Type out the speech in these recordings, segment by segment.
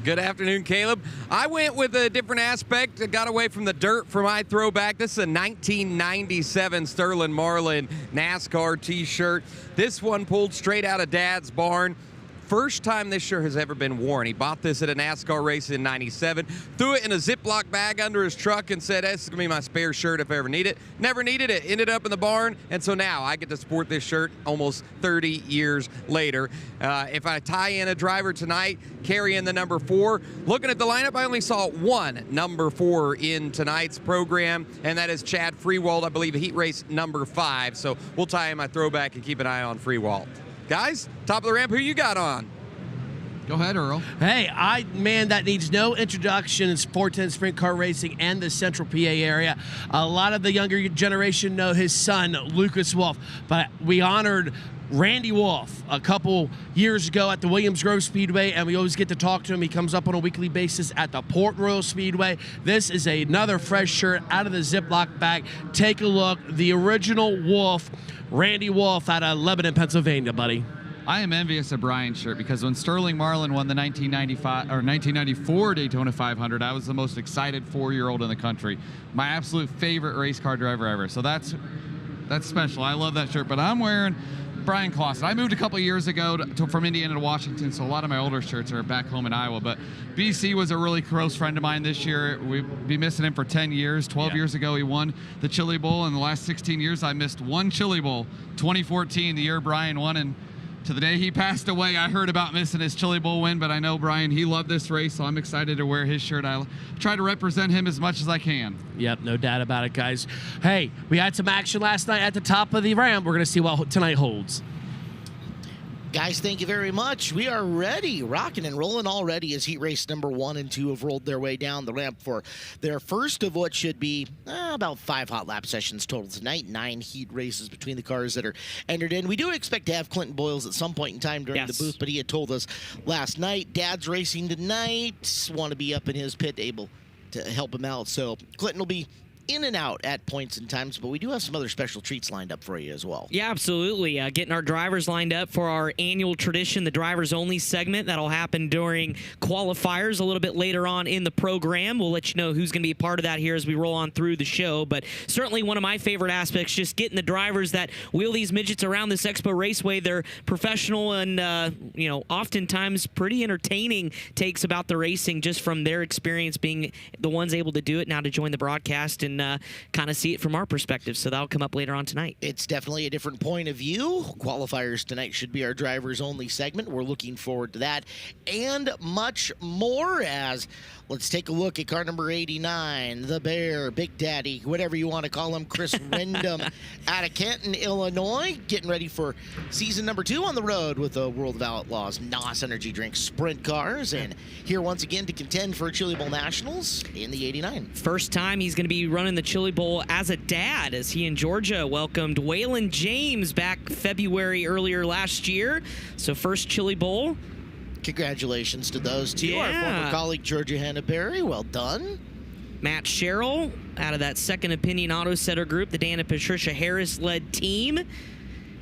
Good afternoon, Caleb. I went with a different aspect. I got away from the dirt for my throwback. This is a 1997 Sterling Marlin NASCAR t-shirt. This one pulled straight out of Dad's barn. First time this shirt has ever been worn. He bought this at a NASCAR race in '97, threw it in a Ziploc bag under his truck and said, this is going to be my spare shirt if I ever need it. Never needed it. Ended up in the barn, and so now I get to sport this shirt almost 30 years later. If I tie in a driver tonight, carrying the number 4, looking at the lineup, I only saw one number 4 in tonight's program, and that is Chad Freewald, I believe, heat race number 5. So we'll tie in my throwback and keep an eye on Freewald. Guys, top of the ramp, who you got on? Go ahead, Earl. Hey, man, that needs no introduction. It's 410 Sprint Car Racing and the Central PA area. A lot of the younger generation know his son, Lucas Wolf, but we honored Randy Wolf a couple years ago at the Williams Grove Speedway, and we always get to talk to him. He comes up on a weekly basis at the Port Royal Speedway. This is another fresh shirt out of the Ziploc bag. Take a look. The original Wolf, Randy Wolf out of Lebanon, Pennsylvania, buddy. I am envious of Brian's shirt because when Sterling Marlin won the 1994 Daytona 500, I was the most excited 4-year-old in the country. My absolute favorite race car driver ever. So that's special. I love that shirt. But I'm wearing Brian Clausen. I moved a couple years ago from Indiana to Washington, so a lot of my older shirts are back home in Iowa. But BC was a really close friend of mine this year. We've been missing him for 10 years. 12 years ago, he won the Chili Bowl. In the last 16 years, I missed one Chili Bowl. 2014, the year Brian won, and to the day he passed away, I heard about missing his Chili Bowl win, but I know Brian, he loved this race, so I'm excited to wear his shirt. I'll try to represent him as much as I can. Yep, no doubt about it, guys. Hey, we had some action last night at the top of the ramp. We're going to see what tonight holds. Guys, thank you very much. We are ready, rocking and rolling already as heat race number 1 and 2 have rolled their way down the ramp for their first of what should be about 5 hot lap sessions total tonight. 9 heat races between the cars that are entered in. We do expect to have Clinton Boyles at some point in time during the booth, but he had told us last night, Dad's racing tonight, want to be up in his pit able to help him out. So Clinton will be in and out at points and times, but we do have some other special treats lined up for you as well. Yeah, absolutely. Getting our drivers lined up for our annual tradition, the drivers only segment. That'll happen during qualifiers a little bit later on in the program. We'll let you know who's going to be a part of that here as we roll on through the show. But certainly one of my favorite aspects, just getting the drivers that wheel these midgets around this Expo Raceway. They're professional and, oftentimes pretty entertaining takes about the racing just from their experience being the ones able to do it now to join the broadcast and kind of see it from our perspective. So that'll come up later on tonight. It's definitely a different point of view. Qualifiers tonight should be our drivers only segment. We're looking forward to that and much more. As let's take a look at car number 89, the Bear, Big Daddy, whatever you want to call him, Chris Windham out of Canton, Illinois, getting ready for season number 2 on the road with the World of Outlaws NOS Energy Drink Sprint Cars, and here once again to contend for Chili Bowl Nationals in the 89. First time he's going to be running the Chili Bowl as a dad, as he in Georgia welcomed Waylon James back February earlier last year. So first Chili Bowl. Congratulations to those two. Our former colleague Georgia Hannah-Berry, well done. Matt Sherrill out of that Second Opinion Auto Setter group, the Dan and Patricia Harris-led team.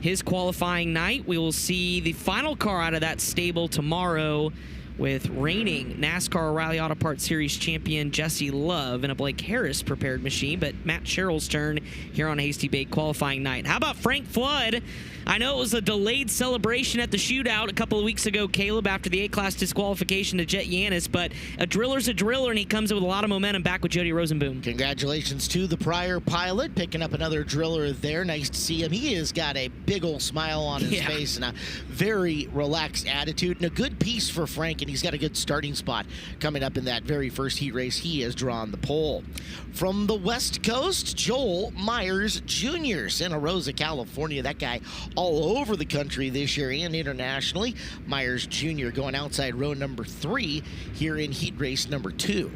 His qualifying night. We will see the final car out of that stable tomorrow with reigning NASCAR O'Reilly Auto Parts Series champion Jesse Love in a Blake Harris prepared machine, but Matt Sherrill's turn here on Hasty Bake qualifying night. How about Frank Flood? I know it was a delayed celebration at the shootout a couple of weeks ago, Caleb, after the A-Class disqualification to Jet Yanis, but a driller's a driller, and he comes in with a lot of momentum back with Jody Rosenboom. Congratulations to the prior pilot, picking up another driller there. Nice to see him. He has got a big old smile on his face and a very relaxed attitude, and a good piece for Frank, and he's got a good starting spot coming up in that very first heat race. He has drawn the pole. From the West Coast, Joel Myers Jr., Santa Rosa, California. That guy all over the country this year and internationally. Myers Jr. going outside row number 3 here in heat race number 2.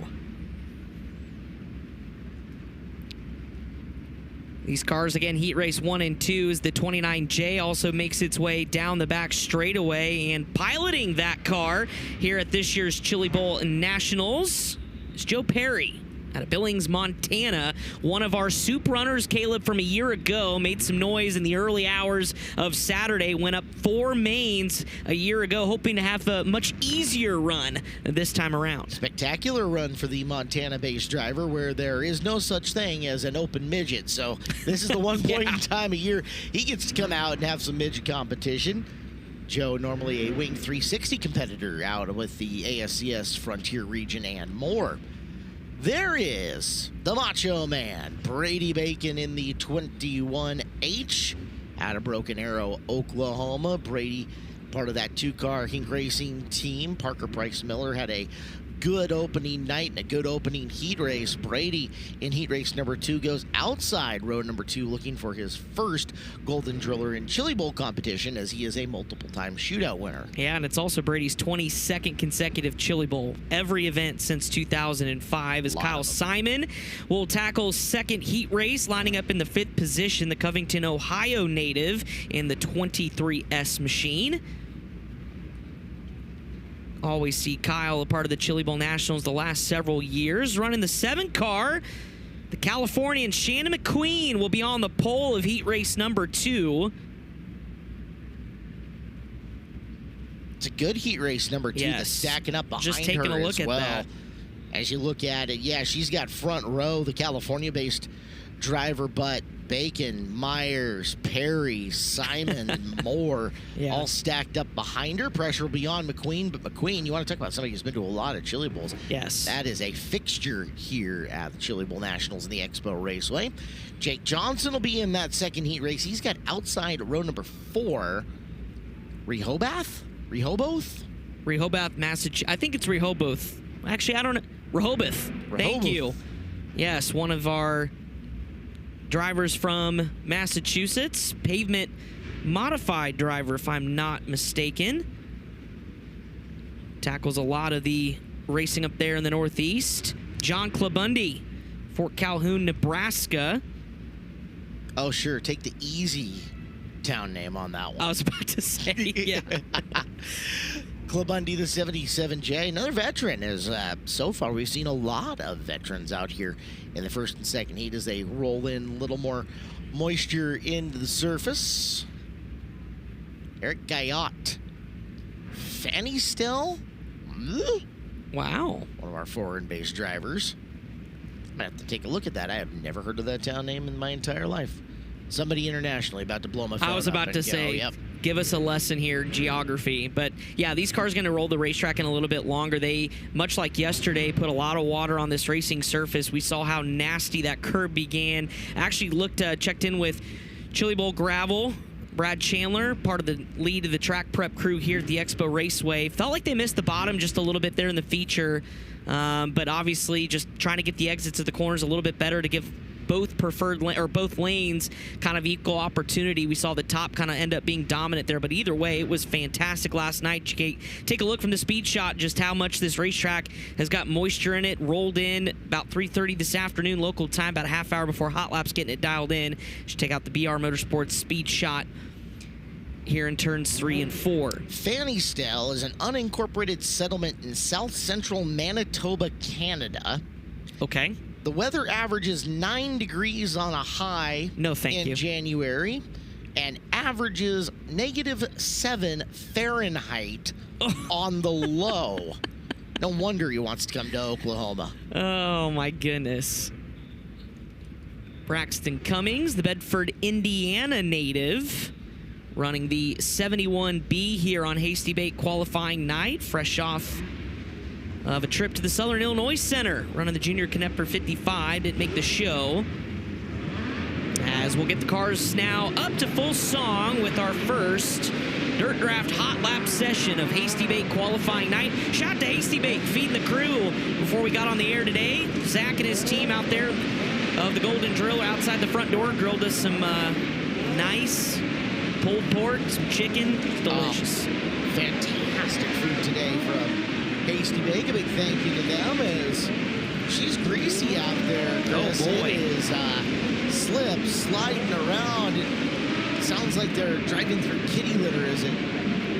These cars, again, heat race 1 and 2 is the 29J also makes its way down the back straightaway, and piloting that car here at this year's Chili Bowl Nationals is Joe Perry out of Billings, Montana. One of our soup runners, Caleb, from a year ago, made some noise in the early hours of Saturday, went up 4 mains a year ago, hoping to have a much easier run this time around. Spectacular run for the Montana-based driver, where there is no such thing as an open midget. So this is the one point in time a year he gets to come out and have some midget competition. Joe, normally a Wing 360 competitor, out with the ASCS Frontier region and more. There is the Macho Man, Brady Bacon, in the 21H out of Broken Arrow, Oklahoma. Brady, part of that 2-car Hink Racing team. Parker Price Miller had a good opening night and a good opening heat race. Brady in heat race number 2 goes outside row number 2 looking for his first Golden Driller in Chili Bowl competition, as he is a multiple-time shootout winner. Yeah, and it's also Brady's 22nd consecutive Chili Bowl, every event since 2005, as Kyle Simon will tackle second heat race, lining up in the 5th position, the Covington, Ohio native in the 23S machine. Always see Kyle a part of the Chili Bowl Nationals the last several years. Running the 7-car, the Californian Shannon McQueen will be on the pole of heat race number 2. It's a good heat race number 2. Yes. That's stacking up behind Just taking her a look as at well. that. As you look at it, yeah, she's got front row, the California-based driver, but Bacon, Myers, Perry, Simon, and more all stacked up behind her. Pressure will be on McQueen, but McQueen, you want to talk about somebody who's been to a lot of Chili Bowls. Yes. That is a fixture here at the Chili Bowl Nationals in the Expo Raceway. Jake Johnson will be in that second heat race. He's got outside row number 4, Rehoboth, Massachusetts. I think it's Rehoboth. Actually, I don't know. Rehoboth. Thank you. Yes, one of our drivers from Massachusetts, pavement modified driver, if I'm not mistaken. Tackles a lot of the racing up there in the Northeast. John Clabundi, Fort Calhoun, Nebraska. Oh, sure. Take the easy town name on that one. I was about to say, yeah. Clabundi, the 77J, another veteran. As so far, we've seen a lot of veterans out here in the first and second heat as they roll in a little more moisture into the surface. Eric Guyot, Fanny Still. Wow. One of our foreign-based drivers. I have to take a look at that. I have never heard of that town name in my entire life. Somebody internationally about to blow my phone I was about to say, give us a lesson here in geography. But yeah, these cars are going to roll the racetrack in a little bit longer. They, much like yesterday, put a lot of water on this racing surface. We saw how nasty that curb began. Actually checked in with Chili Bowl Gravel. Brad Chandler, part of the lead of the track prep crew here at the Expo Raceway. Felt like they missed the bottom just a little bit there in the feature. But obviously just trying to get the exits of the corners a little bit better to give both both lanes kind of equal opportunity. We saw the top kind of end up being dominant there, but either way, it was fantastic last night. Take a look from the speed shot, just how much this racetrack has got moisture in it. Rolled in about 3:30 this afternoon local time, about a half hour before hot laps, getting it dialed in. Should take out the BR Motorsports speed shot here in turns 3 and 4. Fanny Still is an unincorporated settlement in south central Manitoba, Canada. Okay. The weather averages 9 degrees on a high in January and averages -7 Fahrenheit on the low. No wonder he wants to come to Oklahoma. Oh, my goodness. Braxton Cummings, the Bedford, Indiana native, running the 71B here on Hasty Bake qualifying night, fresh off of a trip to the Southern Illinois Center, running the Junior Knepper 55. Didn't make the show. As we'll get the cars now up to full song with our first Dirt Draft Hot Lap session of Hasty Bake qualifying night. Shout out to Hasty Bake, feeding the crew before we got on the air today. Zach and his team out there of the Golden Driller outside the front door grilled us some nice pulled pork, some chicken. Delicious. Fantastic food today from Hasty Bake. A big thank you to them, as she's greasy out there. Chris. Oh boy. It is sliding around. It sounds like they're driving through kitty litter as it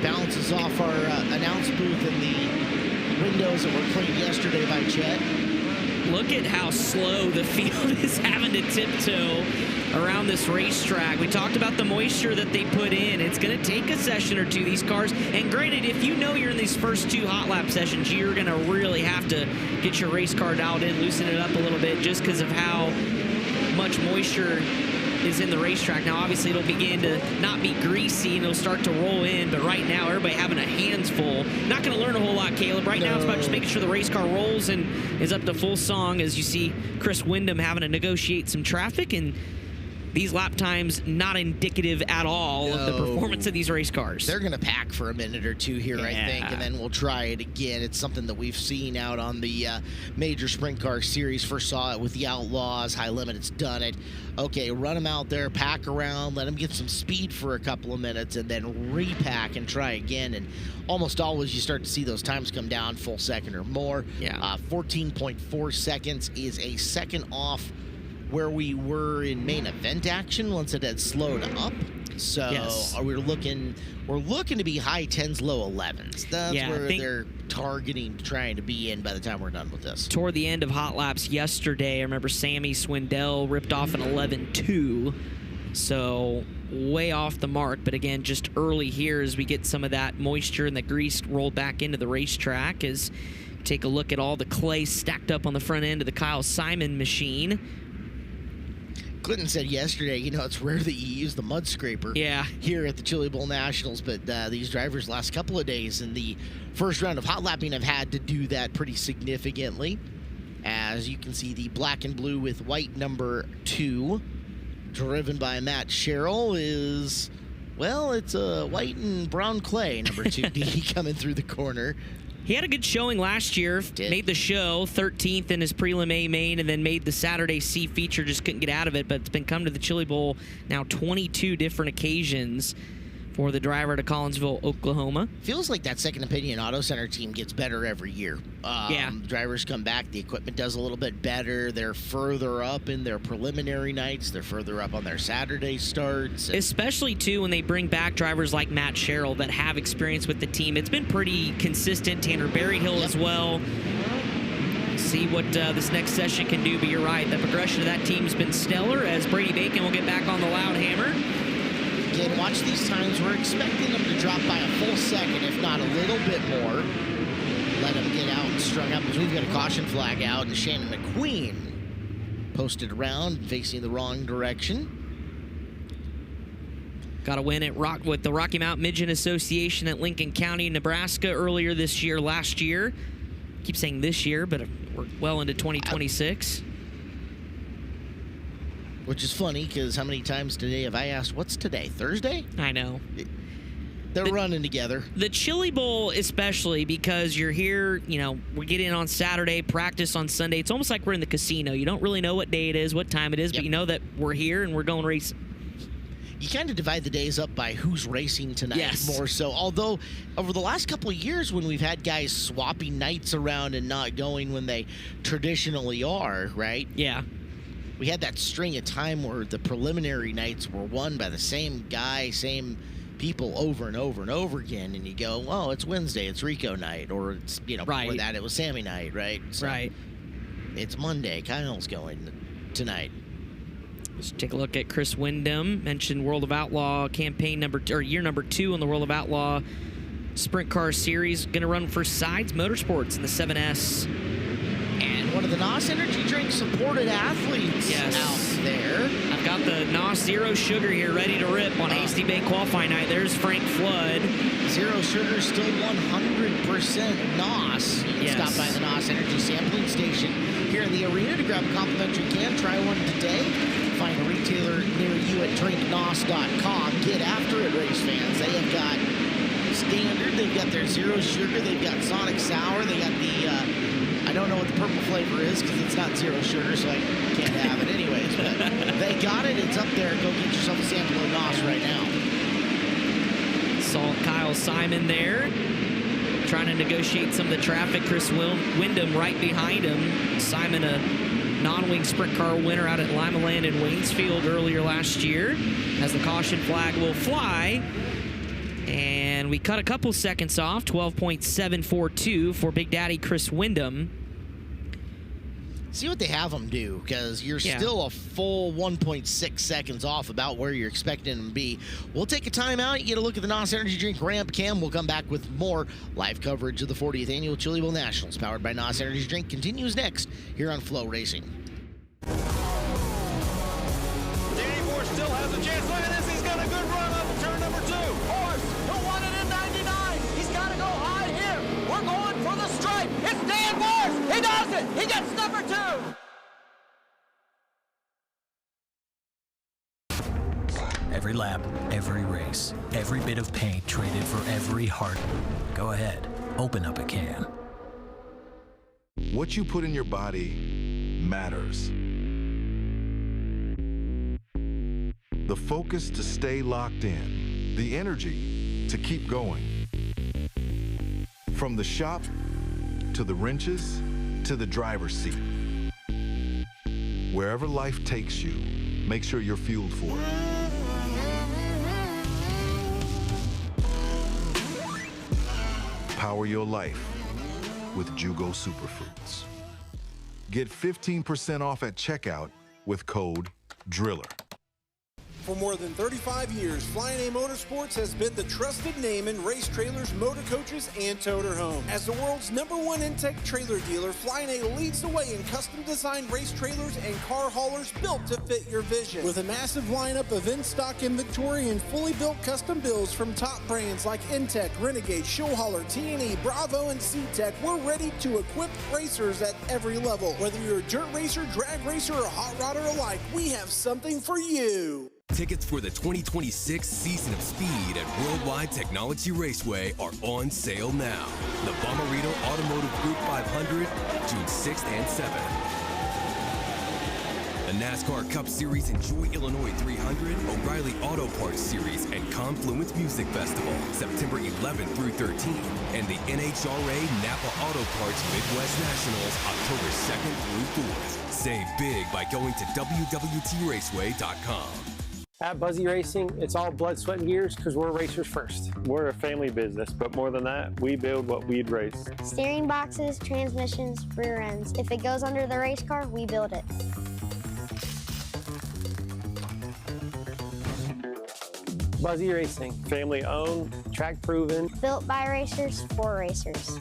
bounces off our announce booth and the windows that were cleaned yesterday by Chet. Look at how slow the field is having to tiptoe around this racetrack. We talked about the moisture that they put in. It's going to take a session or two, these cars. And granted, if you know you're in these first 2 hot lap sessions, you're going to really have to get your race car dialed in, loosen it up a little bit just because of how much moisture is in the racetrack. Now, obviously, it'll begin to not be greasy and it'll start to roll in, but right now, everybody having a hands full. Not going to learn a whole lot, Caleb. Right now, it's about just making sure the race car rolls and is up to full song as you see Chris Windham having to negotiate some traffic, and these lap times not indicative at all of the performance of these race cars. They're going to pack for a minute or two here, I think, Yeah. and then we'll try it again. It's something that we've seen out on the major sprint car series. First saw it with the Outlaws. High Limit, it's done it. Okay, run them out there, pack around, let them get some speed for a couple of minutes, and then repack and try again. And almost always you start to see those times come down full second or more. Yeah. 14.4 seconds is a second off where we were in main event action once it had slowed up. So Yes. we're looking to be high 10s, low 11s. That's where they're targeting, trying to be in by the time we're done with this. Toward the end of hot laps yesterday, I remember Sammy Swindell ripped off an 11.2. So way off the mark, but again, just early here as we get some of that moisture and the grease rolled back into the racetrack. As take a look at all the clay stacked up on the front end of the Kyle Simon machine. Clinton said yesterday, it's rare that you use the mud scraper here at the Chili Bowl Nationals, but these drivers last couple of days in the first round of hot lapping have had to do that pretty significantly. As you can see, the black and blue with white number 2, driven by Matt Sherrill, is, well, it's a white and brown clay number 2D coming through the corner. He had a good showing last year. Made the show 13th in his prelim A main, and then made the Saturday C feature. Just couldn't get out of it, but it's been come to the Chili Bowl now 22 different occasions for the driver to Collinsville, Oklahoma. Feels like that Second Opinion Auto Center team gets better every year. Drivers come back, the equipment does a little bit better. They're further up in their preliminary nights. They're further up on their Saturday starts. Especially, too, when they bring back drivers like Matt Sherrill that have experience with the team. It's been pretty consistent. Tanner Berryhill as well. See what this next session can do, but you're right. The progression of that team has been stellar as Brady Bacon will get back on the loud hammer. Again, watch these times. We're expecting them to drop by a full second, if not a little bit more. Let them get out and strung up as we've got a caution flag out, and Shannon McQueen posted around, facing the wrong direction. Got a win at with the Rocky Mountain Midget Association at Lincoln County, Nebraska earlier last year. Keep saying this year, but we're well into 2026. Which is funny, because how many times today have I asked, what's today, Thursday? I know. They're running together. The Chili Bowl especially, because you're here, we get in on Saturday, practice on Sunday. It's almost like we're in the casino. You don't really know what day it is, what time it is, but you know that we're here and we're going racing. You kind of divide the days up by who's racing tonight more so. Although, over the last couple of years when we've had guys swapping nights around and not going when they traditionally are, right? Yeah. We had that string of time where the preliminary nights were won by the same guy, same people over and over and over again, and you go, oh, it's Wednesday, it's Rico night, or it's, before that it was Sammy night, right? So it's Monday, Kyle's going tonight. Let's take a look at Chris Windham. Mentioned World of Outlaw campaign year number 2 on the World of Outlaw Sprint Car Series. Going to run for Sides Motorsports in the 7S. And one of the NOS Energy Drink supported athletes out there. I've got the NOS Zero Sugar here ready to rip on Hasty Bay qualifying night. There's Frank Flood. Zero Sugar still 100% NOS. You can stop by the NOS Energy Sampling Station here in the arena to grab a complimentary can. Try one today. Find a retailer near you at drinknos.com. Get after it, race fans. They have got Standard. They've got their Zero Sugar. They've got Sonic Sour. They got the... I don't know what the purple flavor is because it's not Zero Sugar, so I can't have it anyways. But they got it. It's up there. Go get yourself a sample of NOS right now. Saw Kyle Simon there trying to negotiate some of the traffic. Chris Windham right behind him. Simon, a non-wing sprint car winner out at Lima Land in Waynesfield earlier last year. As the caution flag will fly. And we cut a couple seconds off, 12.742 for Big Daddy Chris Windham. see what they have them do, because you're still a full 1.6 seconds off about where you're expecting them to be. We'll take a timeout, get a look at the NOS Energy Drink ramp cam. We'll come back with more live coverage of the 40th Annual Chili Bowl Nationals, powered by NOS Energy Drink, continues next here on FloRacing. Still has a chance. Look at this. He's got a good run up turn number 2. Horse, he'll want it in 99. He's got to go high here. We're going for the stripe. It's Dan Morse. He does it. He gets number 2. Every lap, every race, every bit of paint traded for every heart. Go ahead, open up a can. What you put in your body matters. The focus to stay locked in, the energy to keep going. From the shop to the wrenches to the driver's seat. Wherever life takes you, make sure you're fueled for it. Power your life with Jugo Superfoods. Get 15% off at checkout with code DRILLER. For more than 35 years, Flying A Motorsports has been the trusted name in race trailers, motor coaches, and toter home. As the world's #1 Intech trailer dealer, Flying A leads the way in custom-designed race trailers and car haulers built to fit your vision. With a massive lineup of in-stock inventory and fully built custom builds from top brands like Intech, Renegade, Showhauler, T&E, Bravo, and C-Tech, we're ready to equip racers at every level. Whether you're a dirt racer, drag racer, or hot rodder alike, we have something for you. Tickets for the 2026 Season of Speed at Worldwide Technology Raceway are on sale now. The Bommarito Automotive Group 500, June 6th and 7th. The NASCAR Cup Series Enjoy Illinois 300, O'Reilly Auto Parts Series, and Confluence Music Festival, September 11th through 13th. And the NHRA Napa Auto Parts Midwest Nationals, October 2nd through 4th. Save big by going to WWTRaceway.com. At Buzzy Racing, it's all blood, sweat, and gears because we're racers first. We're a family business, but more than that, we build what we'd race. Steering boxes, transmissions, rear ends. If it goes under the race car, we build it. Buzzy Racing. Family owned, Track proven. Built by racers, for racers.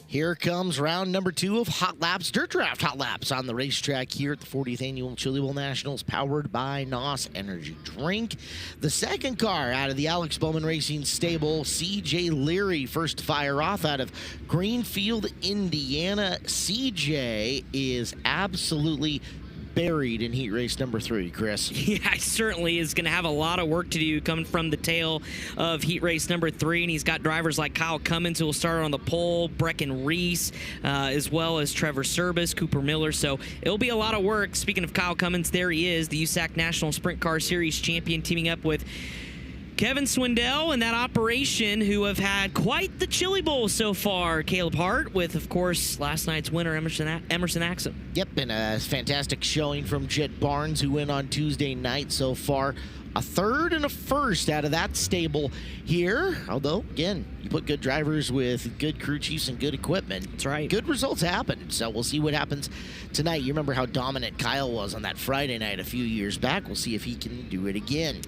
Here comes round number 2 of Hot Laps, Dirt Draft Hot Laps on the racetrack here at the 40th Annual Chili Bowl Nationals, powered by NOS Energy Drink. The second car out of the Alex Bowman Racing stable, CJ Leary, first to fire off out of Greenfield, Indiana. CJ is absolutely buried in heat race number 3, Chris. Yeah, he certainly is going to have a lot of work to do coming from the tail of heat race number 3, and he's got drivers like Kyle Cummins who will start on the pole, Brecken Reese, as well as Trevor Service, Cooper Miller, so it'll be a lot of work. Speaking of Kyle Cummins, there he is, the USAC National Sprint Car Series champion, teaming up with Kevin Swindell and that operation, who have had quite the Chili Bowl so far. Caleb Hart with, of course, last night's winner, Emerson Axum. Yep, and a fantastic showing from Jet Barnes, who went on Tuesday night so far. a third and a first out of that stable here. Although, again, you put good drivers with good crew chiefs and good equipment. That's right. Good results happen. So we'll see what happens tonight. You remember how dominant Kyle was on that Friday night a few years back. We'll see if he can do it again.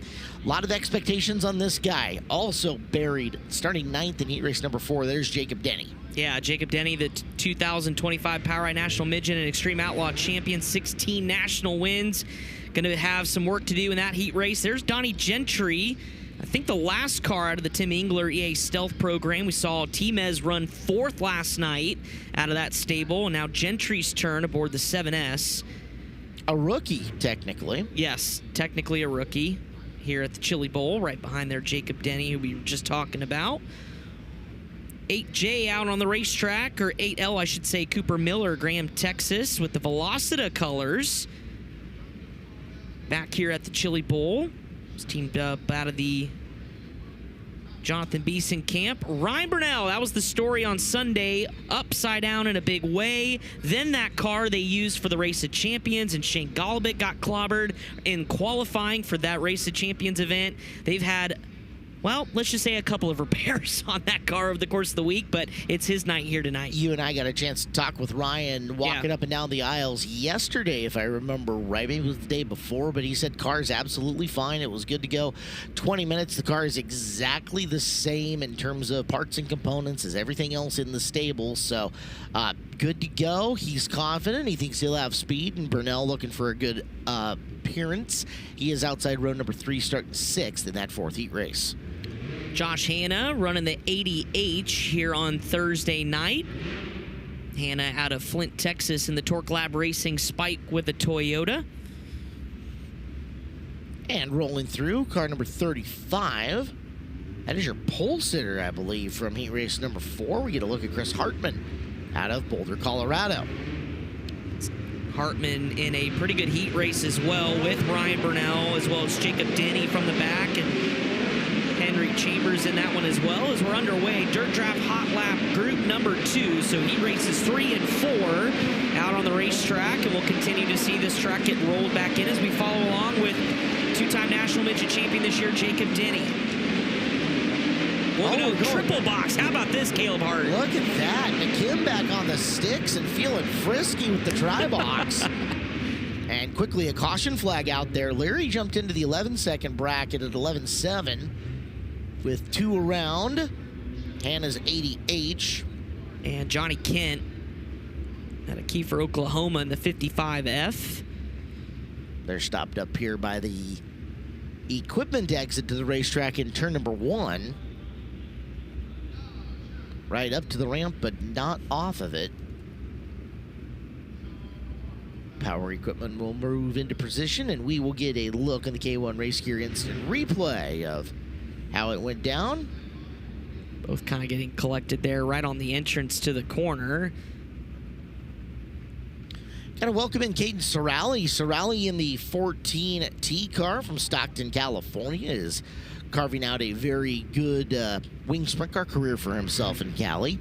A lot of expectations on this guy. Also buried, starting 9th in heat race number 4, there's Jacob Denny. Yeah, Jacob Denny, the 2025 Power Ride National Midget and Extreme Outlaw champion, 16 national wins. Going to have some work to do in that heat race. There's Donnie Gentry. I think the last car out of the Tim Engler EA Stealth program. We saw Timez run 4th last night out of that stable, and now Gentry's turn aboard the 7S. A rookie, technically. Yes, technically a rookie here at the Chili Bowl, right behind there Jacob Denny, who we were just talking about. 8J out on the racetrack, or 8L, I should say, Cooper Miller, Graham, Texas, with the Velocita colors. Back here at the Chili Bowl. It's teamed up out of the Jonathan Beeson camp. Ryan Burnell, that was the story on Sunday, upside down in a big way. Then that car they used for the Race of Champions, and Shane Golobic got clobbered in qualifying for that Race of Champions event. They've had, well, let's just say a couple of repairs on that car over the course of the week, but it's his night here tonight. You and I got a chance to talk with Ryan walking up and down the aisles yesterday, if I remember right. Maybe it was the day before, but he said car's absolutely fine. It was good to go. 20 minutes, the car is exactly the same in terms of parts and components as everything else in the stable. So good to go. He's confident. He thinks he'll have speed, and Burnell looking for a good appearance. He is outside row number 3, starting 6th in that 4th heat race. Josh Hanna running the 80H here on Thursday night. Hanna out of Flint, Texas in the Torque Lab Racing Spike with a Toyota. And rolling through, car number 35. That is your pole sitter, I believe, from heat race number 4. We get a look at Chris Hartman out of Boulder, Colorado. Hartman in a pretty good heat race as well with Ryan Burnell, as well as Jacob Denny from the back, and Henry Chambers in that one as well. As we're underway, Dirt Draft Hot Lap Group number 2. So heat races 3 and 4 out on the racetrack, and we'll continue to see this track get rolled back in as we follow along with 2-time national midget champion this year, Jacob Denny. We're going to triple box. How about this, Caleb Hart? Look at that. McKim back on the sticks and feeling frisky with the try box. And quickly a caution flag out there. Leary jumped into the 11-second bracket at 11.7 with 2 around. Hannah's 80H. And Johnny Kent out of Kiefer, Oklahoma in the 55F. They're stopped up here by the equipment exit to the racetrack in turn number 1. Right up to the ramp, but not off of it. Power equipment will move into position, and we will get a look on the K1 Race Gear instant replay of how it went down. Both kind of getting collected there right on the entrance to the corner. Got to welcome in Caden Sorali. Sorali in the 14T car from Stockton, California, is carving out a very good wing sprint car career for himself in Cali.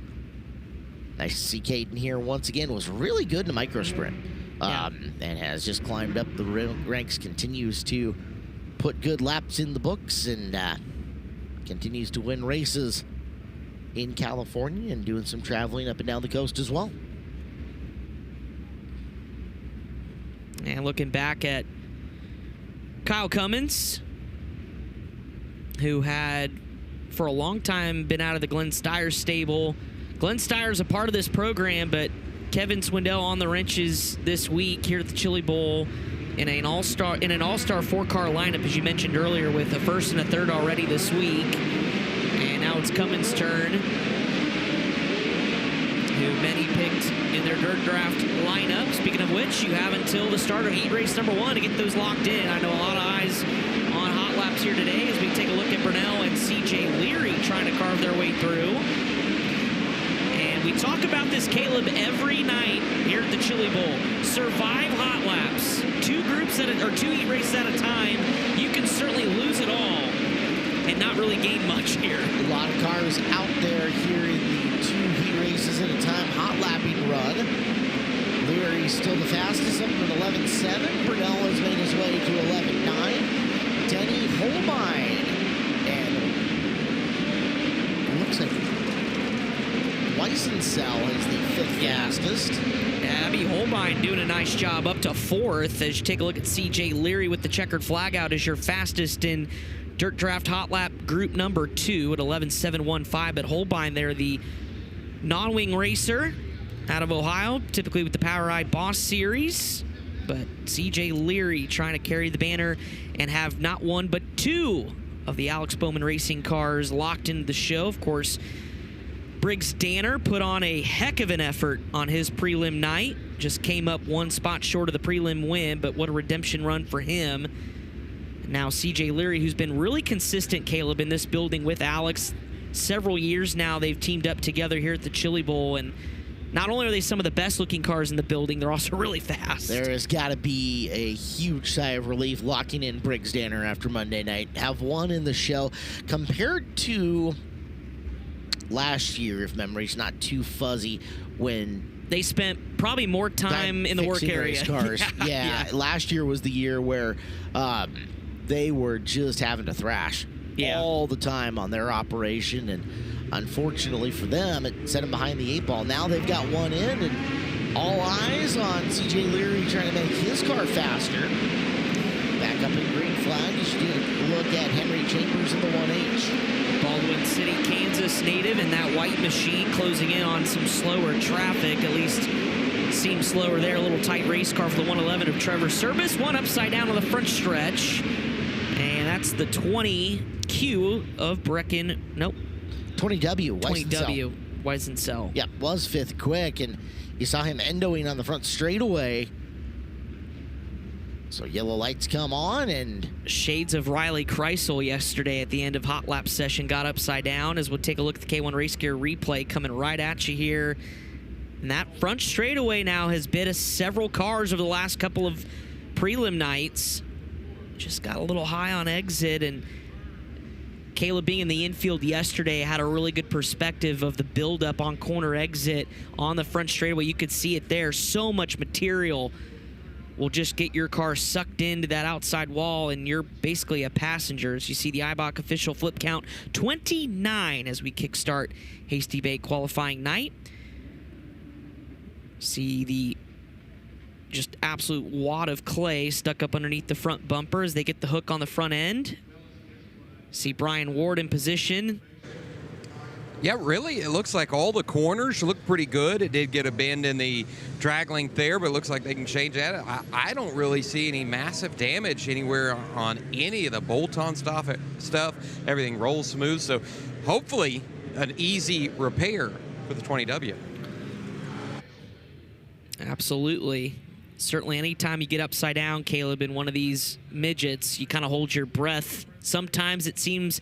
Nice to see Caden here once again. Was really good in the micro sprint. And has just climbed up the ranks, continues to put good laps in the books, and continues to win races in California and doing some traveling up and down the coast as well. And looking back at Kyle Cummins, who had for a long time been out of the Glenn Steyer stable. Glenn Steyer's a part of this program, but Kevin Swindell on the wrenches this week here at the Chili Bowl in an all-star 4-car lineup, as you mentioned earlier, with a first and a third already this week. And now it's Cummins' turn, who many picked in their dirt draft lineup. Speaking of which, you have until the start of heat race number 1 to get those locked in. I know a lot of eyes on hot laps here today as we take a look at Burnell and CJ Leary trying to carve their way through. And we talk about this, Caleb, every night here at the Chili Bowl. Survive hot laps. 2 heat races at a time. You can certainly lose it all and not really gain much here. A lot of cars out there here in the 2 heat races at a time. Hot lapping run. Leary's still the fastest, up at 11.7. Burnell has made his way to 11.9. Denny Holbein. And it looks like Weissensell is the 5th fastest. Abby Holbein doing a nice job up to 4th as you take a look at CJ Leary with the checkered flag out as your fastest in Dirt Draft Hot Lap group number 2 at 11.715. But Holbein there, the non-wing racer out of Ohio, typically with the Power Ride Boss Series. But CJ Leary trying to carry the banner and have not one but 2 of the Alex Bowman Racing cars locked into the show. Of course, Briggs Danner put on a heck of an effort on his prelim night. Just came up 1 spot short of the prelim win, but what a redemption run for him. Now CJ Leary, who's been really consistent, Caleb, in this building with Alex. Several years now they've teamed up together here at the Chili Bowl, and not only are they some of the best looking cars in the building, they're also really fast. There has got to be a huge sigh of relief locking in Briggs Danner after Monday night. Have won in the show compared to last year, if memory's not too fuzzy, when they spent probably more time in the work area. Race cars. Yeah, last year was the year where they were just having to thrash all the time on their operation, and unfortunately for them, it set them behind the 8 ball. Now they've got one in, and all eyes on CJ Leary trying to make his car faster. Back up in green flag, you should get a look at Henry Chambers in the 1H. Baldwin City, Kansas native, and that white machine closing in on some slower traffic, at least seems slower there. A little tight race car for the 111 of Trevor Service. One upside down on the front stretch, and that's the 20Q of Brecken. Nope. 20W. 20W. Weissensell. Yeah, was 5th quick, and you saw him endoing on the front straightaway. So yellow lights come on, and shades of Riley Kreisel yesterday at the end of hot lap session got upside down, as we'll take a look at the K1 Race Gear replay coming right at you here. And that front straightaway now has bit us several cars over the last couple of prelim nights. Just got a little high on exit, and Caleb being in the infield yesterday had a really good perspective of the buildup on corner exit on the front straightaway. You could see it there. So much material will just get your car sucked into that outside wall, and you're basically a passenger. As you see the IBOC official flip count 29 as we kickstart Hasty Bake qualifying night. See the just absolute wad of clay stuck up underneath the front bumper as they get the hook on the front end. See Brian Ward in position. Yeah, really, it looks like all the corners look pretty good. It did get a bend in the drag length there, but it looks like they can change that. I don't really see any massive damage anywhere on any of the bolt-on stuff. Everything rolls smooth, so hopefully an easy repair for the 20W. Absolutely. Certainly anytime you get upside down, Caleb, in one of these midgets, you kind of hold your breath. Sometimes it seems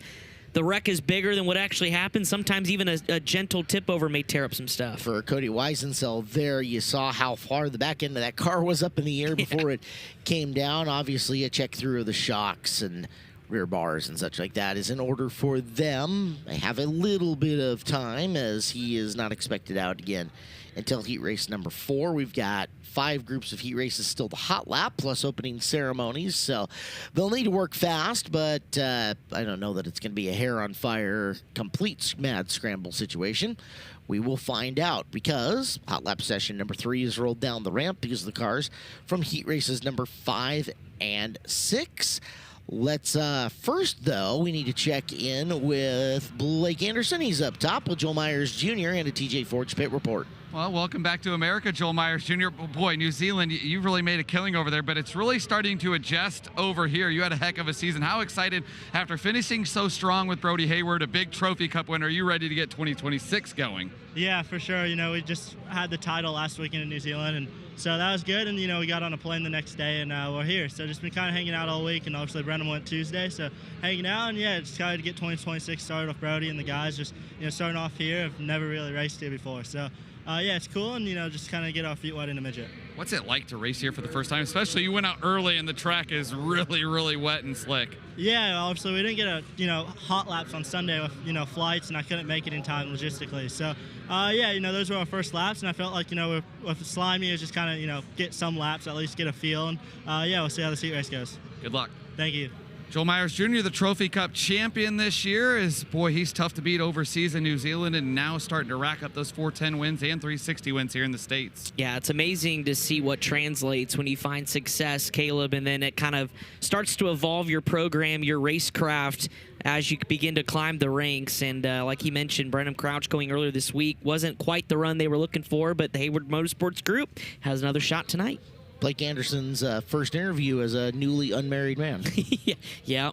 the wreck is bigger than what actually happens. Sometimes even a gentle tip over may tear up some stuff. For Cody Weissensell there, you saw how far the back end of that car was up in the air before it came down. Obviously, a check through of the shocks and rear bars and such like that is in order for them. They have a little bit of time, as he is not expected out again until heat race number 4. We've got 5 groups of heat races still the hot lap, plus opening ceremonies. So they'll need to work fast, but I don't know that it's going to be a hair on fire, complete mad scramble situation. We will find out, because hot lap session number 3 is rolled down the ramp because of the cars from heat races number 5 and 6. Let's first, though, we need to check in with Blake Anderson. He's up top with Joel Myers Jr. and a TJ Forge pit report. Well, welcome back to America, Joel Myers Jr. Boy, New Zealand, you've really made a killing over there, but it's really starting to adjust over here. You had a heck of a season. How excited, after finishing so strong with Brody Hayward, a big Trophy Cup winner, are you ready to get 2026 going? Yeah, for sure. You know, we just had the title last weekend in New Zealand, and so that was good. And, you know, we got on a plane the next day, and we're here. So just been kind of hanging out all week, and obviously Brendan went Tuesday. So hanging out, and, yeah, just kind of get 2026 started with Brody and the guys. Just, you know, starting off here. I've never really raced here before. So, yeah, it's cool, and, you know, just kind of get our feet wet in a midget. What's it like to race here for the first time? Especially you went out early, and the track is really, really wet and slick. Yeah, obviously we didn't get hot laps on Sunday with, flights, and I couldn't make it in time logistically. So, yeah, those were our first laps, and I felt like, with Slimy, it was just kind of, get some laps, at least get a feel, and, yeah, we'll see how the heat race goes. Good luck. Thank you. Joel Myers Jr., the Trophy Cup champion this year, he's tough to beat overseas in New Zealand and now starting to rack up those 410 wins and 360 wins here in the States. Yeah, it's amazing to see what translates when you find success, Caleb, and then it kind of starts to evolve your program, your racecraft, as you begin to climb the ranks. And like he mentioned, Brenham Crouch going earlier this week wasn't quite the run they were looking for, but the Hayward Motorsports Group has another shot tonight. Blake Anderson's first interview as a newly unmarried man. Yeah.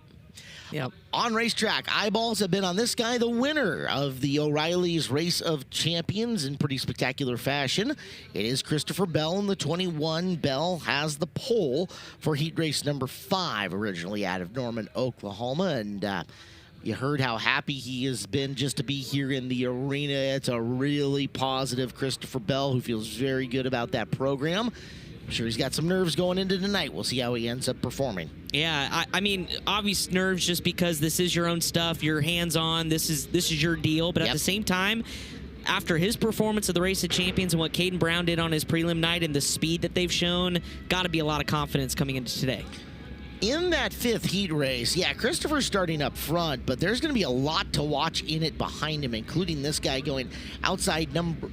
On racetrack, eyeballs have been on this guy, the winner of the O'Reilly's Race of Champions in pretty spectacular fashion. It is Christopher Bell in the 21. Bell has the pole for heat race number 5, originally out of Norman, Oklahoma. And you heard how happy he has been just to be here in the arena. It's a really positive Christopher Bell who feels very good about that program. I'm sure he's got some nerves going into tonight. We'll see how he ends up performing. Yeah, I mean, obvious nerves just because this is your own stuff. You're hands-on. This is your deal. But at the same time, after his performance of the Race of Champions and what Caden Brown did on his prelim night and the speed that they've shown, got to be a lot of confidence coming into today. In that 5th heat race, Christopher's starting up front, but there's going to be a lot to watch in it behind him, including this guy going outside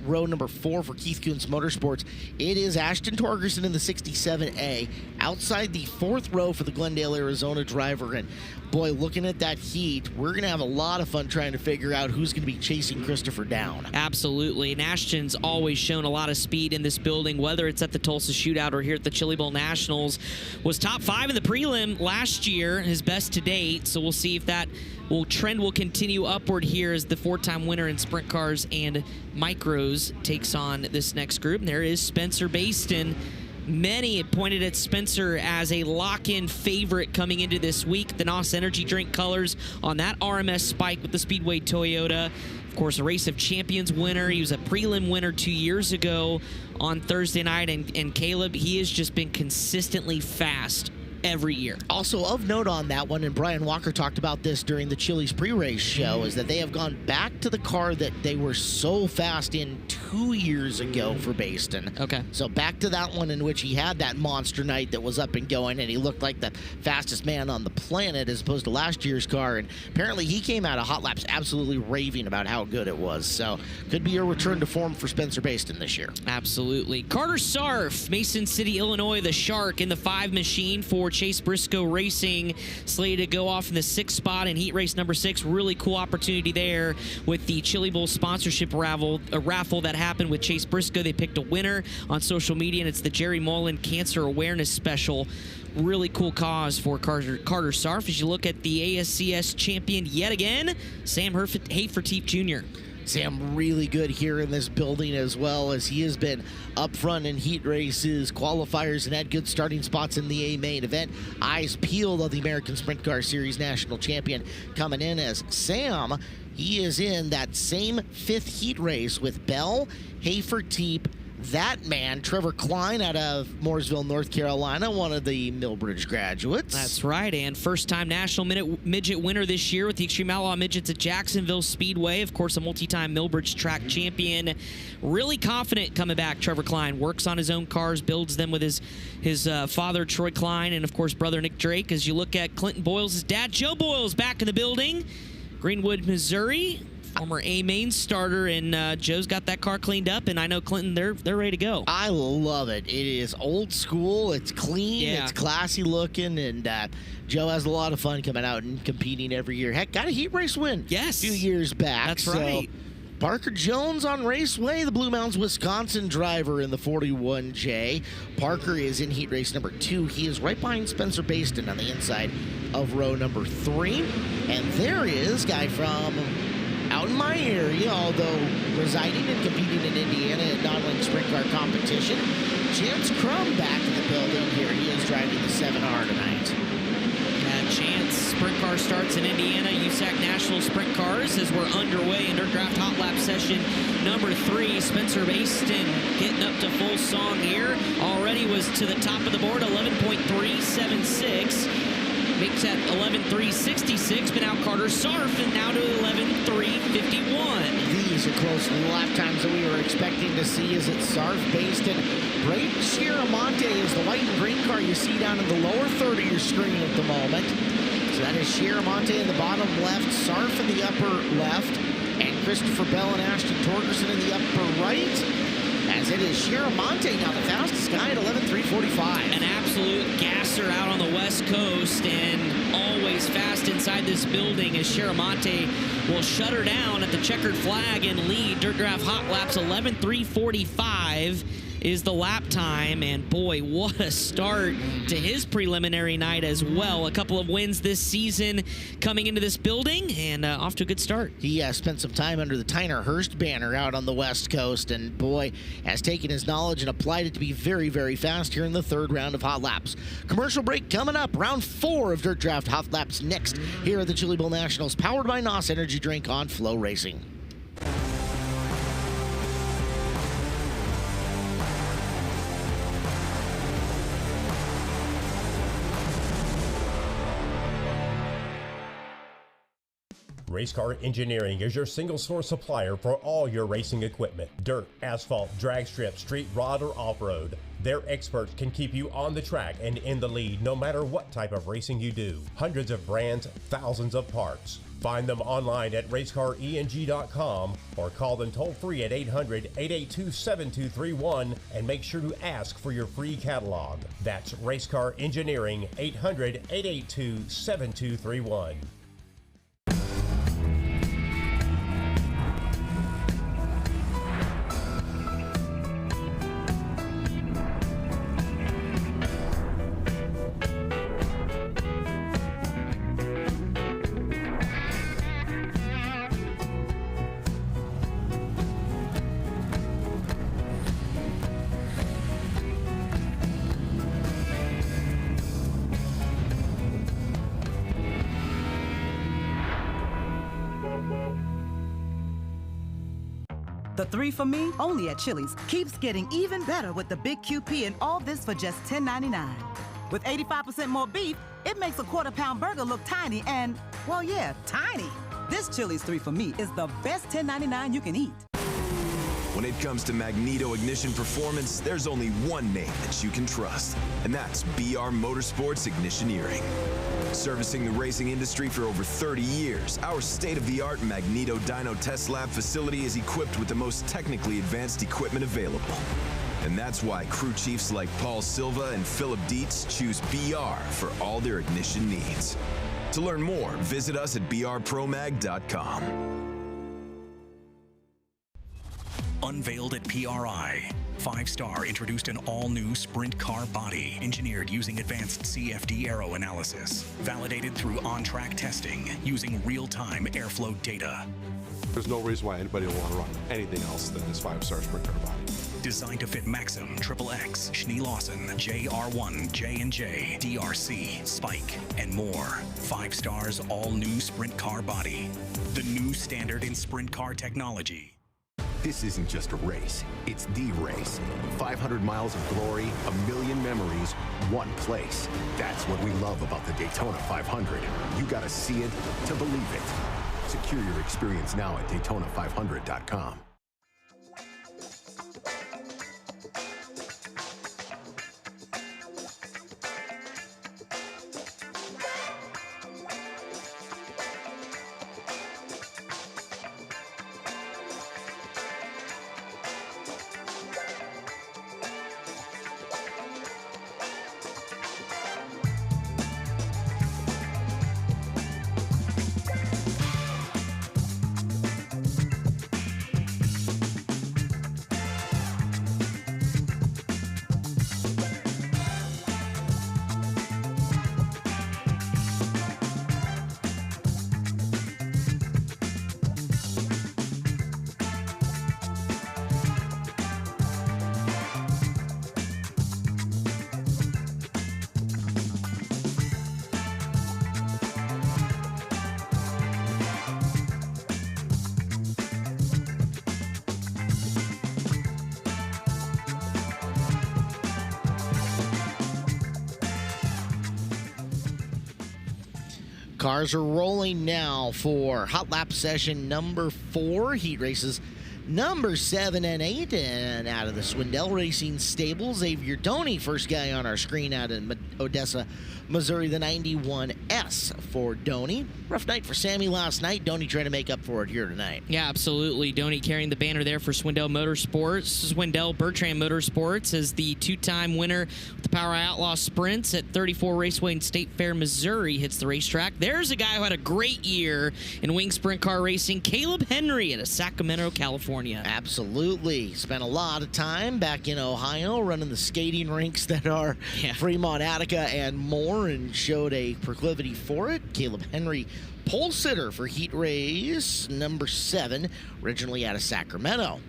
row number 4 for Keith Kunz Motorsports. It is Ashton Torgerson in the 67A, outside the 4th row for the Glendale, Arizona driver. And boy, looking at that heat, we're going to have a lot of fun trying to figure out who's going to be chasing Christopher down. Absolutely. And Ashton's always shown a lot of speed in this building, whether it's at the Tulsa Shootout or here at the Chili Bowl Nationals. Was top 5 in the prelim last year, his best to date. So we'll see if that trend will continue upward here as the 4-time winner in sprint cars and micros takes on this next group. And there is Spencer Baston. Many had pointed at Spencer as a lock-in favorite coming into this week. The NOS energy drink colors on that RMS Spike with the Speedway Toyota. Of course, a Race of Champions winner. He was a prelim winner 2 years ago on Thursday night. And Caleb, he has just been consistently fast every year. Also of note on that one, and Brian Walker talked about this during the Chili's pre-race show, is that they have gone back to the car that they were so fast in 2 years ago for Baston. Okay. So back to that one in which he had that monster night that was up and going, and he looked like the fastest man on the planet as opposed to last year's car. And apparently he came out of Hot Laps absolutely raving about how good it was. So could be a return to form for Spencer Baston this year. Absolutely. Carter Sarf, Mason City, Illinois, the Shark in the 5 machine for Chase Briscoe Racing, slated to go off in the 6th spot in heat race number 6. Really cool opportunity there with the Chili Bowl sponsorship raffle that happened with Chase Briscoe. They picked a winner on social media, and it's the Jerry Mullen Cancer Awareness Special. Really cool cause for Carter Sarf. As you look at the ASCS champion yet again, Sam Haferteep Jr. Sam really good here in this building, as well as he has been up front in heat races, qualifiers, and had good starting spots in the A main event. Eyes peeled on the American Sprint Car Series national champion coming in as Sam. He is in that same 5th heat race with Bell, Haferteep, that man, Trevor Klein out of Mooresville, North Carolina, one of the Millbridge graduates. That's right, and first-time national midget winner this year with the Extreme Outlaw Midgets at Jacksonville Speedway. Of course, a multi-time Millbridge track champion. Really confident coming back, Trevor Klein. Works on his own cars, builds them with his father, Troy Klein, and, of course, brother Nick Drake. As you look at Clinton Boyles' dad, Joe Boyles, back in the building. Greenwood, Missouri. Former A-main starter, and Joe's got that car cleaned up, and I know Clinton, they're ready to go. I love it. It is old school, it's clean, it's classy looking, and Joe has a lot of fun coming out and competing every year. Heck, got a heat race win a few years back. That's right. Parker Jones on Raceway, the Blue Mountains, Wisconsin driver in the 41J. Parker is in heat race number 2. He is right behind Spencer Baston on the inside of row number 3. And there is a guy from out in my area, although residing and competing in Indiana at non-link sprint car competition. Chance Crum back in the building here. He is driving the 7R tonight. Chance sprint car starts in Indiana, USAC National Sprint Cars, as we're underway in our draft hot lap session number 3. Spencer Baston getting up to full song here. Already was to the top of the board, 11.376. Makes that 11.366, but now Carter Sarf, and now to 11.351. These are close to the lap times that we were expecting to see. Is it Sarf, Baston? Braden Chiaramonte is the white and green car you see down in the lower third of your screen at the moment. So that is Chiaramonte in the bottom left, Sarf in the upper left, and Christopher Bell and Ashton Torgerson in the upper right. As it is Chiaramonte now the fastest guy at 11:3:45. An absolute gasser out on the West Coast, and always fast inside this building as Chiaramonte will shut her down at the checkered flag and lead. Dirt Draft Hot Laps 11:3:45 is the lap time, and boy, what a start to his preliminary night as well. A couple of wins this season coming into this building, and off to a good start. He spent some time under the Tyner Hurst banner out on the West Coast, and boy, has taken his knowledge and applied it to be very, very fast here in the third round of Hot Laps. Commercial break coming up. Round 4 of Dirt Draft Hot Laps next here at the Chili Bowl Nationals, powered by NOS Energy Drink on FloRacing. Race Car Engineering is your single source supplier for all your racing equipment. Dirt, asphalt, drag strip, street rod, or off-road. Their experts can keep you on the track and in the lead no matter what type of racing you do. Hundreds of brands, thousands of parts. Find them online at racecareng.com or call them toll free at 800-882-7231 and make sure to ask for your free catalog. That's Race Car Engineering, 800-882-7231. The 3 for Me, only at Chili's, keeps getting even better with the Big QP, and all this for just $10.99. With 85% more beef, it makes a quarter-pound burger look tiny and, well, yeah, tiny. This Chili's 3 for Me is the best $10.99 you can eat. When it comes to magneto ignition performance, there's only one name that you can trust, and that's BR Motorsports Ignitioneering. Servicing the racing industry for over 30 years, our state-of-the-art Magneto Dyno Test Lab facility is equipped with the most technically advanced equipment available. And that's why crew chiefs like Paul Silva and Philip Dietz choose BR for all their ignition needs. To learn more, visit us at brpromag.com. Unveiled at PRI, 5-Star introduced an all-new sprint car body engineered using advanced CFD aero analysis, validated through on-track testing using real-time airflow data. There's no reason why anybody will want to run anything else than this 5-Star sprint car body. Designed to fit Maxim, XXX, Schnee Lawson, JR1, J&J, DRC, Spike, and more. 5-Star's all-new sprint car body. The new standard in sprint car technology. This isn't just a race, it's the race. 500 miles of glory, a million memories, one place. That's what we love about the Daytona 500. You gotta see it to believe it. Secure your experience now at Daytona500.com. Cars are rolling now for Hot Lap session number 4, heat races number 7 and 8, and out of the Swindell Racing Stable, Xavier Toney, first guy on our screen out in Odessa, Missouri, the 91F. loss for Doney. Rough night for Sammy last night. Doney trying to make up for it here tonight. Yeah, absolutely. Doney carrying the banner there for Swindell Bertrand Motorsports as the two-time winner with the Power Outlaw Sprints at 34 Raceway in State Fair, Missouri hits the racetrack. There's a guy who had a great year in wing sprint car racing, Caleb Henry out of Sacramento, California. Absolutely. Spent a lot of time back in Ohio running the skating rinks that are Fremont, Attica, and more, and showed a proclivity for it. Caleb Henry, pole sitter for heat race number 7, originally out of Sacramento.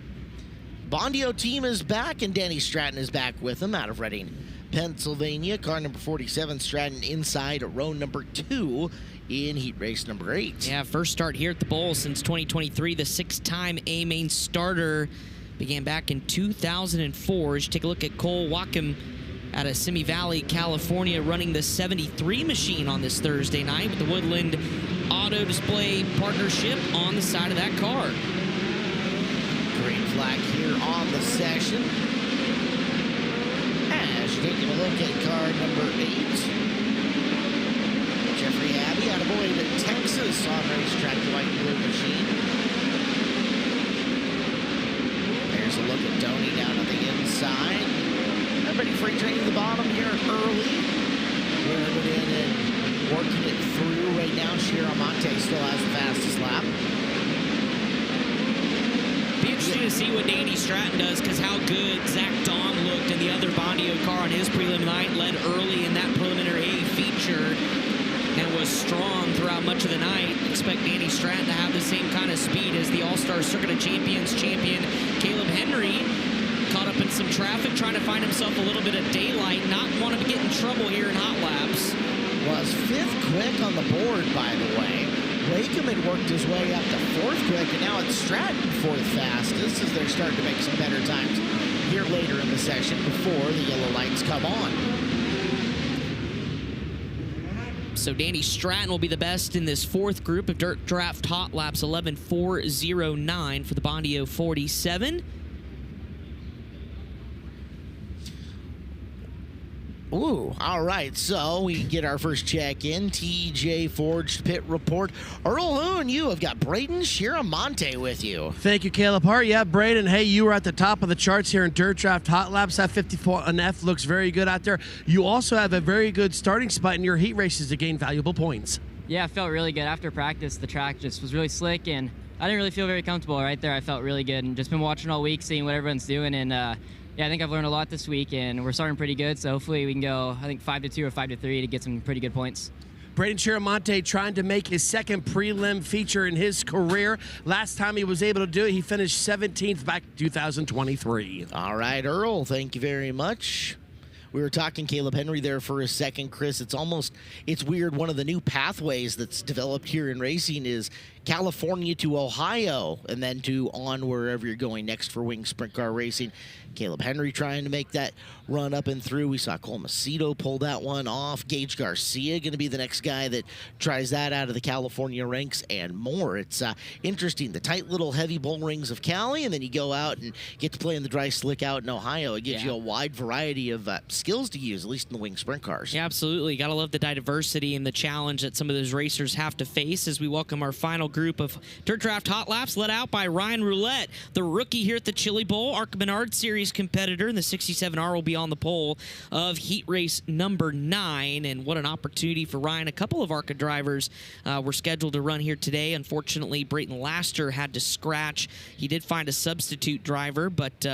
Bondio team is back, and Danny Stratton is back with him out of Reading, Pennsylvania. Car number 47, Stratton inside row number 2 in heat race number 8. Yeah, first start here at the Bowl since 2023. The 6-time A-Main starter began back in 2004. As you take a look at Cole Wackham out of Simi Valley, California, running the 73 machine on this Thursday night with the Woodland Auto Display partnership on the side of that car. Green flag here on the session. As you're taking a look at car number 8, Jeffrey Abbey out of Boyd, Texas, on racetrack, the white and blue machine. There's a look at Doney down on the inside. Everybody free training the bottom here early. Wearing it in and working it through right now. Shiramonte still has the fastest lap. Be interesting to see what Danny Stratton does, because how good Zach Dawn looked in the other Bondio car on his prelim night, led early in that preliminary A feature and was strong throughout much of the night. Expect Danny Stratton to have the same kind of speed as the All-Star Circuit of Champions champion Caleb Henry. Caught up in some traffic, trying to find himself a little bit of daylight, not want to get in trouble here in hot laps. Was 5th quick on the board, by the way. Wakeham had worked his way up to 4th quick, and now it's Stratton 4th fastest as they're starting to make some better times here later in the session before the yellow lights come on. So Danny Stratton will be the best in this 4th group of Dirt Draft Hot Laps, 11.409 for the Bondio 47. Ooh, all right, so we get our first check-in. TJ Forged Pit Report. Earl Hoon, you have got Braden Shiramonte with you. Thank you, Caleb Hart. Yeah, Braden, hey, you were at the top of the charts here in Dirt Draft Hot Laps. That 54 and F looks very good out there. You also have a very good starting spot in your heat races to gain valuable points. Yeah, I felt really good. After practice, the track just was really slick, and I didn't really feel very comfortable right there. I felt really good, and just been watching all week, seeing what everyone's doing, and yeah, I think I've learned a lot this week, and we're starting pretty good, so hopefully we can go, I think, 5-2 or 5-3 to get some pretty good points. Braden Shiramonte trying to make his 2nd prelim feature in his career. Last time he was able to do it, he finished 17th back in 2023. All right, Earl, thank you very much. We were talking Caleb Henry there for a second, Chris. It's weird. One of the new pathways that's developed here in racing is California to Ohio, and then to on wherever you're going next for wing sprint car racing. Caleb Henry trying to make that run up and through. We saw Cole Macedo pull that one off. Gage Garcia going to be the next guy that tries that out of the California ranks, and more. It's interesting. The tight little heavy bull rings of Cali, and then you go out and get to play in the dry slick out in Ohio. It gives you a wide variety of skills to use, at least in the wing sprint cars. Yeah, absolutely. Got to love the diversity and the challenge that some of those racers have to face as we welcome our final group of Dirt Draft Hot Laps, led out by Ryan Roulette, the rookie here at the Chili Bowl, ARCA Menard Series competitor, and the 67R will be on the pole of heat race number 9. And what an opportunity for Ryan. A couple of ARCA drivers were scheduled to run here today. Unfortunately, Brayton Laster had to scratch. He did find a substitute driver, but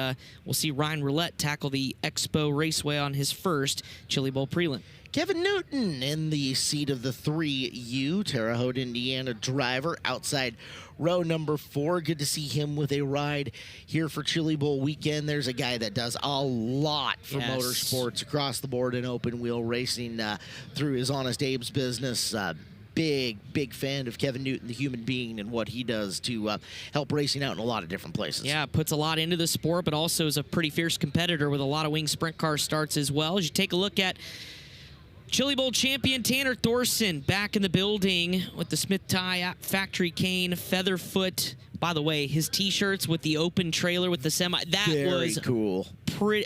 we'll see Ryan Roulette tackle the Expo Raceway on his first Chili Bowl prelim. Kevin Newton in the seat of the 3U, Terre Haute, Indiana driver outside row number 4. Good to see him with a ride here for Chili Bowl weekend. There's a guy that does a lot for motorsports across the board in open wheel racing through his Honest Abe's business. Big fan of Kevin Newton, the human being, and what he does to help racing out in a lot of different places. Yeah, puts a lot into the sport, but also is a pretty fierce competitor with a lot of wing sprint car starts as well. As you take a look at Chili Bowl champion Tanner Thorson back in the building with the Smith Tie Factory Cane Featherfoot. By the way, his T-shirts with the open trailer with the semi, that Very was cool. Pretty.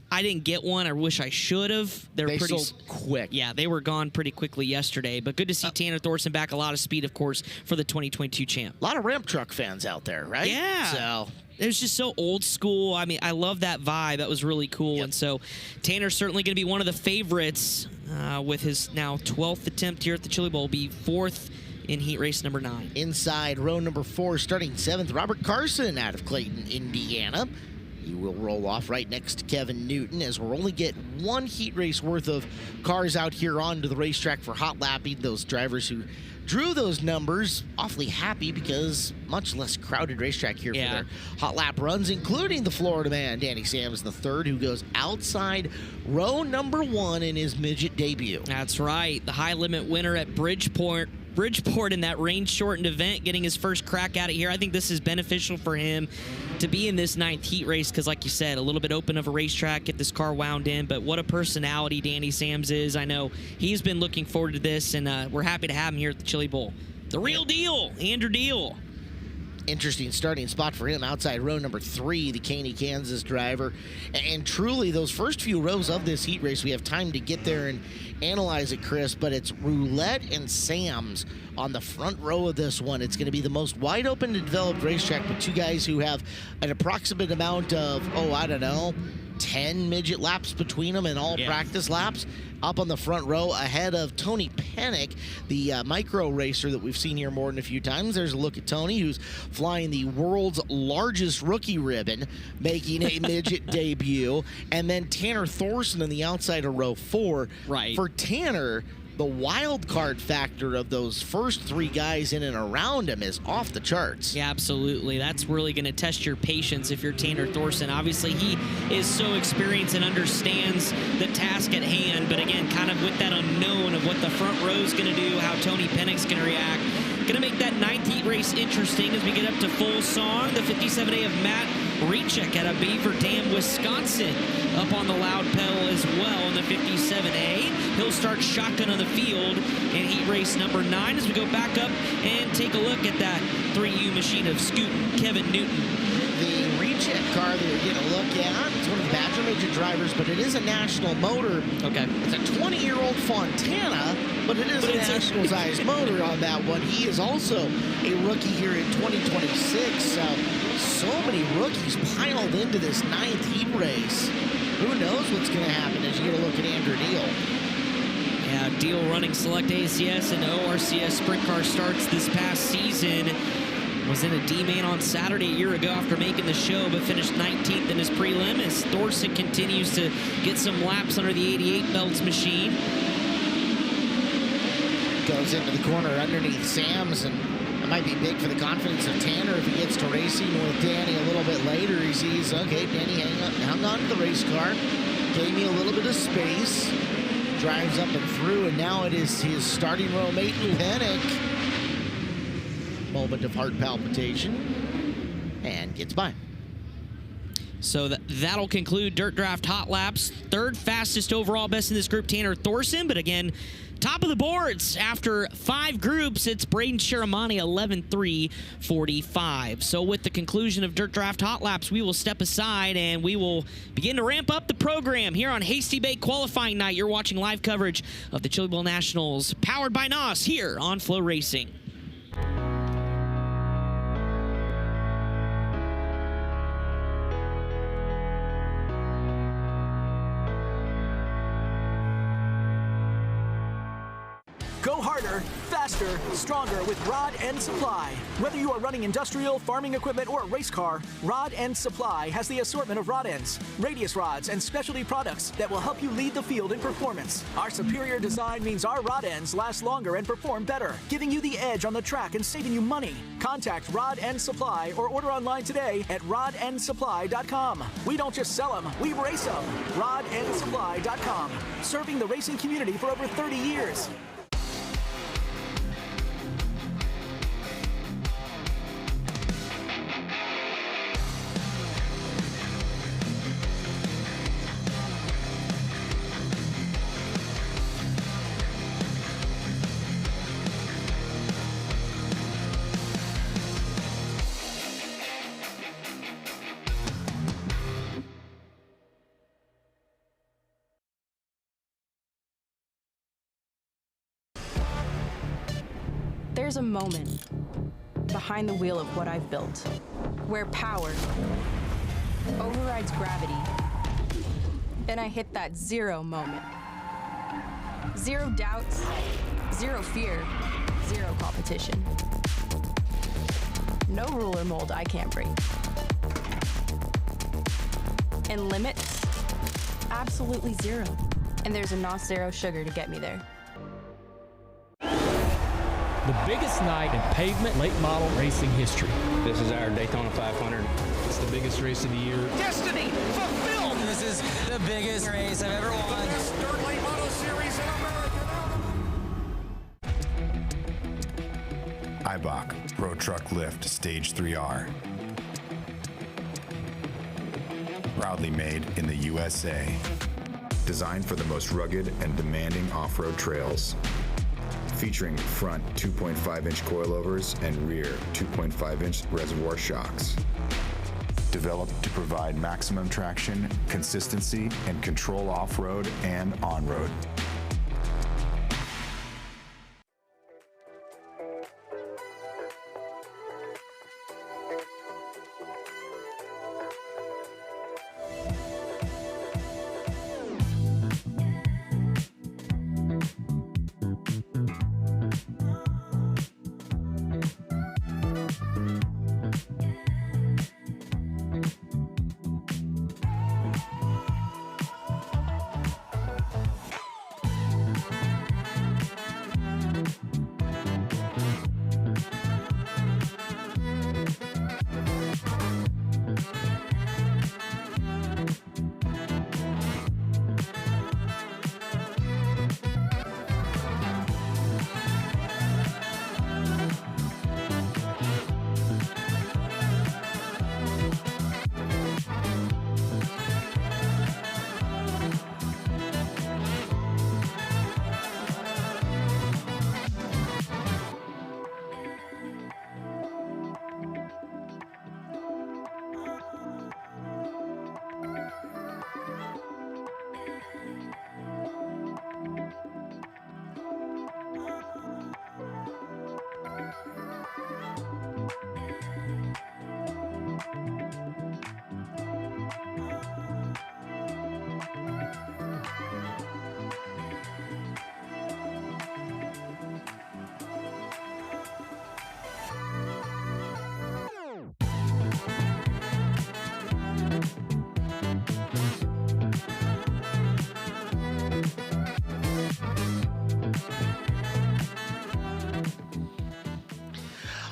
I didn't get one. I wish I should have. They sold quick. Yeah, they were gone pretty quickly yesterday. But good to see Tanner Thorson back. A lot of speed, of course, for the 2022 champ. A lot of ramp truck fans out there, right? Yeah. So it was just so old school. I mean, I love that vibe. That was really cool. And so Tanner's certainly going to be one of the favorites with his now 12th attempt here at the Chili Bowl. Be 4th in heat race number 9. Inside row number 4, starting 7th, Robert Carson out of Clayton, Indiana. He will roll off right next to Kevin Newton, as we'll only get one heat race worth of cars out here onto the racetrack for hot lapping. Those drivers who drew those numbers awfully happy, because much less crowded racetrack here for their hot lap runs, including the Florida man, Danny Sams III, who goes outside row number 1 in his midget debut. That's right. The high limit winner at Bridgeport in that rain-shortened event, getting his first crack at it here. I think this is beneficial for him to be in this 9th heat race because, like you said, a little bit open of a racetrack, get this car wound in. But what a personality Danny Sams is. I know he's been looking forward to this, and we're happy to have him here at the Chili Bowl. The real deal, Andrew Deal. Interesting starting spot for him outside row number 3, the Caney, Kansas driver. And truly, those first few rows of this heat race, we have time to get there and analyze it, Chris, but it's Roulette and Sams on the front row of this one. It's going to be the most wide open and developed racetrack with two guys who have an approximate amount of, 10 midget laps between them and all practice laps. Up on the front row ahead of Tony Pennick, the micro racer that we've seen here more than a few times. There's a look at Tony, who's flying the world's largest rookie ribbon, making a midget debut. And then Tanner Thorson on the outside of row 4. Right. For Tanner, the wild card factor of those first 3 guys in and around him is off the charts. Yeah, absolutely. That's really going to test your patience if you're Tanner Thorson. Obviously, he is so experienced and understands the task at hand, but again, kind of with that unknown of what the front row is going to do, how Tony Pennick's going to react. Going to make that 9th heat race interesting as we get up to full song. The 57A of Matt Recheck out of Beaver Dam, Wisconsin, up on the loud pedal as well in the 57A. He'll start shotgun on the field in heat race number 9 as we go back up and take a look at that 3U machine of Scootin' Kevin Newton. The Recheck car that we're getting a look at, it's one of the Badger Midget drivers, but it is a national motor. Okay. It's a 20-year-old Fontana, but it is a national-sized motor on that one. He is also a rookie here in 2026. So many rookies piled into this 9th heat race. Who knows what's going to happen as you get a look at Andrew Deal. Yeah, Deal running select ACS and ORCS sprint car starts this past season. Was in a D-main on Saturday a year ago after making the show, but finished 19th in his prelim as Thorson continues to get some laps under the 88 belts machine. Goes into the corner underneath Sams, and that might be big for the confidence of Tanner if he gets to racing with Danny a little bit later. He sees, okay, Danny hung on to the race car, gave me a little bit of space, drives up and through, and now it is his starting row mate, Pennick. Moment of heart palpitation, and gets by. So that'll conclude Dirt Draft Hot Laps. 3rd fastest overall best in this group, Tanner Thorson. But again, top of the boards after 5 groups, it's Braden Ceremony, 11.345. So with the conclusion of Dirt Draft Hot Laps, we will step aside and we will begin to ramp up the program here on Hasty Bake Qualifying Night. You're watching live coverage of the Chili Bowl Nationals, powered by NOS here on FloRacing. Go harder, faster, stronger with Rod End Supply. Whether you are running industrial, farming equipment, or a race car, Rod End Supply has the assortment of rod ends, radius rods, and specialty products that will help you lead the field in performance. Our superior design means our rod ends last longer and perform better, giving you the edge on the track and saving you money. Contact Rod End Supply or order online today at rodendsupply.com. We don't just sell them, we race them. rodendsupply.com. Serving the racing community for over 30 years. There's a moment behind the wheel of what I've built where power overrides gravity. And I hit that zero moment. Zero doubts, zero fear, zero competition. No rule or mold I can't break. And limits, absolutely zero. And there's a NOS Zero sugar to get me there. The biggest night in pavement late model racing history. This is our Daytona 500. It's the biggest race of the year. Destiny fulfilled! This is the biggest race I've ever won. The best dirt late model series in America. Eibach Road Truck Lift Stage 3R. Proudly made in the USA. Designed for the most rugged and demanding off-road trails. Featuring front 2.5-inch coilovers and rear 2.5-inch reservoir shocks. Developed to provide maximum traction, consistency, and control off-road and on-road.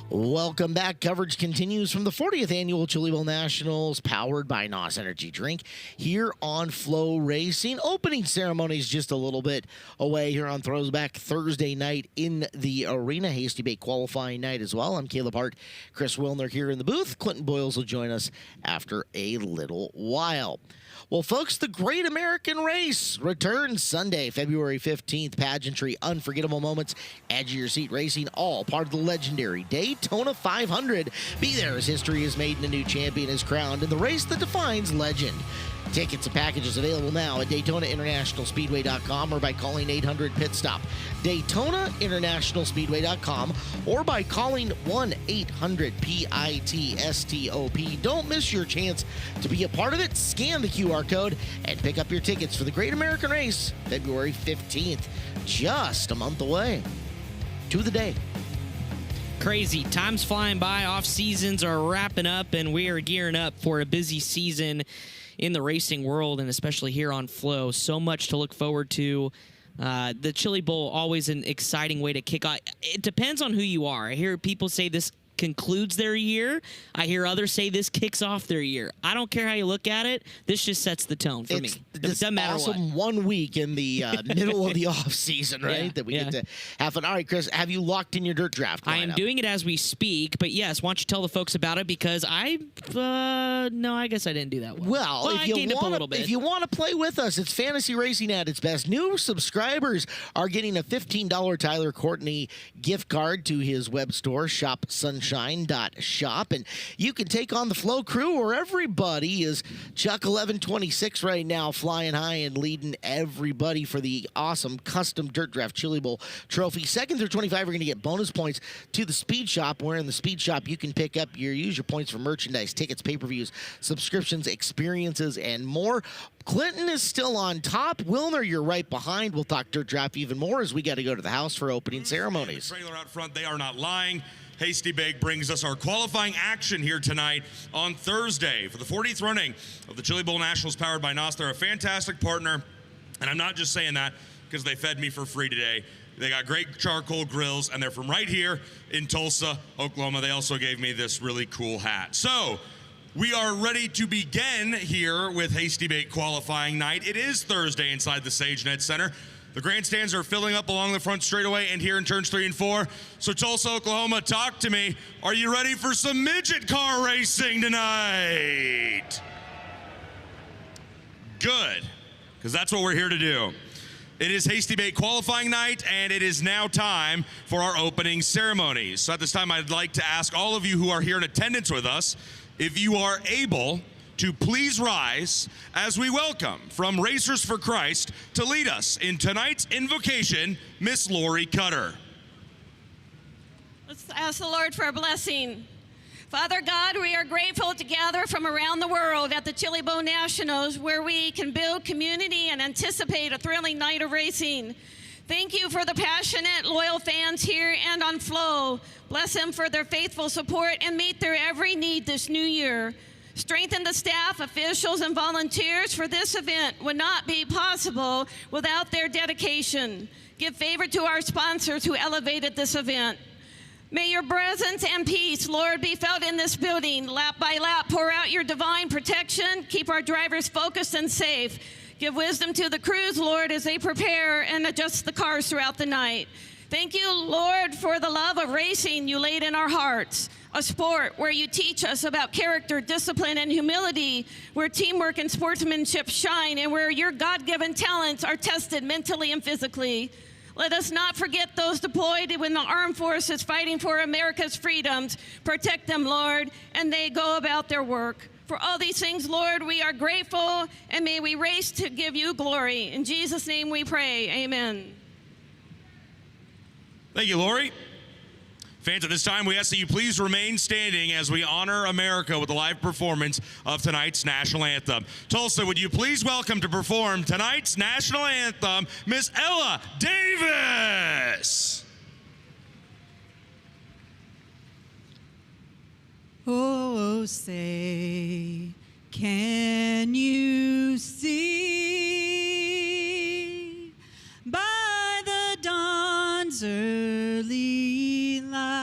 Welcome back. Coverage continues from the 40th Annual Chillyville Nationals, powered by NOS Energy Drink, here on FloRacing. Opening ceremonies just a little bit away here on Throwback Thursday night in the arena. Hasty Bake qualifying night as well. I'm Caleb Hart, Chris Wilner here in the booth. Clinton Boyles will join us after a little while. Well, folks, the Great American Race returns Sunday, February 15th. Pageantry, unforgettable moments, edge of your seat racing, all part of the legendary Daytona 500. Be there as history is made and a new champion is crowned in the race that defines legend. Tickets and packages available now at DaytonaInternationalSpeedway.com or by calling 800-PIT-STOP. DaytonaInternationalSpeedway.com or by calling 1-800-PIT-STOP. Don't miss your chance to be a part of it. Scan the QR code and pick up your tickets for the Great American Race, February 15th. Just a month away. To the day. Crazy. Time's flying by. Off seasons are wrapping up, and we are gearing up for a busy season in the racing world, and especially here on Flo. So much to look forward to. The Chili Bowl, always an exciting way to kick off. It depends on who you are. I hear people say this concludes their year. I hear others say this kicks off their year. I don't care how you look at it. This just sets the tone for me. It doesn't matter awesome what. 1 week in the middle of the off season, right? Yeah, that we get to have fun. All right, Chris, have you locked in your dirt draft lineup? I am doing it as we speak, but yes, why don't you tell the folks about it, because no, I guess I didn't do that well. Well, I gained up a little bit. If you want to play with us, it's fantasy racing at its best. New subscribers are getting a $15 Tyler Courtney gift card to his web store, shopsunshine.com. sunshine.shop. And you can take on the Flow crew, where everybody is Chuck 1126 right now, flying high and leading everybody for the awesome custom Dirt Draft Chili Bowl trophy. 2nd through 25 are going to get bonus points to the Speed Shop, where in the Speed Shop you can use your points for merchandise, tickets, pay-per-views, subscriptions, experiences, and more. Clinton is still on top. Wilner, you're right behind. We'll talk Dirt Draft even more as we got to go to the house for opening ceremonies. The trailer out front, they are not lying. Hasty Bake brings us our qualifying action here tonight on Thursday for the 40th running of the Chili Bowl Nationals powered by NOS. They're a fantastic partner, and I'm not just saying that because they fed me for free today. They got great charcoal grills, and they're from right here in Tulsa, Oklahoma. They also gave me this really cool hat. So we are ready to begin here with Hasty Bake qualifying night. It is Thursday inside the SageNet Center. The grandstands are filling up along the front straightaway and here in turns 3 and 4. So Tulsa, Oklahoma, talk to me. Are you ready for some midget car racing tonight? Good, because that's what we're here to do. It is Hasty Bake qualifying night, and it is now time for our opening ceremonies. So at this time, I'd like to ask all of you who are here in attendance with us, if you are able to please rise as we welcome from Racers for Christ to lead us in tonight's invocation, Miss Lori Cutter. Let's ask the Lord for a blessing. Father God, we are grateful to gather from around the world at the Chili Bowl Nationals, where we can build community and anticipate a thrilling night of racing. Thank you for the passionate, loyal fans here and on Flow. Bless them for their faithful support and meet their every need this new year. Strengthen the staff, officials, and volunteers, for this event would not be possible without their dedication. Give favor to our sponsors who elevated this event. May your presence and peace, Lord, be felt in this building. Lap by lap, pour out your divine protection. Keep our drivers focused and safe. Give wisdom to the crews, Lord, as they prepare and adjust the cars throughout the night. Thank you, Lord, for the love of racing you laid in our hearts. A sport where you teach us about character, discipline, and humility, where teamwork and sportsmanship shine, and where your God-given talents are tested mentally and physically. Let us not forget those deployed in the armed forces fighting for America's freedoms. Protect them, Lord, and they go about their work. For all these things, Lord, we are grateful, and may we race to give you glory. In Jesus' name we pray, amen. Thank you, Lori. Fans, at this time, we ask that you please remain standing as we honor America with a live performance of tonight's national anthem. Tulsa, would you please welcome to perform tonight's national anthem, Miss Ella Davis. Oh, say, can you see by the dawn's early light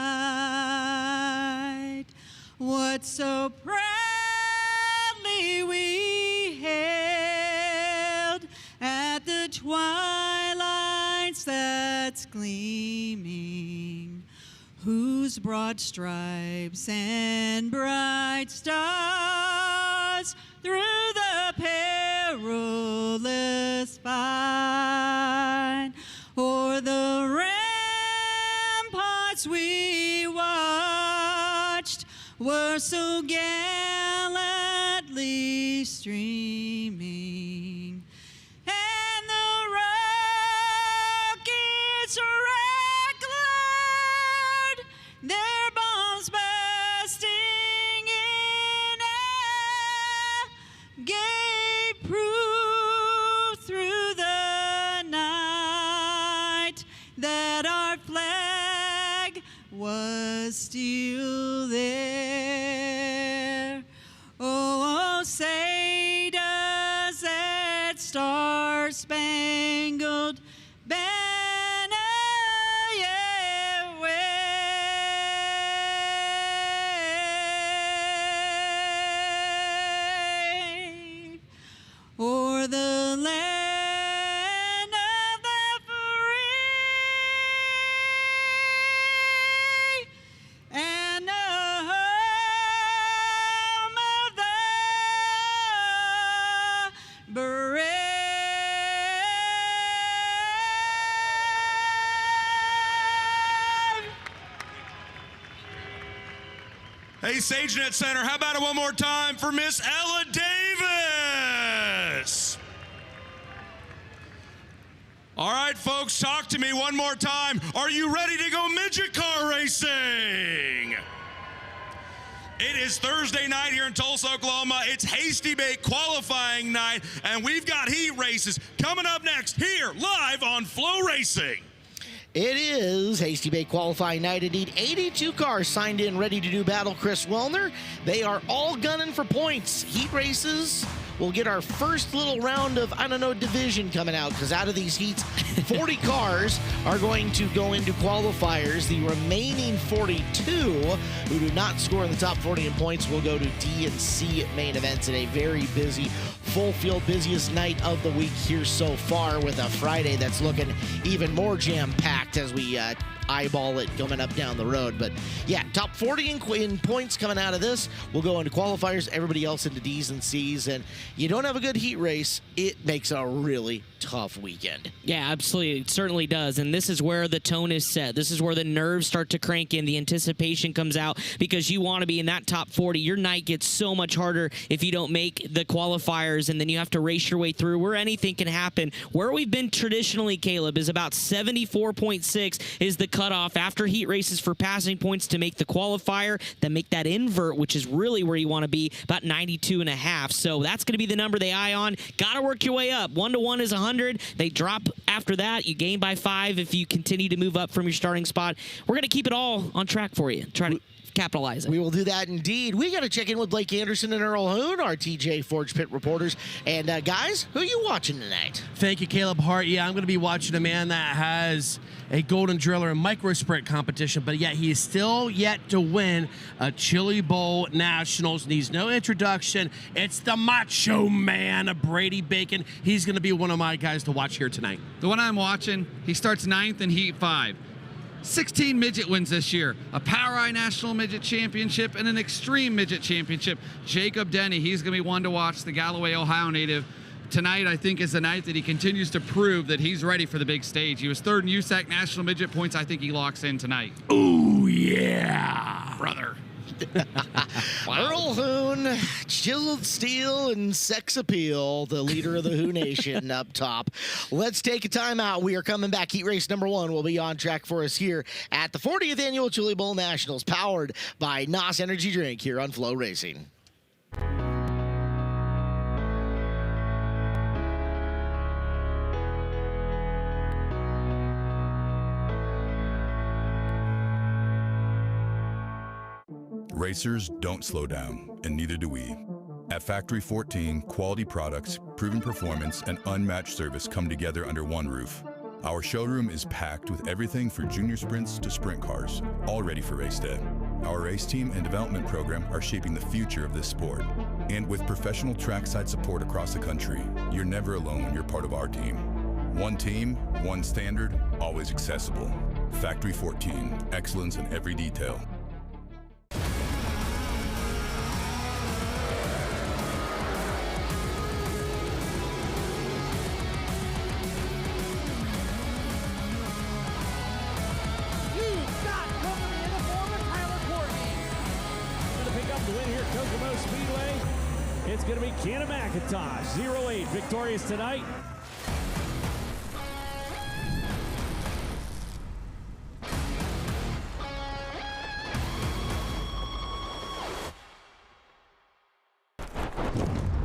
what so proudly we hailed at the twilight's that's gleaming, whose broad stripes and bright stars through the perilous fight o'er the ramparts we watched were so gallantly streaming, and the rockets their bombs bursting in air gave proof through the night that our flag was still there. Oh, say does that star-spangled banner o'er the land of the free and the home of the brave. Hey, SageNet Center, how about it one more time for Miss Ella Davis? All right, folks, talk to me one more time. Are you ready to go midget car racing? It is Thursday night here in Tulsa, Oklahoma. It's Hasty Bake qualifying night, and we've got heat races coming up next here live on FloRacing. It is Hasty Bake qualifying night. Indeed, 82 cars signed in, ready to do battle Chris Wellner. They are all gunning for points. Heat races. We'll get our first little round of, I don't know, division coming out, because out of these heats, 40 cars are going to go into qualifiers. The remaining 42 who do not score in the top 40 in points will go to D and C main events in a very busy, full field, busiest night of the week here so far, with a Friday that's looking even more jam-packed as we eyeball it coming up down the road. But yeah, top 40 in points coming out of this. We'll go into qualifiers, everybody else into D's and C's, and you don't have a good heat race, it makes a really tough weekend. Yeah, absolutely. It certainly does. And this is where the tone is set. This is where the nerves start to crank in. The anticipation comes out because you want to be in that top 40. Your night gets so much harder if you don't make the qualifiers, and then you have to race your way through where anything can happen. Where we've been traditionally, Caleb, is about 74.6 is the cutoff after heat races for passing points to make the qualifier, then make that invert, which is really where you want to be, about 92.5. So that's going to be the number they eye on. Got to work your way up. 1-to-1 is 100. They drop after that. You gain by 5 if you continue to move up from your starting spot. We're going to keep it all on track for you. Try to capitalize it. We will do that indeed. We got to check in with Blake Anderson and Earl Hoon, our TJ Forge Pit reporters. And guys, who are you watching tonight? Thank you, Caleb Hart. Yeah, I'm going to be watching a man that has a golden driller and micro sprint competition, but yet he is still yet to win a Chili Bowl Nationals. Needs no introduction. It's the Macho Man, Brady Bacon. He's going to be one of my guys to watch here tonight. The one I'm watching, he starts 9th in Heat 5. 16 midget wins this year, a Power Eye National Midget Championship and an Extreme Midget Championship. Jacob Denny, he's going to be one to watch, the Galloway, Ohio native. Tonight, I think, is the night that he continues to prove that he's ready for the big stage. He was 3rd in USAC National Midget points. I think he locks in tonight. Ooh, yeah. Brother. Wow. Earl Hoon, chiseled steel and sex appeal, the leader of the Who Nation up top. Let's take a timeout. We are coming back. Heat race number 1 will be on track for us here at the 40th Annual Chili Bowl Nationals, powered by NOS Energy Drink here on FloRacing. Racers don't slow down, and neither do we. At Factory 14, quality products, proven performance, and unmatched service come together under one roof. Our showroom is packed with everything for junior sprints to sprint cars, all ready for race day. Our race team and development program are shaping the future of this sport. And with professional trackside support across the country, you're never alone, you're part of our team. One team, one standard, always accessible. Factory 14, excellence in every detail. It's going to be Kenna McIntosh, 08, victorious tonight.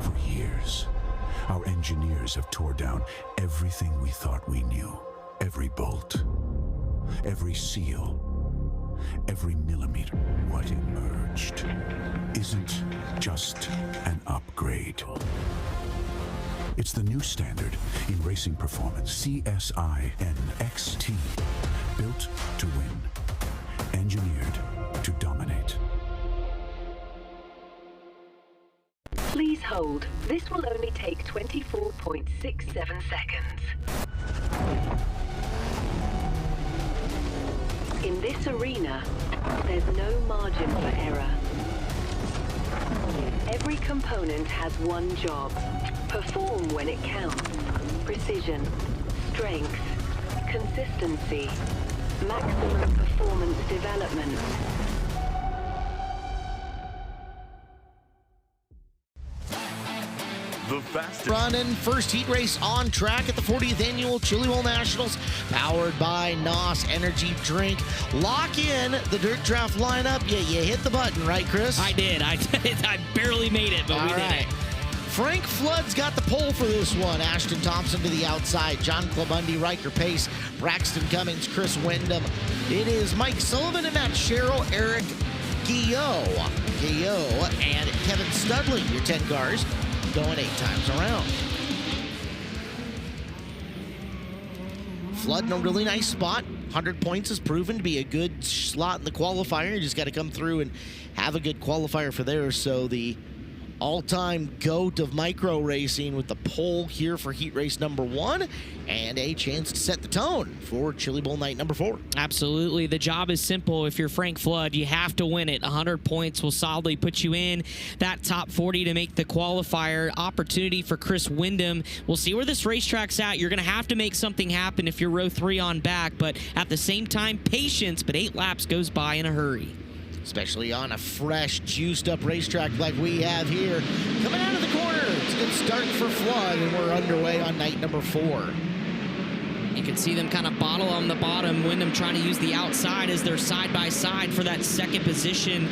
For years, our engineers have tore down everything we thought we knew. Every bolt, every seal, every millimeter. What emerged isn't just an upgrade. It's the new standard in racing performance. CSI NXT. Built to win. Engineered to dominate. Please hold. This will only take 24.67 seconds. In this arena, there's no margin for error. Every component has one job. Perform when it counts. Precision, strength, consistency, maximum performance development. the fastest. Running first heat race on track at the 40th Annual Chili Bowl Nationals, powered by NOS Energy Drink. Lock in the Dirt Draft lineup. Yeah, you hit the button, right, Chris? I did. I barely made it, but we did it. Frank Flood's got the pole for this one. Ashton Thompson to the outside. John Clubundy, Riker Pace, Braxton Cummings, Chris Wyndham. It is Mike Sullivan and Matt Sherrill, Eric Guillot, and Kevin Studley, your 10 cars, going 8 times around. Flood in a really nice spot. 100 points has proven to be a good slot in the qualifier. You just got to come through and have a good qualifier for there. So the all-time GOAT of micro racing with the pole here for heat race number 1 and a chance to set the tone for Chili Bowl night number 4. Absolutely. The job is simple. If you're Frank Flood, you have to win it. 100 points will solidly put you in that top 40 to make the qualifier. Opportunity for Chris Wyndham. We'll see where this racetrack's at. You're going to have to make something happen if you're row 3 on back, but at the same time, patience, but 8 laps goes by in a hurry. Especially on a fresh, juiced-up racetrack like we have here. Coming out of the corner, it's a good start for Flood, and we're underway on night number 4. You can see them kind of bottle on the bottom. Wyndham trying to use the outside as they're side-by-side for that second position.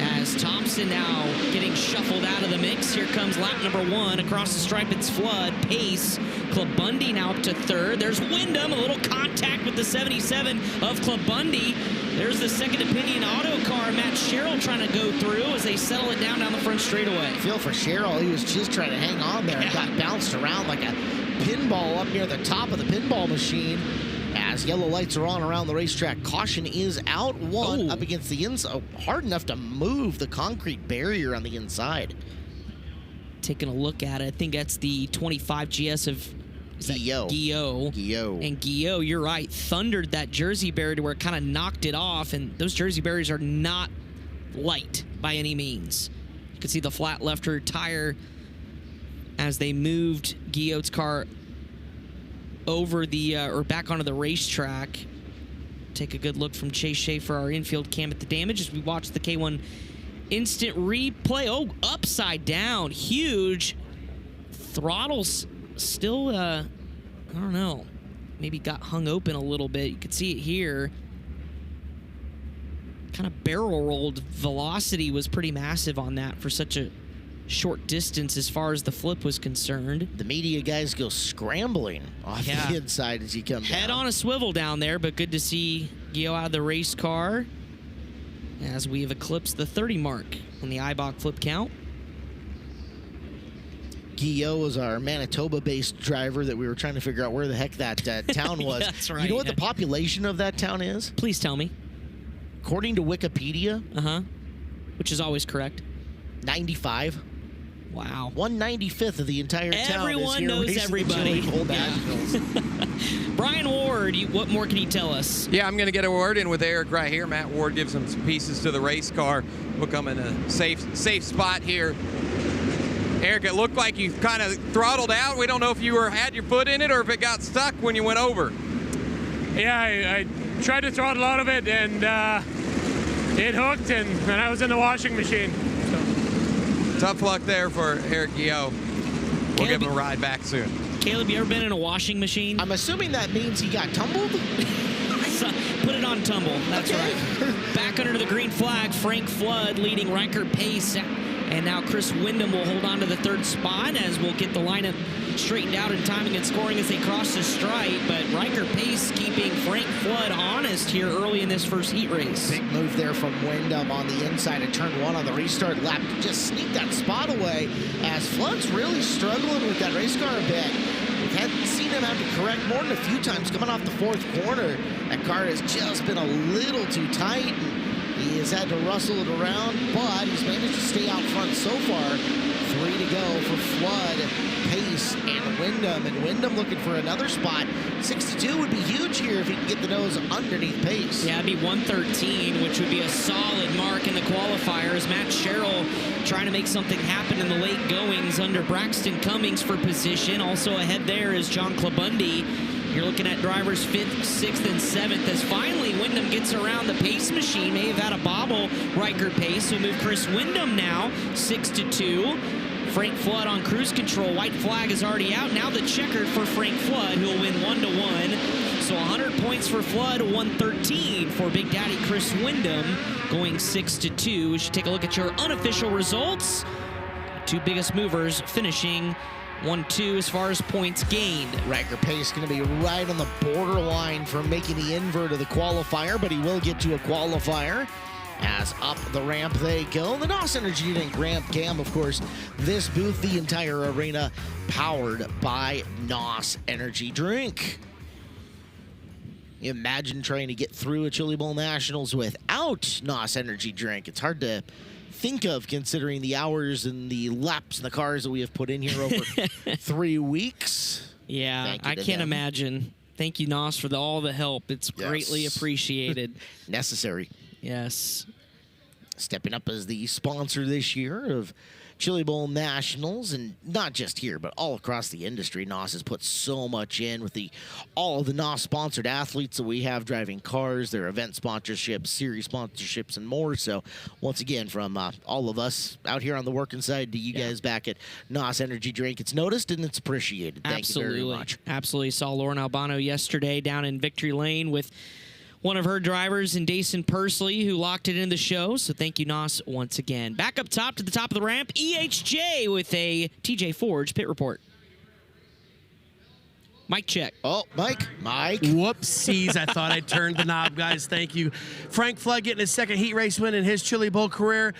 As Thompson now getting shuffled out of the mix. Here comes lap number 1. Across the stripe, it's Flood. Pace. Clubundy now up to 3rd. There's Wyndham. A little contact with the 77 of Clubundy. There's the second opinion auto car. Matt Sherrill trying to go through as they settle it down the front straightaway. Feel for Sherrill. He was just trying to hang on there and got bounced around like a pinball up near the top of the pinball machine. As yellow lights are on around the racetrack, caution is out. One up against the inside. Hard enough to move the concrete barrier on the inside. Taking a look at it, I think that's the 25 GS of Guillot. And Guillot, you're right, thundered that jersey barrier to where it kind of knocked it off, and those jersey barriers are not light by any means. You can see the flat left rear tire as they moved Guillot's car over the, or back onto the racetrack. Take a good look from Chase Schaefer, our infield cam at the damage, as we watch the K1 instant replay. Oh, upside down, huge. Throttles still, I don't know, maybe got hung open a little bit. You can see it here. Kind of barrel rolled. Velocity was pretty massive on that for such a short distance as far as the flip was concerned. The media guys go scrambling off the inside as you come down. Head on a swivel down there, but good to see Guillot out of the race car as we have eclipsed the 30 mark on the IBOC flip count. Guillot was our Manitoba-based driver that we were trying to figure out where the heck that town was. That's right. You know what the population of that town is? Please tell me. According to Wikipedia. Which is always correct. 95. Wow. 1/95th of the entire town is here knows everybody. Brian Ward, what more can you tell us? Yeah, I'm going to get a word in with Eric right here. Matt Ward gives him some pieces to the race car. We'll come in a safe spot here. Eric, it looked like you kind of throttled out. We don't know if you had your foot in it or if it got stuck when you went over. Yeah, I tried to throttle out of it, and it hooked, and I was in the washing machine. Tough luck there for Eric Guillot. We'll give him a ride back soon. Caleb, you ever been in a washing machine? I'm assuming that means he got tumbled? Put it on tumble. That's right. Back under the green flag, Frank Flood leading Riker Pace. And now Chris Wyndham will hold on to the 3rd spot as we'll get the lineup straightened out in timing and scoring as they cross the stripe. But Riker Pace keeping Frank Flood honest here early in this first heat race. Big move there from Wyndham on the inside of turn 1 on the restart lap to just sneak that spot away as Flood's really struggling with that race car a bit. We hadn't seen him have to correct more than a few times coming off the 4th corner. That car has just been a little too tight. He has had to rustle it around, but he's managed to stay out front so far. 3 to go for Flood, Pace, and Wyndham. And Wyndham looking for another spot. 62 would be huge here if he can get the nose underneath Pace. Yeah, it'd be 113, which would be a solid mark in the qualifiers. Matt Sherrill trying to make something happen in the late goings under Braxton Cummings for position. Also ahead there is John Clubundy. You're looking at drivers 5th, 6th, and 7th as finally Wyndham gets around the pace machine. May have had a bobble, Riker Pace. Will move Chris Wyndham now, 6-2. Frank Flood on cruise control. White flag is already out. Now the checkered for Frank Flood, who will win 1-1. So 100 points for Flood, 113 for Big Daddy Chris Wyndham, going 6-2. We should take a look at your unofficial results. Two biggest movers finishing 1-2 as far as points gained. Riker Pace going to be right on the borderline for making the invert of the qualifier, but he will get to a qualifier as up the ramp they go. The NOS Energy Drink Ramp Cam, of course, this booth, the entire arena, powered by NOS Energy Drink. Imagine trying to get through a Chili Bowl Nationals without NOS Energy Drink. It's hard to think of, considering the hours and the laps and the cars that we have put in here over 3 weeks. Yeah, I can't imagine. Thank you, NOS, for all the help. It's greatly appreciated. Necessary. Yes. Stepping up as the sponsor this year of Chili Bowl Nationals, and not just here, but all across the industry. NOS has put so much in with all of the NOS-sponsored athletes that we have driving cars, their event sponsorships, series sponsorships, and more. So, once again, from all of us out here on the working side to you guys back at NOS Energy Drink, it's noticed and it's appreciated. Thank you very much. Absolutely. Saw Lauren Albano yesterday down in Victory Lane with one of her drivers in Dason Pursley, who locked it in the show. So thank you, NOS, once again. Back up top to the top of the ramp, EHJ with a TJ Forge pit report. Mic check. Oh, Mike. Whoopsies. I thought I turned the knob, guys. Thank you. Frank Flood getting his second heat race win in his Chili Bowl career.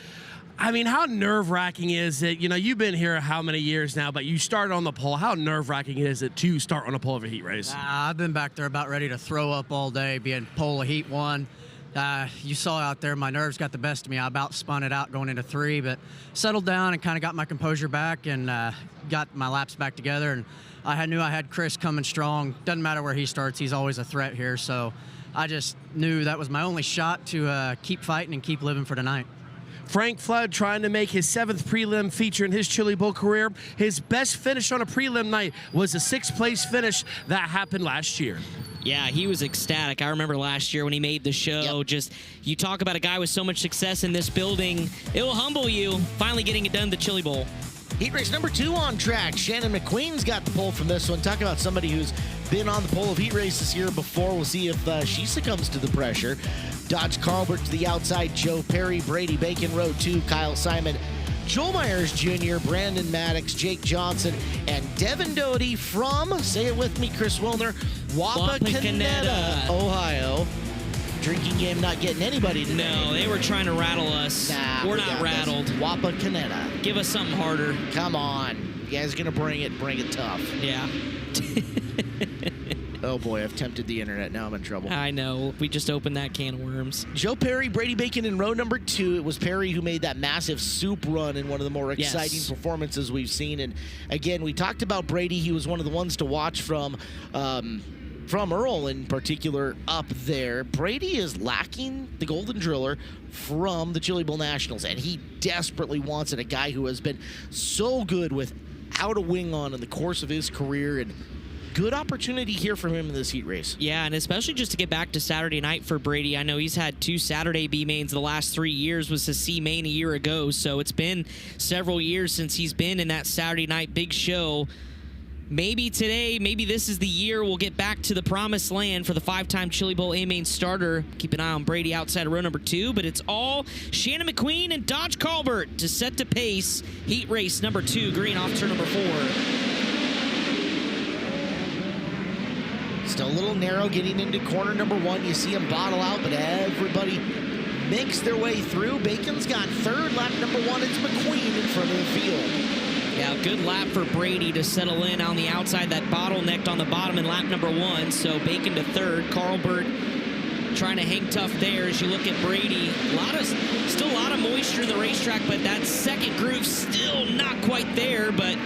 I mean, how nerve-wracking is it? You know, you've been here how many years now, but you started on the pole. How nerve-wracking is it to start on a pole of a heat race? I've been back there about ready to throw up all day, being pole of heat 1. You saw out there, my nerves got the best of me. I about spun it out going into 3, but settled down and kind of got my composure back and got my laps back together. And I knew I had Chris coming strong. Doesn't matter where he starts, he's always a threat here. So I just knew that was my only shot to keep fighting and keep living for tonight. Frank Flood trying to make his 7th prelim feature in his Chili Bowl career. His best finish on a prelim night was a 6th place finish that happened last year. Yeah, he was ecstatic. I remember last year when he made the show. Just, you talk about a guy with so much success in this building, it will humble you, finally getting it done the Chili Bowl. Heat race number 2 on track. Shannon McQueen's got the pole from this one. Talk about somebody who's been on the pole of heat races here before. We'll see if she succumbs to the pressure. Dodge Carlbert to the outside. Joe Perry, Brady Bacon, row 2. Kyle Simon, Joel Myers Jr., Brandon Maddox, Jake Johnson, and Devin Doty from, say it with me, Chris Wilner, Wapakoneta, Ohio. Drinking game not getting anybody today. No, they were trying to rattle us. Nah, we're not rattled. Wapakoneta. Give us something harder. Come on. You guys gonna bring it tough. Yeah. Oh boy, I've tempted the internet. Now I'm in trouble. I know. We just opened that can of worms. Joe Perry, Brady Bacon in row number 2. It was Perry who made that massive soup run in one of the more exciting performances we've seen. And again, we talked about Brady. He was one of the ones to watch from Earl in particular up there. Brady is lacking the Golden Driller from the Chili Bowl Nationals, and he desperately wants it. A guy who has been so good without a wing on in the course of his career, and good opportunity here for him in this heat race. Yeah, and especially just to get back to Saturday night for Brady. I know he's had 2 Saturday B mains the last 3 years, was a C main a year ago, so it's been several years since he's been in that Saturday night big show. Maybe today, maybe this is the year we'll get back to the promised land for the 5-time Chili Bowl A-main starter. Keep an eye on Brady outside of row number 2, but it's all Shannon McQueen and Dodge Carlbert to set the pace. Heat race number 2, green off turn number 4. Still a little narrow getting into corner number 1. You see him bottle out, but everybody makes their way through. Bacon's got 3rd. Lap number 1, it's McQueen in front of the field. Yeah, good lap for Brady to settle in on the outside, that bottlenecked on the bottom in lap number 1. So Bacon to 3rd. Carlbert trying to hang tough there as you look at Brady. Still a lot of moisture in the racetrack, but that second groove still not quite there, but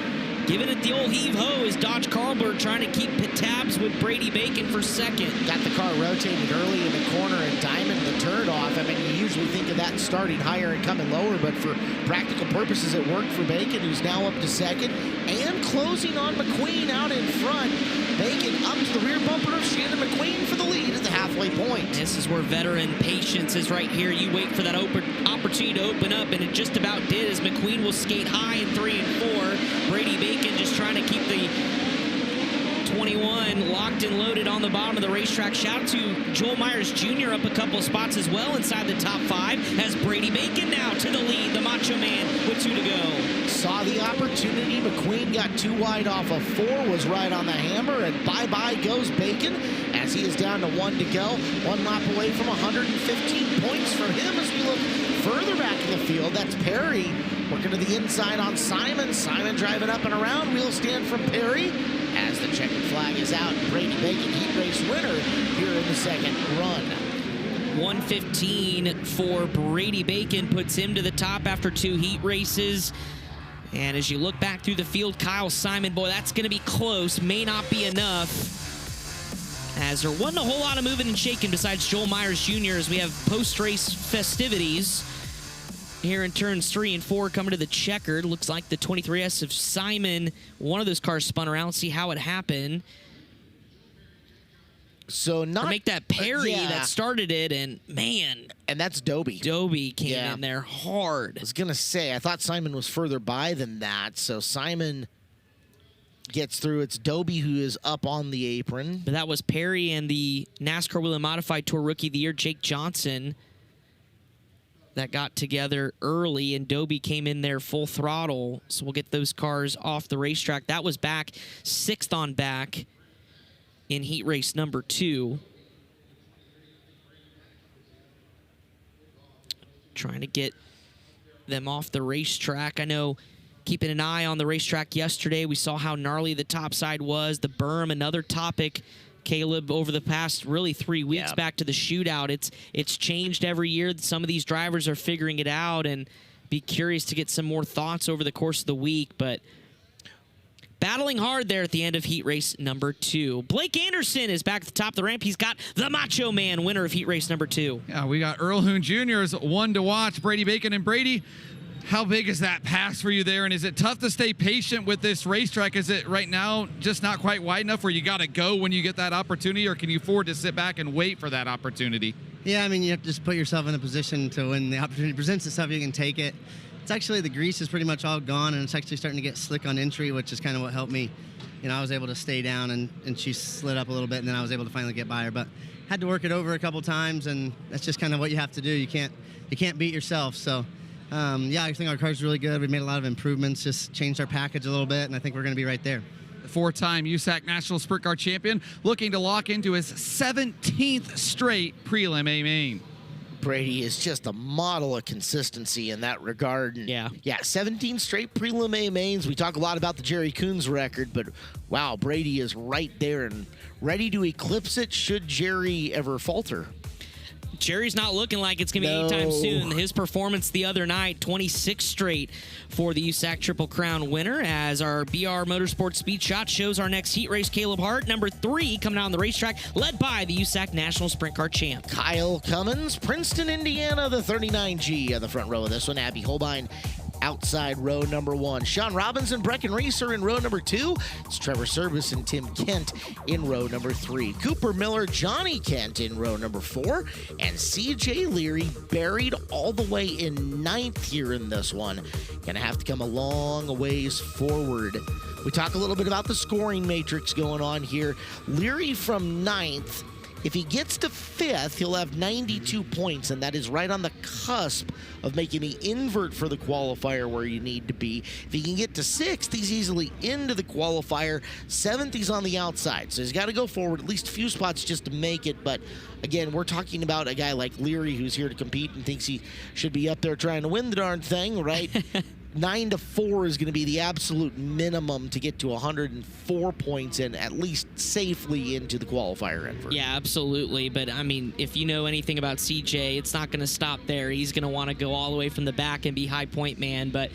giving it the old heave-ho is Dodge Carlbert trying to keep tabs with Brady Bacon for 2nd. Got the car rotated early in the corner and diamond the turd off. I mean, you usually think of that starting higher and coming lower, but for practical purposes, it worked for Bacon, who's now up to 2nd, and closing on McQueen out in front. Bacon up to the rear bumper of Shannon McQueen for the lead at the halfway point. This is where veteran patience is right here. You wait for that opportunity to open up, and it just about did, as McQueen will skate high in 3 and 4. Brady Bacon just trying to keep the 21 locked and loaded on the bottom of the racetrack. Shout out to Joel Myers Jr. up a couple spots as well inside the top 5, as Brady Bacon now to the lead, the Macho Man with 2 to go. Saw the opportunity. McQueen got 2 wide off of 4, was right on the hammer, and bye-bye goes Bacon as he is down to 1 to go. 1 lap away from 115 points for him as we look further back in the field. That's Perry working to the inside on Simon. Simon driving up and around. Wheel stand from Perry as the checkered flag is out. Brady Bacon, heat race winner here in the second run. 115 for Brady Bacon puts him to the top after 2 heat races. And as you look back through the field, Kyle Simon, boy, that's going to be close. May not be enough, as there wasn't a whole lot of moving and shaking besides Joel Myers Jr. as we have post-race festivities here in turns 3 and 4 coming to the checkered. Looks like the 23S of Simon, one of those cars spun around. Let's see how it happened. So not or make that Perry that started it, and man, and that's Doby. Doby came in there hard. I was gonna say, I thought Simon was further by than that, so Simon gets through. It's Doby who is up on the apron. But that was Perry and the NASCAR Wheel and Modified Tour Rookie of the Year, Jake Johnson, that got together early, and Doby came in there full throttle. So we'll get those cars off the racetrack. That was back 6th on back in heat race number 2. Trying to get them off the racetrack. I know keeping an eye on the racetrack yesterday, we saw how gnarly the top side was. The berm, another topic, Caleb, over the past really 3 weeks back to the shootout. It's changed every year. Some of these drivers are figuring it out, and be curious to get some more thoughts over the course of the week. But battling hard there at the end of heat race number 2. Blake Anderson is back at the top of the ramp. He's got the Macho Man, winner of heat race number 2. Yeah, we got Earl Hoon Jr. as one to watch. Brady Bacon. And Brady, how big is that pass for you there? And is it tough to stay patient with this racetrack? Is it right now just not quite wide enough where you got to go when you get that opportunity, or can you afford to sit back and wait for that opportunity? Yeah, I mean, you have to just put yourself in a position to when the opportunity presents itself, you can take it. It's actually, the grease is pretty much all gone, and it's actually starting to get slick on entry, which is kind of what helped me. You know, I was able to stay down, and she slid up a little bit, and then I was able to finally get by her. But had to work it over a couple times, and that's just kind of what you have to do. You can't beat yourself. So, yeah, I think our car's really good. We made a lot of improvements, just changed our package a little bit, and I think we're going to be right there. The 4-time USAC National Sprint Car Champion looking to lock into his 17th straight Prelim A main. Brady is just a model of consistency in that regard. And yeah, 17 straight Prelim A mains. We talk a lot about the Jerry Coons record, but wow, Brady is right there and ready to eclipse it should Jerry ever falter. Jerry's not looking like it's going to be anytime soon. His performance the other night, 26 straight for the USAC Triple Crown winner, as our BR Motorsports Speed Shot shows our next heat race, Caleb Hart, number 3, coming out on the racetrack, led by the USAC National Sprint Car Champ. Kyle Cummins, Princeton, Indiana, the 39G on the front row of this one. Abby Holbein outside row number 1. Sean Robinson, Brecken Reese are in row number 2. It's Trevor Service and Tim Kent in row number 3. Cooper Miller, Johnny Kent in row number 4. And CJ Leary buried all the way in 9th here in this one. Gonna have to come a long ways forward. We talk a little bit about the scoring matrix going on here. Leary from 9th. If he gets to 5th, he'll have 92 points, and that is right on the cusp of making the invert for the qualifier where you need to be. If he can get to 6th, he's easily into the qualifier. 7th, he's on the outside, so he's got to go forward at least a few spots just to make it. But again, we're talking about a guy like Leary who's here to compete and thinks he should be up there trying to win the darn thing, right? 9 to 4 is going to be the absolute minimum to get to 104 points and at least safely into the qualifier invert. Yeah, absolutely. But, I mean, if you know anything about CJ, it's not going to stop there. He's going to want to go all the way from the back and be high point man. But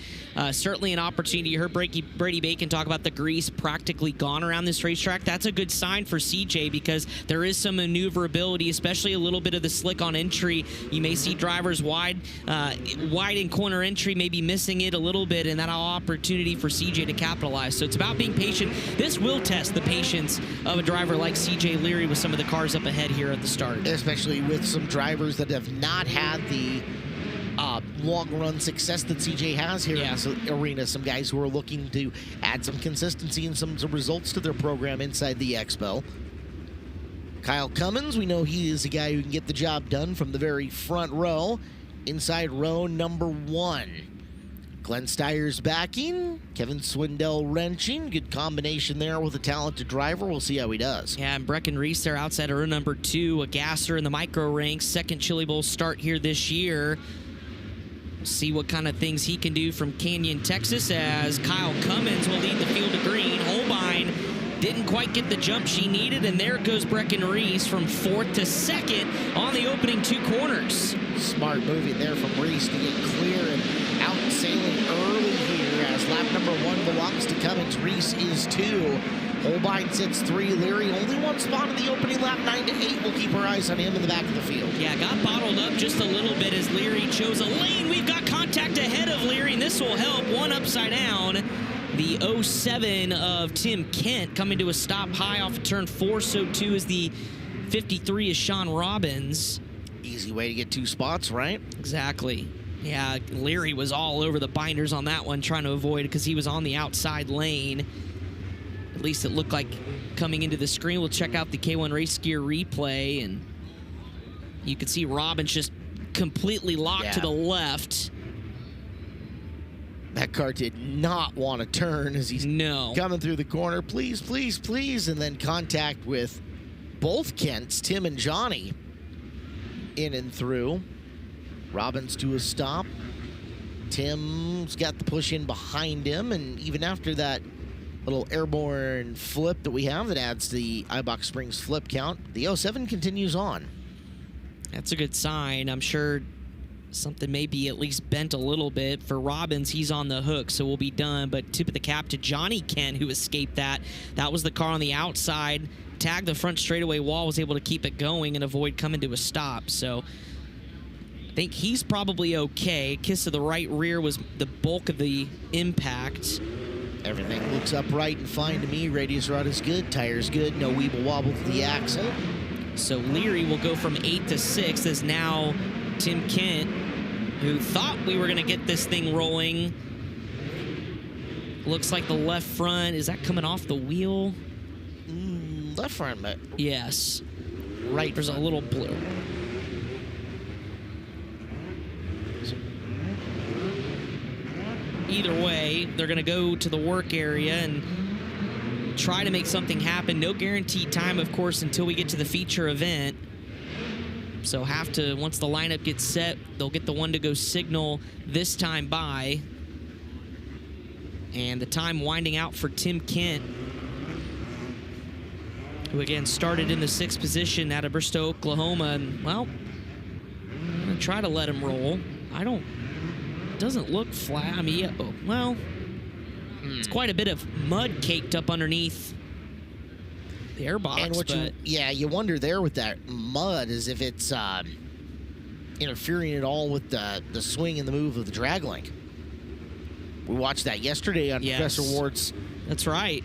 certainly an opportunity. You heard Brady Bacon talk about the grease practically gone around this racetrack. That's a good sign for CJ because there is some maneuverability, especially a little bit of the slick on entry. You may see drivers wide in corner entry, maybe missing it a little little bit, and that opportunity for CJ to capitalize. So it's about being patient. This will test the patience of a driver like CJ Leary with some of the cars up ahead here at the start. Especially with some drivers that have not had the long-run success that CJ has here in this arena. Some guys who are looking to add some consistency and some results to their program inside the Expo. Kyle Cummins, we know he is a guy who can get the job done from the very front row. Inside row number 1. Glenn Steyer's backing. Kevin Swindell wrenching. Good combination there with a talented driver. We'll see how he does. Yeah, and Brecken Reese there outside row number 2. A gasser in the micro ranks. Second Chili Bowl start here this year. See what kind of things he can do from Canyon, Texas, as Kyle Cummins will lead the field to green. Holbein didn't quite get the jump she needed, and there goes Brecken Reese from 4th to 2nd on the opening 2 corners. Smart moving there from Reese to get clear and out sailing early here as lap number 1 belongs to Cummins. Reese is 2. Holbein sits 3. Leary only 1 spot in the opening lap, 9 to 8. We'll keep our eyes on him in the back of the field. Yeah, got bottled up just a little bit as Leary chose a lane. We've got contact ahead of Leary, and this will help. 1 upside down. The 07 of Tim Kent coming to a stop high off of turn 4. So too is the 53 is Sean Robbins. Easy way to get 2 spots, right? Exactly. Yeah, Leary was all over the binders on that one, trying to avoid it because he was on the outside lane. At least it looked like coming into the screen. We'll check out the K1 Race Gear replay, and you can see Robbins just completely locked to the left. That car did not want to turn as he's coming through the corner. Please, please, please. And then contact with both Kents, Tim and Johnny, in and through. Robbins to a stop. Tim's got the push in behind him, and even after that little airborne flip that we have that adds to the Eibach Springs flip count, the 07 continues on. That's a good sign. I'm sure something may be at least bent a little bit. For Robbins, he's on the hook, so we'll be done. But tip of the cap to Johnny Kent, who escaped that. That was the car on the outside. Tagged the front straightaway wall, was able to keep it going and avoid coming to a stop. So I think he's probably okay. Kiss of the right rear was the bulk of the impact. Everything looks upright and fine to me. Radius rod is good. Tires good. No weeble wobble to the axle. So Leary will go from 8th to 6th as now Tim Kent, who thought we were going to get this thing rolling. Looks like the left front. Is that coming off the wheel? Left front, but yes. Right. There's a little blue. Either way, they're going to go to the work area and try to make something happen. No guaranteed time, of course, until we get to the feature event. So have to, once the lineup gets set, they'll get the one to go signal this time by. And the time winding out for Tim Kent, who again started in the 6th position out of Bristow, Oklahoma. And well, I'm going to try to let him roll. Doesn't look flat. I mean, yeah, well, it's quite a bit of mud caked up underneath the airbox. And what you wonder there with that mud is if it's interfering at all with the swing and the move of the drag link. We watched that yesterday on Professor Ward's. That's right.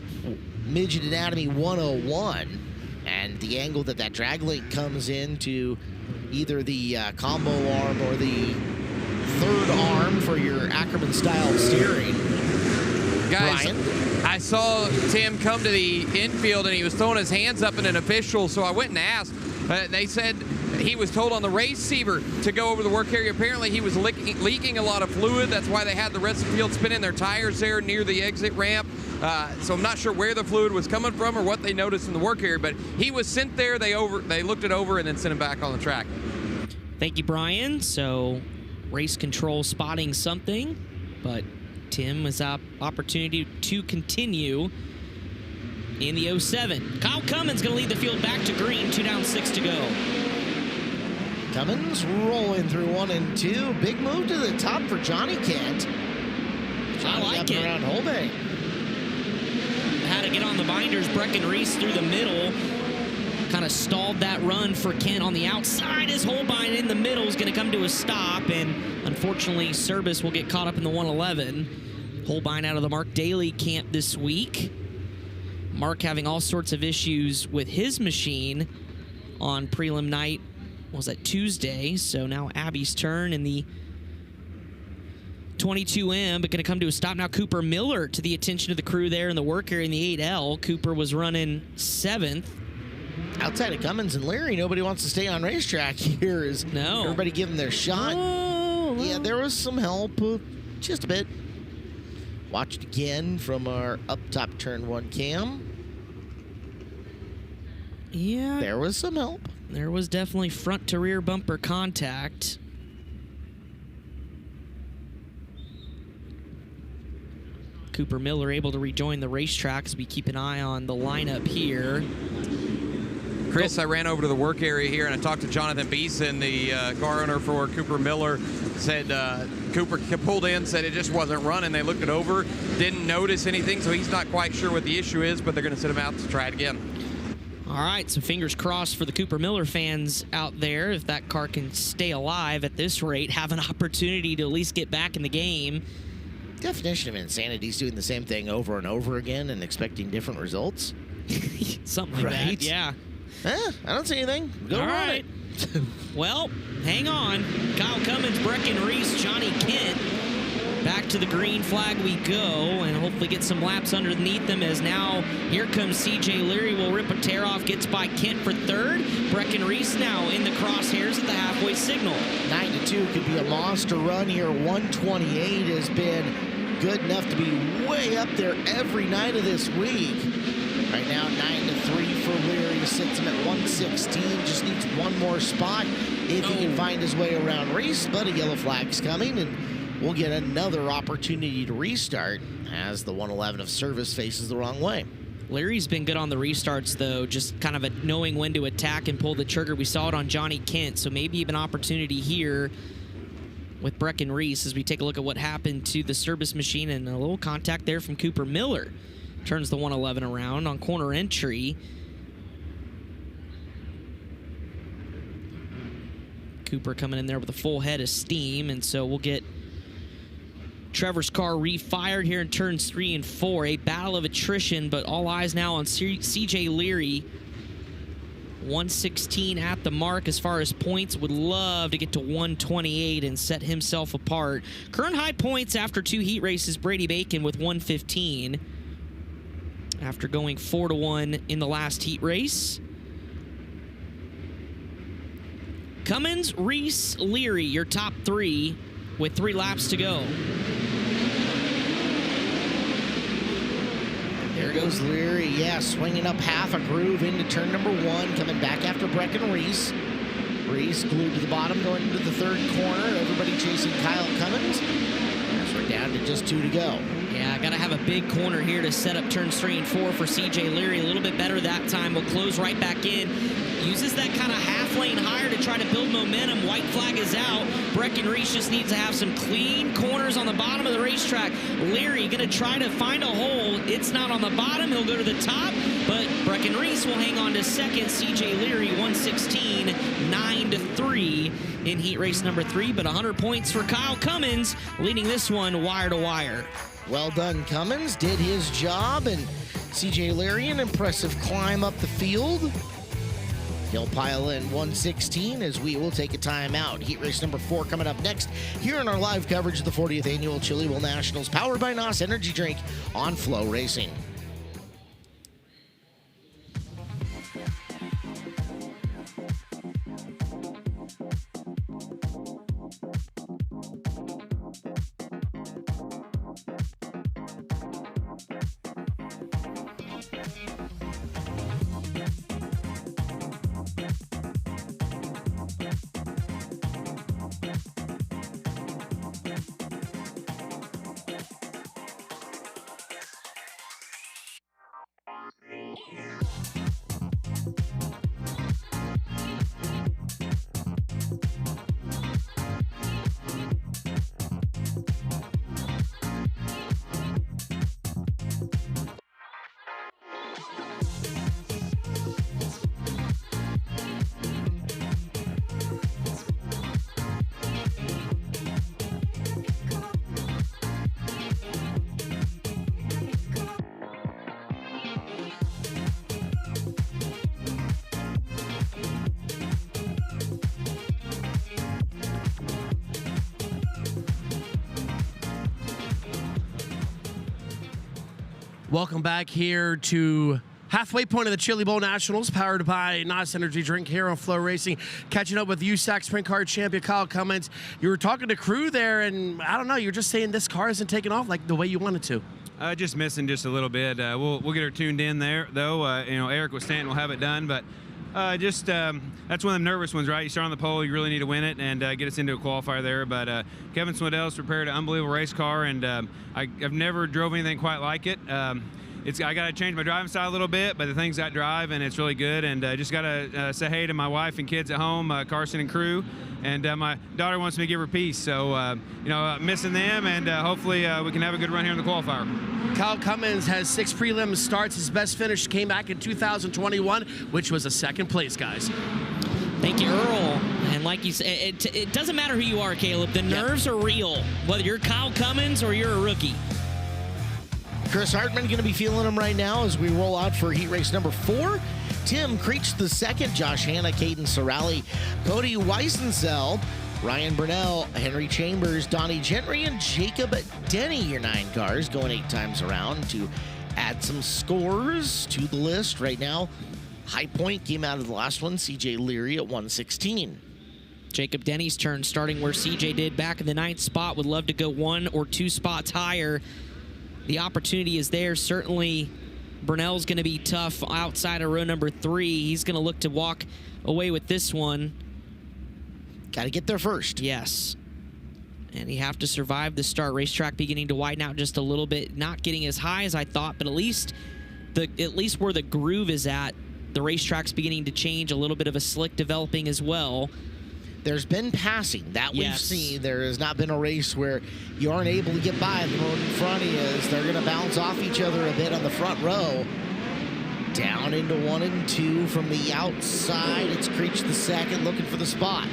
Midget Anatomy 101, and the angle that drag link comes into either the combo arm or the third arm for your Ackerman style steering. Guys, Brian? I saw Tim come to the infield and he was throwing his hands up at an official, so I went and asked. They said he was told on the receiver to go over the work area. Apparently he was leaking a lot of fluid. That's why they had the rest of the field spinning their tires there near the exit ramp. So I'm not sure where the fluid was coming from or what they noticed in the work area, but he was sent there. They looked it over and then sent him back on the track. Thank you, Brian. So race control spotting something, but Tim has opportunity to continue in the 07. Kyle Cummins going to lead the field back to green. 2 down, 6 to go. Cummins rolling through 1 and 2. Big move to the top for Johnny Kent. I like it. Around Holbein. Had to get on the binders. Brecken Reese through the middle. kind of stalled that run for Kent on the outside as Holbein in the middle is going to come to a stop, and unfortunately Service will get caught up in the 111. Holbein out of the Mark Daly camp this week. Mark having all sorts of issues with his machine on prelim night. Was that Tuesday? So now Abby's turn in the 22M, but going to come to a stop now. Cooper Miller to the attention of the crew there in the work area in the 8L. Cooper was running 7th. Outside of Cummins and Larry, nobody wants to stay on racetrack here. Is no. Everybody giving their shot. Oh, yeah, there was some help, just a bit. Watched again from our up top turn 1 cam. Yeah. There was some help. There was definitely front to rear bumper contact. Cooper Miller able to rejoin the racetrack as we keep an eye on the lineup here. Chris, I ran over to the work area here and I talked to Jonathan Beeson, the car owner for Cooper Miller. Said Cooper pulled in, said it just wasn't running. They looked it over, didn't notice anything, so he's not quite sure what the issue is, but they're going to send him out to try it again. All right, so fingers crossed for the Cooper Miller fans out there. If that car can stay alive at this rate, have an opportunity to at least get back in the game. Definition of insanity is doing the same thing over and over again and expecting different results. Something like that, yeah. I don't see anything. Go All run right. it. Well, hang on. Kyle Cummins, Brecken Reese, Johnny Kent. Back to the green flag we go, and hopefully get some laps underneath them as now here comes CJ Leary. Will rip a tear off, gets by Kent for 3rd. Brecken Reese now in the crosshairs at the halfway signal. 9-2 could be a monster run here. 128 has been good enough to be way up there every night of this week. Right now, 9-3 for Leary. Sits him at 116. Just needs one more spot if he can find his way around Reese. But a yellow flag's coming, and we'll get another opportunity to restart as the 111 of Service faces the wrong way. Leary's been good on the restarts, though, just kind of knowing when to attack and pull the trigger. We saw it on Johnny Kent, so maybe even opportunity here with Brecken Reese as we take a look at what happened to the Service machine, and a little contact there from Cooper Miller. Turns the 111 around on corner entry. Cooper coming in there with a full head of steam, and so we'll get Trevor's car refired here in turns 3 and 4. A battle of attrition, but all eyes now on CJ Leary. 116 at the mark as far as points. Would love to get to 128 and set himself apart. Current high points after 2 heat races, Brady Bacon with 115. After going 4-1 in the last heat race. Cummins, Reese, Leary, your top 3 with 3 laps to go. There goes Leary, yeah, swinging up half a groove into turn number 1, coming back after Brecken Reese. Reese glued to the bottom, going into the 3rd corner. Everybody chasing Kyle Cummins. As we're down to just 2 to go. Yeah, got to have a big corner here to set up turns 3 and 4 for CJ Leary. A little bit better that time. Will close right back in. Uses that kind of half lane higher to try to build momentum. White flag is out. Brecken Reese just needs to have some clean corners on the bottom of the racetrack. Leary going to try to find a hole. It's not on the bottom. He'll go to the top, but Brecken Reese will hang on to 2nd. CJ Leary 116, 9-3 in heat race number 3, but 100 points for Kyle Cummins, leading this one wire to wire. Well done, Cummins. Did his job, and CJ Leary, an impressive climb up the field. He'll pile in 116 as we will take a timeout. Heat race number 4 coming up next here in our live coverage of the 40th Annual Chili Bowl Nationals, powered by NOS Energy Drink on FloRacing. Welcome back here to halfway point of the Chili Bowl Nationals, powered by NOS Energy Drink here on FloRacing. Catching up with USAC Sprint Car Champion Kyle Cummins. You were talking to crew there, and I don't know, you're just saying this car isn't taking off like the way you wanted to. Just missing just a little bit. We'll get her tuned in there, though. Eric was Stanton will have it done, but that's one of the nervous ones, right? You start on the pole, you really need to win it and get us into a qualifier there. But Kevin Swindell's prepared an unbelievable race car, and I've never drove anything quite like it. I got to change my driving style a little bit, but the thing's got drive, and it's really good. And just got to say hey to my wife and kids at home, Carson and crew. And my daughter wants me to give her peace, so missing them, and hopefully we can have a good run here in the qualifier. Kyle Cummins has 6 prelim starts. His best finish came back in 2021, which was a second place, guys. Thank you, Earl. And like you said, it doesn't matter who you are, Caleb. The nerves are real, whether you're Kyle Cummins or you're a rookie. Chris Hartman going to be feeling them right now as we roll out for heat race number 4. Tim Creech the second, Josh Hanna, Caden Sorelli, Cody Weissensell, Ryan Burnell, Henry Chambers, Donnie Gentry, and Jacob Denny, your 9 cars, going 8 times around to add some scores to the list right now. High point came out of the last one, CJ Leary at 116. Jacob Denny's turn, starting where CJ did back in the 9th spot. Would love to go 1 or 2 spots higher. The opportunity is there. Certainly, Burnell's going to be tough outside of row number 3. He's going to look to walk away with this one. Got to get there first. Yes. And you have to survive the start. Racetrack beginning to widen out just a little bit. Not getting as high as I thought, but at least where the groove is at, the racetrack's beginning to change. A little bit of a slick developing as well. There's been passing that we've seen. There has not been a race where you aren't able to get by the road in front of you as they're going to bounce off each other a bit on the front row. Down into 1 and 2 from the outside. It's Creech the second looking for the spot.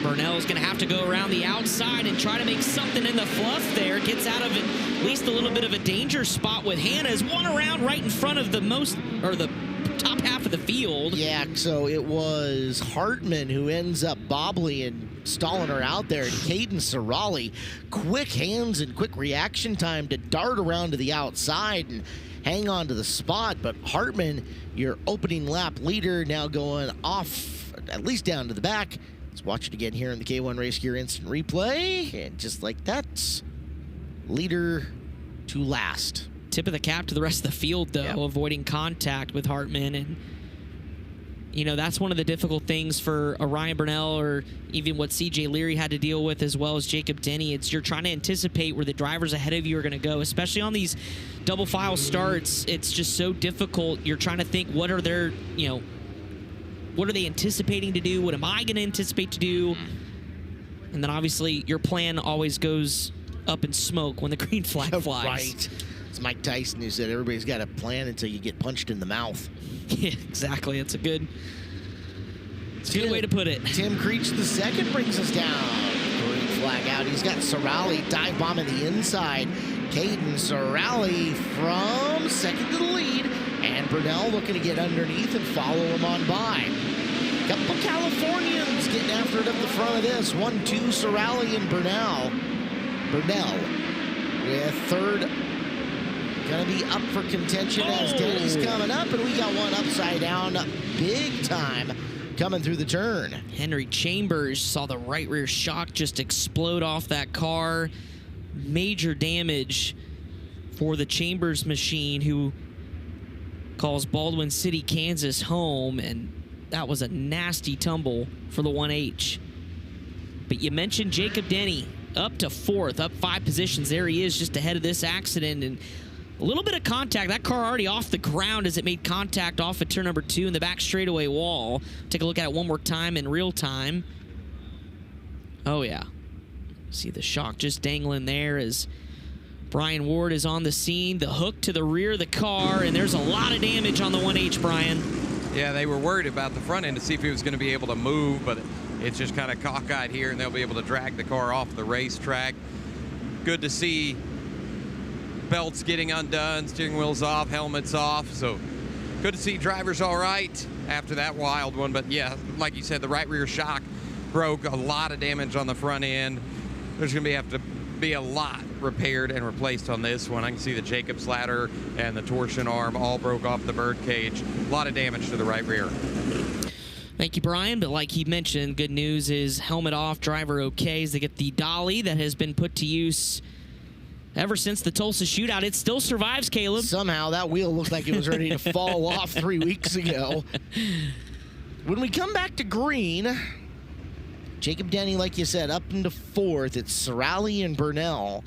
Burnell's going to have to go around the outside and try to make something in the fluff there. Gets out of at least a little bit of a danger spot with Hanna. Is one around right in front of the top half of the field. Yeah, so it was Hartman who ends up bobbling and stalling her out there. And Caden Sorelli, quick hands and quick reaction time to dart around to the outside and hang on to the spot. But Hartman, your opening lap leader, now going off at least down to the back. Let's watch it again here in the K1 Race Gear Instant Replay. And just like that, leader to last. Tip of the cap to the rest of the field, though, avoiding contact with Hartman. And, that's one of the difficult things for a Ryan Burnell or even what CJ Leary had to deal with, as well as Jacob Denny. It's you're trying to anticipate where the drivers ahead of you are going to go, especially on these double file starts. It's just so difficult. You're trying to think, what are their, what are they anticipating to do? What am I going to anticipate to do? And then obviously your plan always goes up in smoke when the green flag flies. Right. It's Mike Tyson who said everybody's got a plan until you get punched in the mouth. Yeah, exactly. It's a good way to put it. Tim Creech the second brings us down. Green flag out. He's got Sorelli dive bombing the inside. Caden Sorelli from second to the lead. And Burnell looking to get underneath and follow him on by. Couple Californians getting after it up the front of this. 1-2 Sorelli and Burnell. Burnell with third. Going to be up for contention as Denny's coming up, and we got one upside down big time coming through the turn. Henry Chambers saw the right rear shock just explode off that car. Major damage for the Chambers machine, who calls Baldwin City, Kansas home, and that was a nasty tumble for the 1H. But you mentioned Jacob Denny, up to 4th, up 5 positions. There he is just ahead of this accident, and a little bit of contact. That car already off the ground as it made contact off of turn number 2 in the back straightaway wall. Take a look at it one more time in real time. Oh, yeah. See the shock just dangling there as Brian Ward is on the scene. The hook to the rear of the car, and there's a lot of damage on the 1H, Brian. Yeah, they were worried about the front end to see if he was going to be able to move, but it's just kind of cockeyed here, and they'll be able to drag the car off the racetrack. Good to see belts getting undone, steering wheels off, helmets off. So good to see drivers all right after that wild one. But yeah, like you said, the right rear shock broke, a lot of damage on the front end. There's going to have to be a lot repaired and replaced on this one. I can see the Jacob's ladder and the torsion arm all broke off the bird cage. A lot of damage to the right rear. Thank you, Brian. But like he mentioned, good news is helmet off, driver okay as they get the dolly that has been put to use ever since the Tulsa shootout. It still survives, Caleb. Somehow that wheel looked like it was ready to fall off 3 weeks ago. When we come back to green, Jacob Denny, like you said, up into fourth. It's Sorali and Burnell.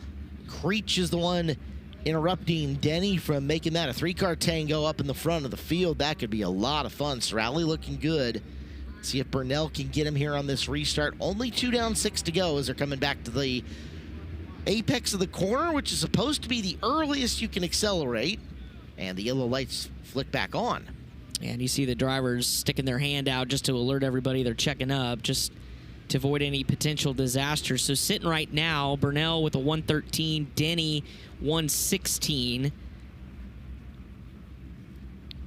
Creech is the one interrupting Denny from making that a 3-car tango up in the front of the field. That could be a lot of fun. Sorali looking good. See if Burnell can get him here on this restart. Only 2 down, 6 to go as they're coming back to the apex of the corner, which is supposed to be the earliest you can accelerate. And the yellow lights flick back on. And you see the drivers sticking their hand out just to alert everybody they're checking up, just to avoid any potential disaster. So sitting right now, Burnell with a 113, Denny 116.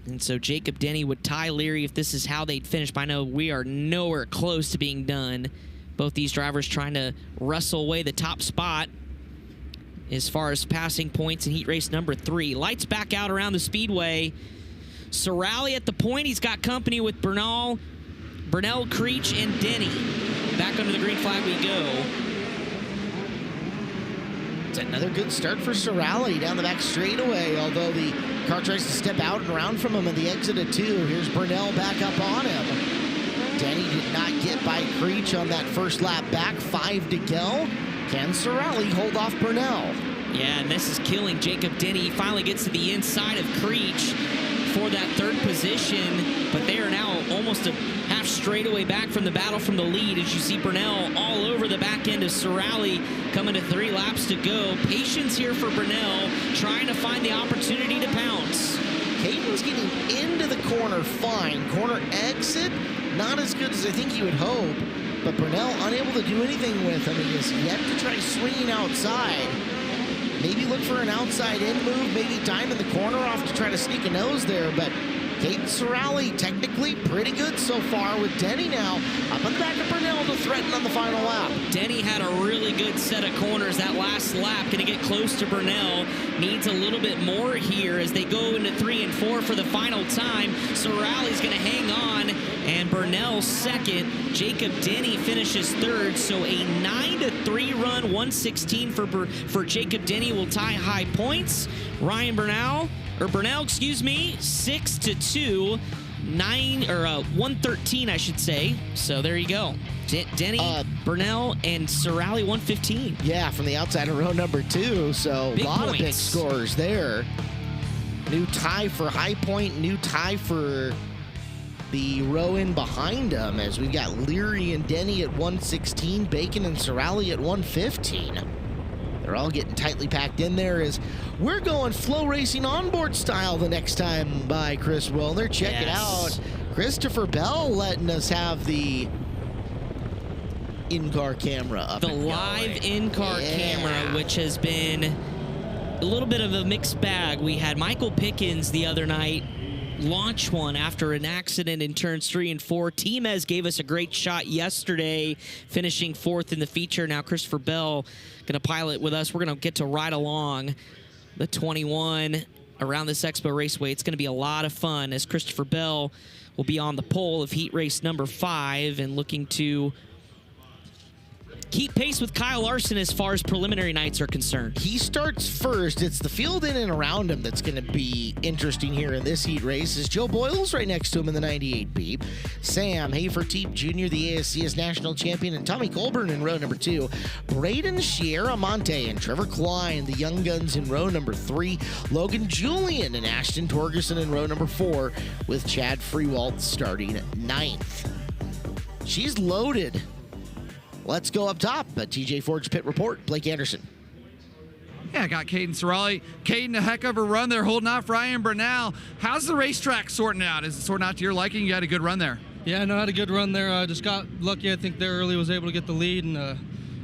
And so Jacob Denny would tie Leary if this is how they'd finish. But I know we are nowhere close to being done. Both these drivers trying to wrestle away the top spot as far as passing points in heat race number 3. Lights back out around the speedway. Sorali at the point. He's got company with Burnell, Creech, and Denny. Back under the green flag we go. It's another good start for Sorali down the back straightaway, although the car tries to step out and around from him at the exit of 2. Here's Burnell back up on him. Denny did not get by Creech on that first lap back. 5 to go. Can Sorali hold off Burnell? Yeah, and this is killing Jacob Denny. He finally gets to the inside of Creech for that 3rd position, but they are now almost a half straightaway back from the battle from the lead as you see Burnell all over the back end of Sorali coming to 3 laps to go. Patience here for Burnell, trying to find the opportunity to pounce. Caden's getting into the corner fine. Corner exit, not as good as I think you would hope, but Burnell unable to do anything with him. He has yet to try swinging outside. Maybe look for an outside in move, maybe time in the corner off to try to sneak a nose there, but Caden Sorali technically pretty good so far with Denny now up on the back of Burnell to threaten on the final lap. Denny had a really good set of corners that last lap. Going to get close to Burnell. Needs a little bit more here as they go into 3 and 4 for the final time. Sorali's going to hang on, and Burnell second. Jacob Denny finishes 3rd, so a 9-3 run, 116 for Jacob Denny will tie high points. Burnell, 6-2, 113, I should say. So there you go. Denny, Burnell, and Sorali 115. Yeah, from the outside of row number 2. So a lot of big scores there. New tie for High Point, new tie for the row in behind them as we've got Leary and Denny at 116, Bacon and Sorali at 115. They're all getting tightly packed in there as we're going FloRacing onboard style the next time by Chris Wilner. Check it out. Christopher Bell letting us have the in-car camera up. The live in-car camera, which has been a little bit of a mixed bag. We had Michael Pickens the other night launch one after an accident in turns 3 and 4. Timez gave us a great shot yesterday, finishing 4th in the feature. Now Christopher Bell going to pilot with us. We're going to get to ride along the 21 around this Expo Raceway. It's going to be a lot of fun as Christopher Bell will be on the pole of heat race number 5 and looking to keep pace with Kyle Larson as far as preliminary nights are concerned. He starts first. It's the field in and around him that's going to be interesting here in this heat race. As Joe Boyle's right next to him in the 98 Beep. Sam Haferteep Jr., the ASCS national champion, and Tommy Colburn in row number 2. Braden Sierramonte and Trevor Klein, the young guns, in row number 3. Logan Julian and Ashton Torgerson in row number 4, with Chad Freewalt starting 9th. She's loaded. Let's go up top. TJ Ford's pit report. Blake Anderson. Yeah, I got Caden Sorali. Caden, a heck of a run there, holding off Ryan Burnell. How's the racetrack sorting out? Is it sorting out to your liking? You had a good run there. Yeah, no, I had a good run there. I just got lucky. I think there early was able to get the lead. And I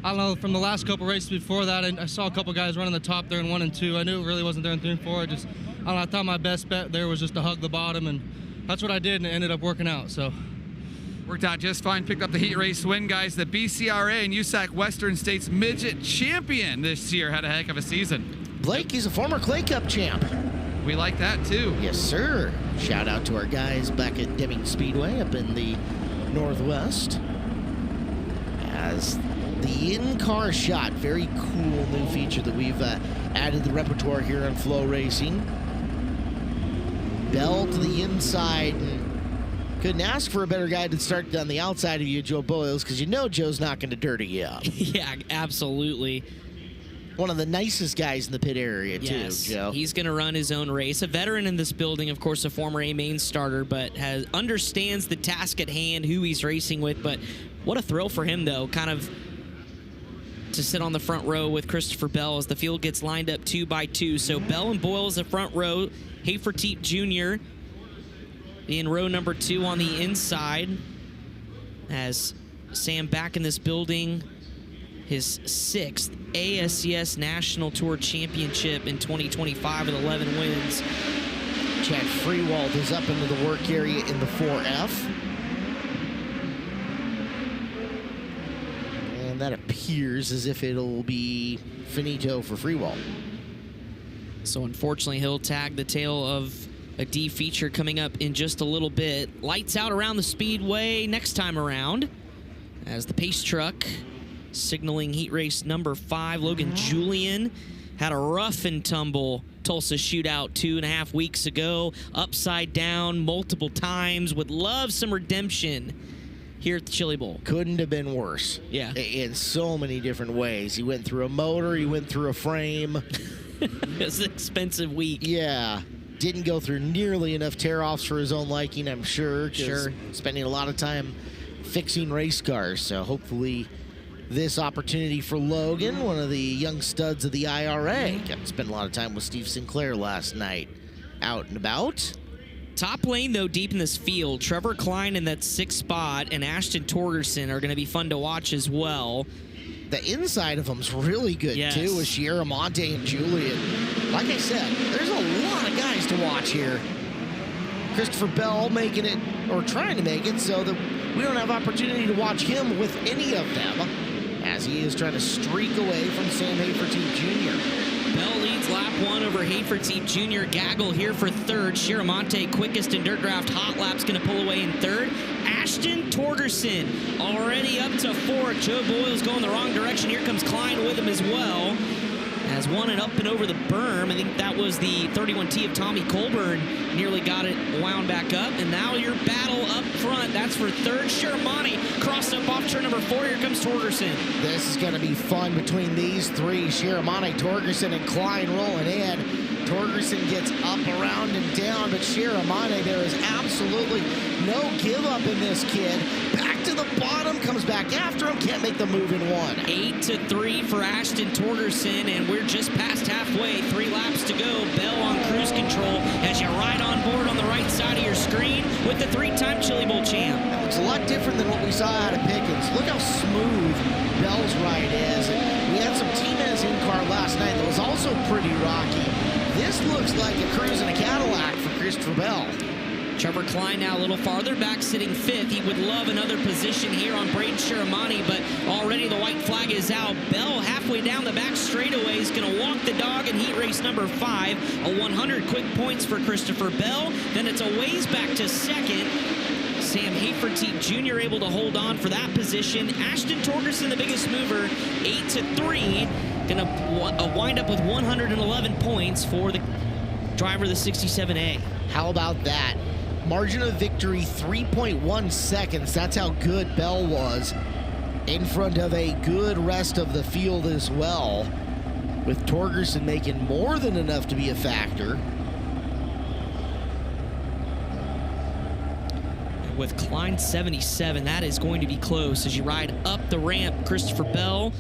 don't know, from the last couple races before that, I saw a couple guys running the top there in 1 and 2. I knew it really wasn't there in 3 and 4. I don't know, I thought my best bet there was just to hug the bottom, and that's what I did, and it ended up working out. So Worked out just fine. Picked up the heat race win, guys. The BCRA and USAC Western States midget champion this year. Had a heck of a season. Blake, he's a former Clay Cup champ. We like that, too. Yes, sir. Shout out to our guys back at Deming Speedway up in the Northwest. As the in-car shot, very cool new feature that we've added to the repertoire here on FloRacing. Bell to the inside. Couldn't ask for a better guy to start on the outside of you, Joe Boyles, because you know Joe's not going to dirty you up. Yeah, absolutely. One of the nicest guys in the pit area, Yes, too, Joe. he's going to run his own race. A veteran in this building, of course, a former A-Main starter, but understands the task at hand, who he's racing with. But what a thrill for him, though, kind of to sit on the front row with Christopher Bell as the field gets lined up 2 by 2. So Bell and Boyles the front row, Haferteep Jr. in row number 2 on the inside. As Sam back in this building, his 6th ASCS National Tour Championship in 2025 with 11 wins. Chad Freewald is up into the work area in the 4F. And that appears as if it'll be finito for Freewald. So unfortunately, he'll tag the tail of a D feature coming up in just a little bit. Lights out around the speedway next time around as the pace truck signaling heat race number 5. Logan Julian had a rough and tumble Tulsa shootout 2.5 weeks ago. Upside down multiple times. Would love some redemption here at the Chili Bowl. Couldn't have been worse. Yeah. In so many different ways. He went through a motor. He went through a frame. It's an expensive week. Yeah. Didn't go through nearly enough tear-offs for his own liking, I'm sure. Sure. Spending a lot of time fixing race cars. So hopefully this opportunity for Logan, one of the young studs of the IRA. Got to spend a lot of time with Steve Sinclair last night. Out and about. Top lane, though, deep in this field. Trevor Klein in that 6th spot and Ashton Torgerson are going to be fun to watch as well. The inside of them's really good, Yes. too, with Sierra Monte and Julian. Like I said, there's a lot of guys to watch here. Christopher Bell making it, or trying to make it, so that we don't have opportunity to watch him with any of them, as he is trying to streak away from Sam Haferteep Jr. Bell leads lap 1 over Haferteep Jr. Gaggle here for 3rd. Shiramonte, quickest in Dirt Draft Hot Laps, going to pull away in 3rd. Ashton Torgerson already up to 4th. Joe Boyles going the wrong direction. Here comes Klein with him as well. As one and up and over the berm. I think that was the 31T of Tommy Colburn. Nearly got it wound back up. And now your battle up front. That's for 3rd. Shiramonte crossed up off turn number 4. Here comes Torgerson. This is going to be fun between these three. Shiramonte, Torgerson, and Klein rolling in. Torgerson gets up, around, and down, but Shiramonte, there is absolutely no give up in this kid. Back to the bottom, comes back after him, can't make the move in 1. 8-3 for Ashton Torgerson, and we're just past halfway. 3 laps to go. Bell on cruise control as you ride on board on the right side of your screen with the 3-time Chili Bowl champ. It's a lot different than what we saw out of Pickens. Look how smooth Bell's ride is. And we had some Tinez in-car last night that was also pretty rocky. This looks like a cruise in a Cadillac for Christopher Bell. Trevor Klein now a little farther back, sitting 5th. He would love another position here on Braden Shiramonte, but already the white flag is out. Bell halfway down the back straightaway is going to walk the dog in heat race number 5. A 100 quick points for Christopher Bell. Then it's a ways back to 2nd. Sam Haferteep Jr. able to hold on for that position. Ashton Torgerson, the biggest mover, 8-3. Going to wind up with 111 points for the driver of the 67A. How about that? Margin of victory, 3.1 seconds. That's how good Bell was in front of a good rest of the field as well, with Torgerson making more than enough to be a factor. With Klein 77, that is going to be close as you ride up the ramp. Christopher Bell,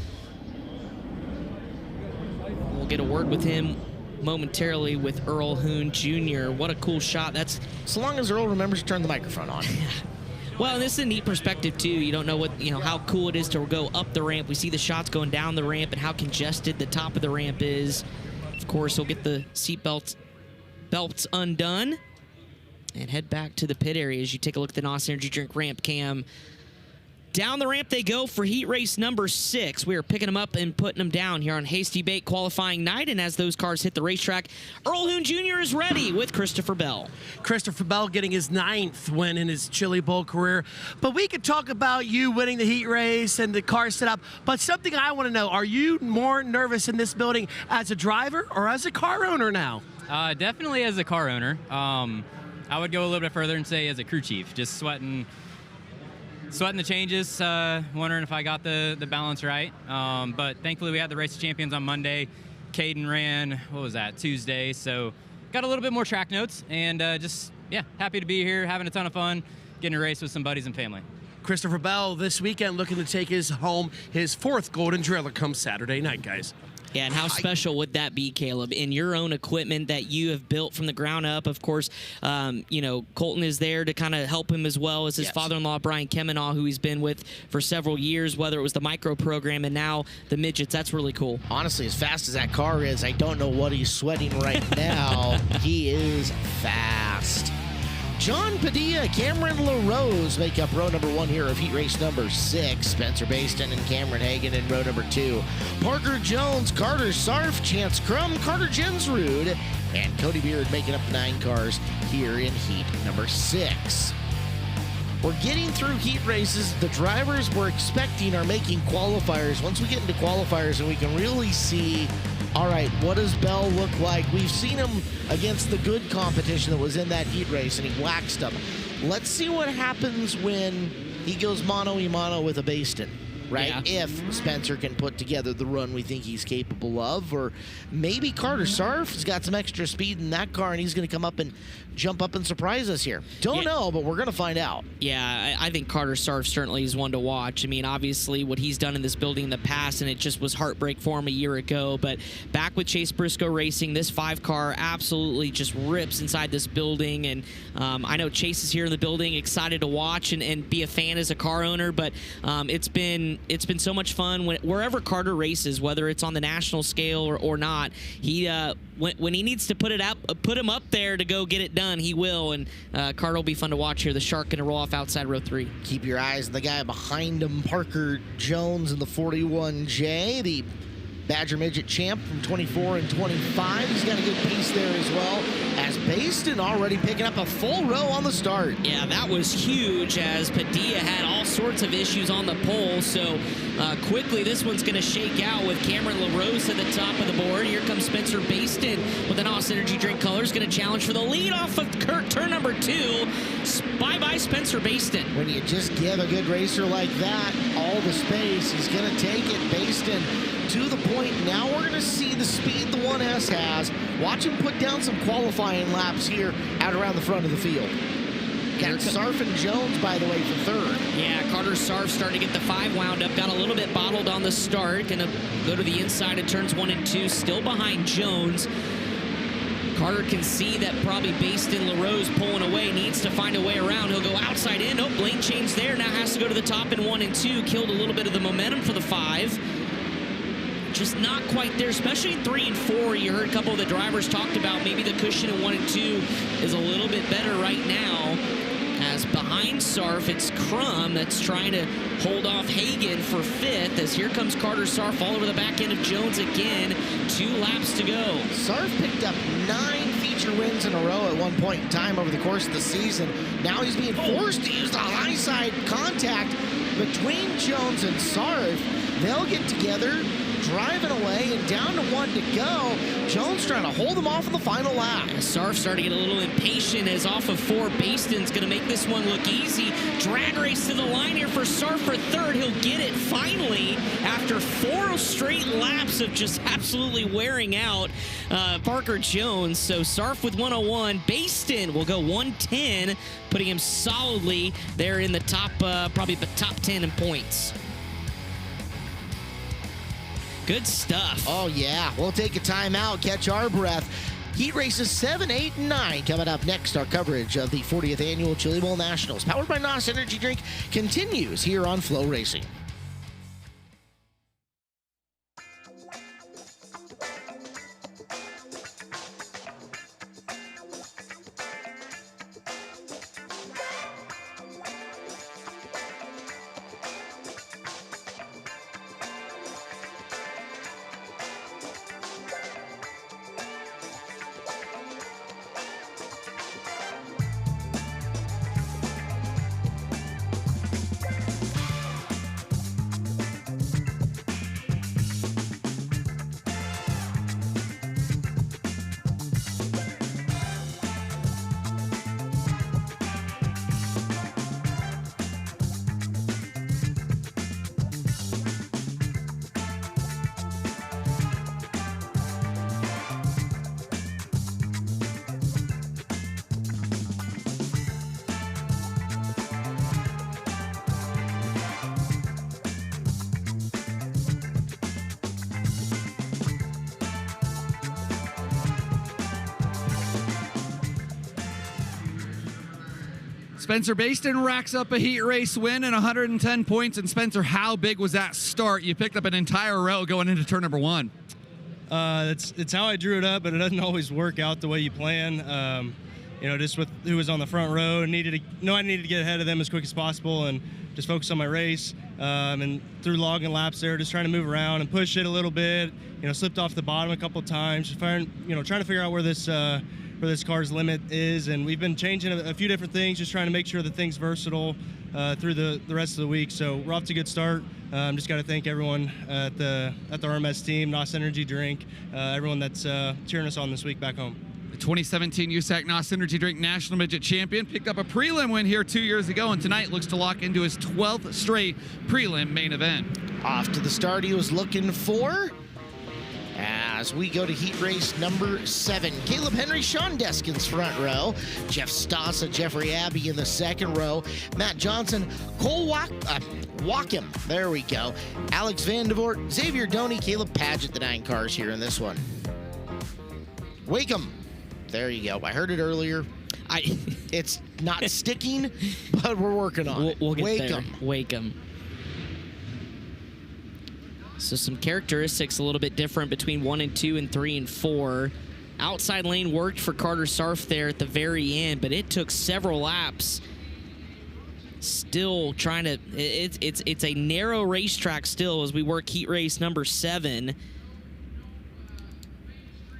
we'll get a word with him momentarily with Earl Hoon Jr. What a cool shot. That's so long as Earl remembers to turn the microphone on. Well, this is a neat perspective too. You don't know what, how cool it is to go up the ramp. We see the shots going down the ramp and how congested the top of the ramp is. Of course, he'll get the seat belts undone and head back to the pit area as you take a look at the NOS Energy Drink ramp cam. Down the ramp they go for heat race number 6. We are picking them up and putting them down here on Hasty Bake qualifying night. And as those cars hit the racetrack, Earl Hoon Jr. is ready with Christopher Bell. Christopher Bell getting his 9th win in his Chili Bowl career. But we could talk about you winning the heat race and the car setup. But something I want to know, are you more nervous in this building as a driver or as a car owner now? Definitely as a car owner. I would go a little bit further and say as a crew chief, just sweating the changes, wondering if I got the balance right. But thankfully we had the Race of Champions on Monday. Caden ran, what was that, Tuesday. So got a little bit more track notes and just, yeah, happy to be here, having a ton of fun, getting to race with some buddies and family. Christopher Bell this weekend looking to take his 4th Golden Driller come Saturday night, guys. Yeah, and how special would that be, Caleb, in your own equipment that you have built from the ground up? Of course, Colton is there to kind of help him as well as his father-in-law, Brian Kemenaugh, who he's been with for several years, whether it was the micro program and now the midgets. That's really cool. Honestly, as fast as that car is, I don't know what he's sweating right now. He is fast. John Padilla, Cameron LaRose make up row number 1 here of heat race number 6. Spencer Baston and Cameron Hagan in row number 2. Parker Jones, Carter Sarf, Chance Crum, Carter Jensrud, and Cody Beard making up 9 cars here in heat number 6. We're getting through heat races. The drivers we're expecting are making qualifiers. Once we get into qualifiers and we can really see, all right, what does Bell look like? We've seen him against the good competition that was in that heat race, and he waxed them. Let's see what happens when he goes mano-a-mano with a Baston, right? Yeah. If Spencer can put together the run we think he's capable of, or maybe Carter Sarf's got some extra speed in that car, and he's going to come up and jump up and surprise us here. Don't know, but we're going to find out. Yeah, I think Carter Sarf certainly is one to watch. I mean, obviously, what he's done in this building in the past, and it just was heartbreak for him a year ago. But back with Chase Briscoe Racing, this 5 car absolutely just rips inside this building. And I know Chase is here in the building, excited to watch and be a fan as a car owner. But it's been so much fun wherever Carter races, whether it's on the national scale or not. He when he needs to put him up there to go get it done, he will. And Carter will be fun to watch here. The Shark going to roll off outside row 3. Keep your eyes on the guy behind him, Parker Jones in the 41J, the Badger Midget champ from 24 and 25. He's got a good piece there as well, as Baston already picking up a full row on the start. Yeah, that was huge, as Padilla had all sorts of issues on the pole. So quickly, this one's going to shake out with Cameron LaRose at the top of the board. Here comes Spencer Baston with the NOS Energy Drink colors, going to challenge for the lead off of turn number 2. Bye-bye, Spencer Baston. When you just give a good racer like that all the space, he's going to take it. Baston to the point. Now we're going to see the speed the 1S has. Watch him put down some qualifying laps here out around the front of the field. Got Sarf and Jones, by the way, for 3rd. Yeah, Carter Sarf starting to get the 5 wound up. Got a little bit bottled on the start. Going to go to the inside of turns 1 and 2. Still behind Jones. Carter can see that probably Baston LaRose pulling away, needs to find a way around. He'll go outside in. Oh, lane change there. Now has to go to the top in 1 and 2. Killed a little bit of the momentum for the 5. Just not quite there, especially in 3 and 4. You heard a couple of the drivers talked about maybe the cushion in 1 and 2 is a little bit better right now. As behind Sarf, it's Crum that's trying to hold off Hagan for 5th, as here comes Carter Sarf all over the back end of Jones again. 2 laps to go. Sarf picked up 9 feature wins in a row at one point in time over the course of the season. Now he's being forced to use the high side contact between Jones and Sarf. They'll get together, driving away, and down to 1 to go. Jones trying to hold him off in the final lap. Sarf starting to get a little impatient, as off of 4, Baston's going to make this one look easy. Drag race to the line here for Sarf for 3rd. He'll get it finally after 4 straight laps of just absolutely wearing out Parker Jones. So Sarf with 101. Baston will go 110, putting him solidly there in the top, probably the top 10 in points. Good stuff. Oh, yeah. We'll take a timeout, catch our breath. Heat races 7, 8, and 9 coming up next. Our coverage of the 40th Annual Chili Bowl Nationals, powered by NOS Energy Drink, continues here on FloRacing. Spencer Baston racks up a heat race win and 110 points. And Spencer, how big was that start? You picked up an entire row going into turn number 1. It's how I drew it up, but it doesn't always work out the way you plan. Just with who was on the front row, I needed to get ahead of them as quick as possible and just focus on my race. And through logging laps there, just trying to move around and push it a little bit. Slipped off the bottom a couple of times, just trying to figure out where this car's limit is. And we've been changing a few different things, just trying to make sure the thing's versatile through the rest of the week. So we're off to a good start. Just got to thank everyone at the RMS team, NOS Energy Drink, everyone that's cheering us on this week back home. The 2017 USAC NOS Energy Drink National Midget Champion picked up a prelim win here 2 years ago, and tonight looks to lock into his 12th straight prelim main event. Off to the start he was looking for. As we go to heat race number 7, Caleb Henry, Sean Deskins front row, Jeff Stassa, Jeffrey Abbey in the second row, Matt Johnson, Cole Wackham, there we go, Alex Vandevort, Xavier Doney, Caleb Paget, the 9 cars here in this one. Wakeham, there you go. I heard it earlier. It's not sticking, but we're working on it. We'll get Wakeham. there. Wakeham. So some characteristics a little bit different between 1 and 2 and 3 and 4. Outside lane worked for Carter Sarf there at the very end, but it took several laps. Still trying to, it's a narrow racetrack still as we work heat race number 7.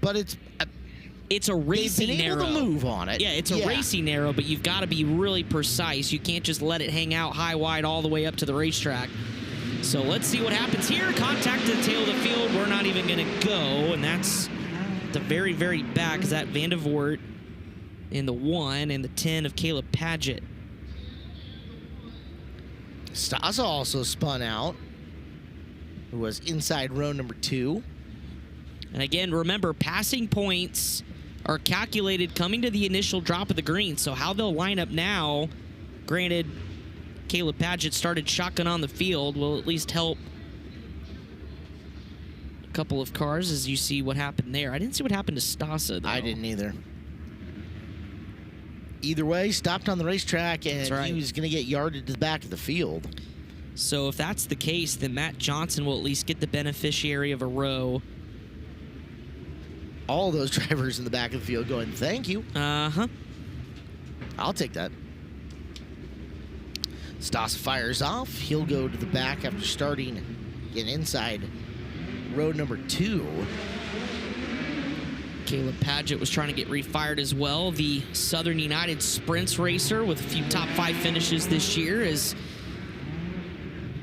But it's a racing they've been narrow. able to move on it. Yeah, it's a racing narrow, but you've got to be really precise. You can't just let it hang out high wide all the way up to the racetrack. So let's see what happens here. Contact to the tail of the field. We're not even going to go, and that's the very, very back. Is that Vandevort in the 1 and the 10 of Caleb Paget. Stasa also spun out, who was inside row number 2. And again, remember, passing points are calculated coming to the initial drop of the green. So how they'll line up now, granted, Caleb Paget started shotgun on the field, will at least help a couple of cars as you see what happened there. I didn't see what happened to Stasa, though. I didn't either. Either way, stopped on the racetrack, and he was going to get yarded to the back of the field. So if that's the case, then Matt Johnson will at least get the beneficiary of a row. All those drivers in the back of the field going, thank you. Uh-huh. I'll take that. Stoss fires off. He'll go to the back after starting in inside road number 2. Caleb Paget was trying to get refired as well. The Southern United Sprints racer with a few top 5 finishes this year, as